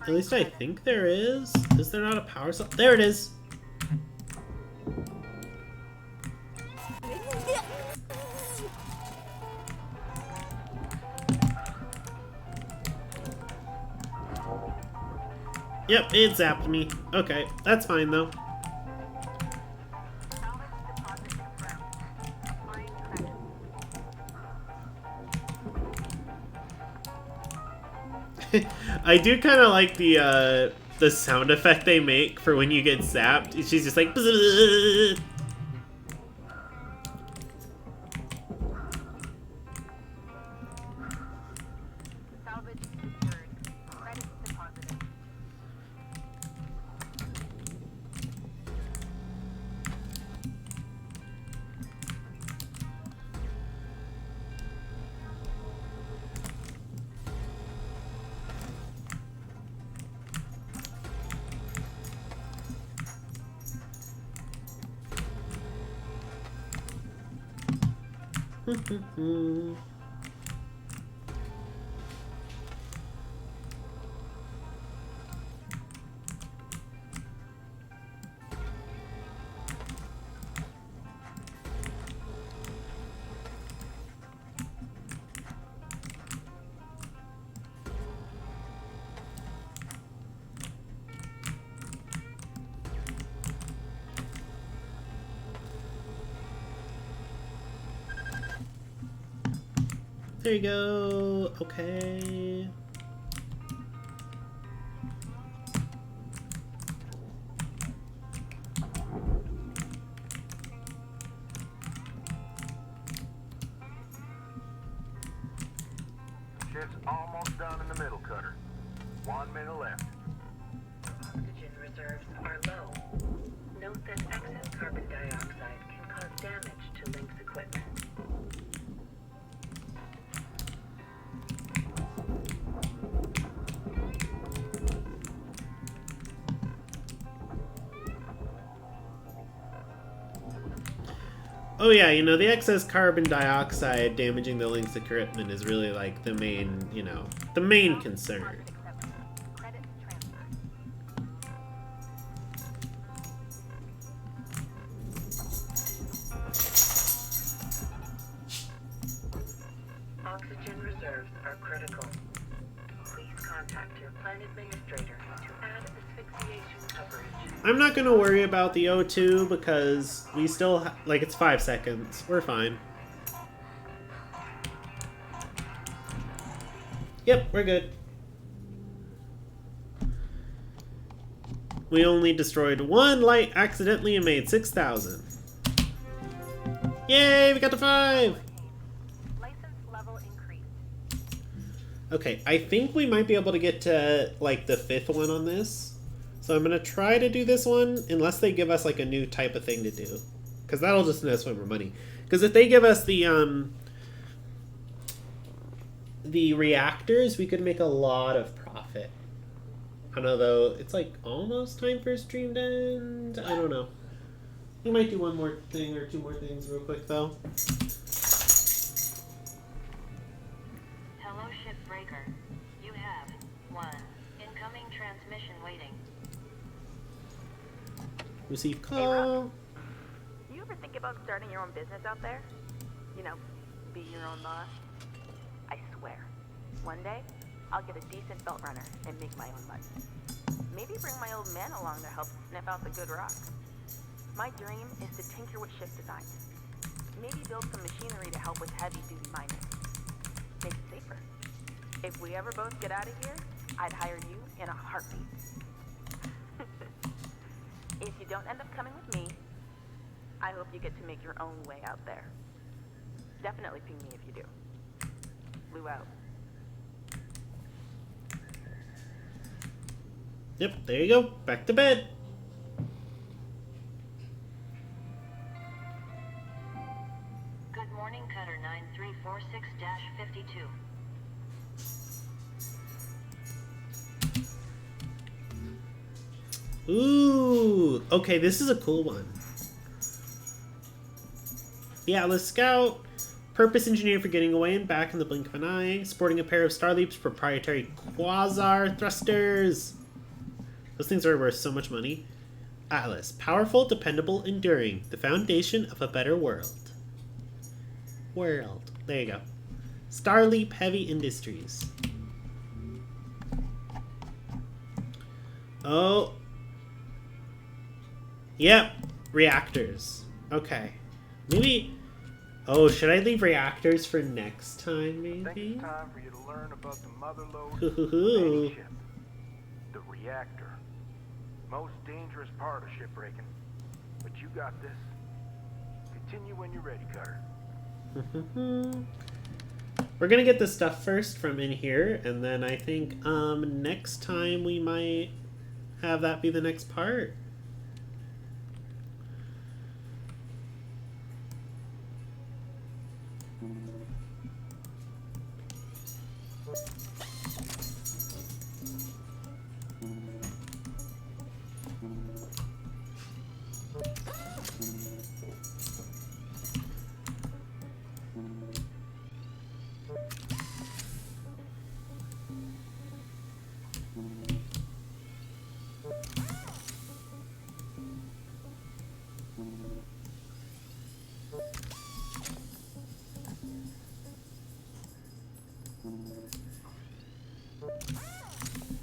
At least I think there is. Is there not a power cell? There it is! Yep, it zapped me. Okay, that's fine though. I do kind of like the sound effect they make for when you get zapped. She's just like... Bzzz. There you go. Okay. Ship's almost done in the middle, Cutter. 1 minute left. Oxygen reserves are low. Note that excess carbon dioxide can cause damage to Link's equipment. Oh yeah, you know, the excess carbon dioxide damaging the Link's equipment is really like the main, you know, the main concern. Oxygen reserves are critical. Please contact your plant administrator to add asphyxiation coverage. I'm not gonna worry about the O2 because we still, like, it's 5 seconds. We're fine. Yep, we're good. We only destroyed 1 light accidentally and made 6,000. Yay, we got to 5! License level increased. Okay, I think we might be able to get to, like, the 5th one on this. So I'm going to try to do this one, unless they give us, like, a new type of thing to do. Because that'll just net us way more money. Because if they give us the reactors, we could make a lot of profit. I know, though, it's, like, almost time for stream to end. I don't know. We might do one more thing or 2 more things real quick, though. Hello, Shipbreaker. You have 1 incoming transmission waiting. Receive call. think about starting your own business out there? You know, be your own boss? I swear, one day, I'll get a decent belt runner and make my own money. Maybe bring my old man along to help sniff out the good rock. My dream is to tinker with ship design. Maybe build some machinery to help with heavy-duty mining. Make it safer. If we ever both get out of here, I'd hire you in a heartbeat. If you don't end up coming with me, I hope you get to make your own way out there. Definitely ping me if you do. Blue out. Yep, there you go. Back to bed. Good morning, Cutter 9346-52. Ooh, okay, this is a cool one. The Atlas Scout, purpose engineered for getting away and back in the blink of an eye, sporting a pair of Starleap's proprietary quasar thrusters. Those things are worth so much money. Atlas, powerful, dependable, enduring, the foundation of a better world. There you go. Starleap Heavy Industries. Oh. Yep, reactors. Okay. Maybe... Oh, should I leave reactors for next time, Think maybe? it's time for you to learn about the motherlode Hoo-hoo-hoo. ship. The reactor. Most dangerous part of shipbreaking. But you got this. Continue when you're ready, Cutter. We're gonna get the stuff first from in here, and then I think next time we might have that be the next part.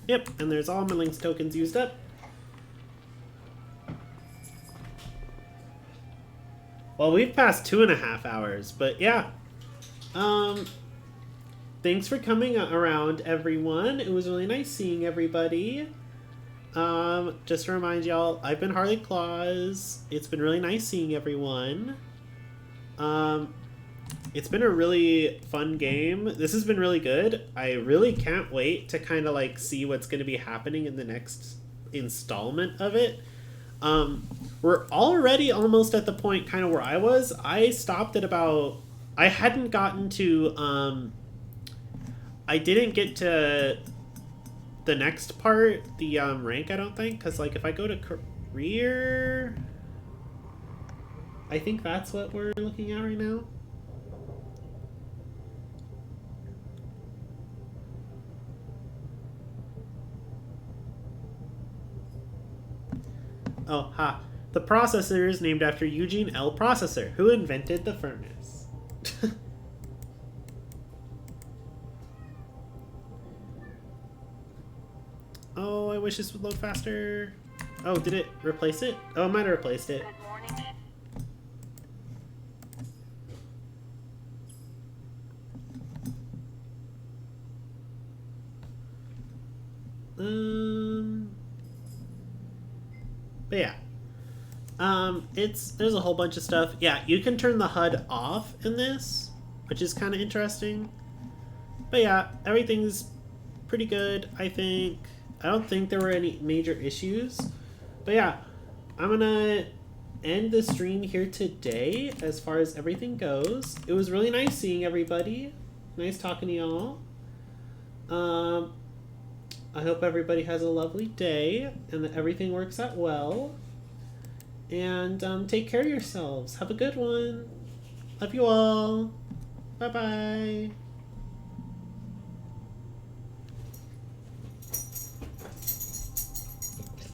Yep, and there's all my links tokens used up. Well, we've passed 2.5 hours, but yeah. Thanks for coming around, everyone. It was really nice seeing everybody. Just to remind y'all, I've been Harley Claus. It's been really nice seeing everyone. It's been a really fun game. This has been really good. I really can't wait to kind of like see what's going to be happening in the next installment of it. We're already almost at the point kind of where I was. I stopped at about... I hadn't gotten to... I didn't get to the next part, the rank, I don't think. Because like if I go to career... I think that's what we're looking at right now. Oh, ha. The processor is named after Eugene L. Processor, who invented the furnace. Oh, I wish this would load faster. Oh, did it replace it? Oh, it might have replaced it. Good morning. But yeah. There's a whole bunch of stuff. Yeah, you can turn the HUD off in this, which is kind of interesting. But yeah, everything's pretty good, I think. I don't think there were any major issues. But yeah, I'm gonna end the stream here today as far as everything goes. It was really nice seeing everybody. Nice talking to y'all. I hope everybody has a lovely day and that everything works out well. And take care of yourselves. Have a good one. Love you all. Bye-bye.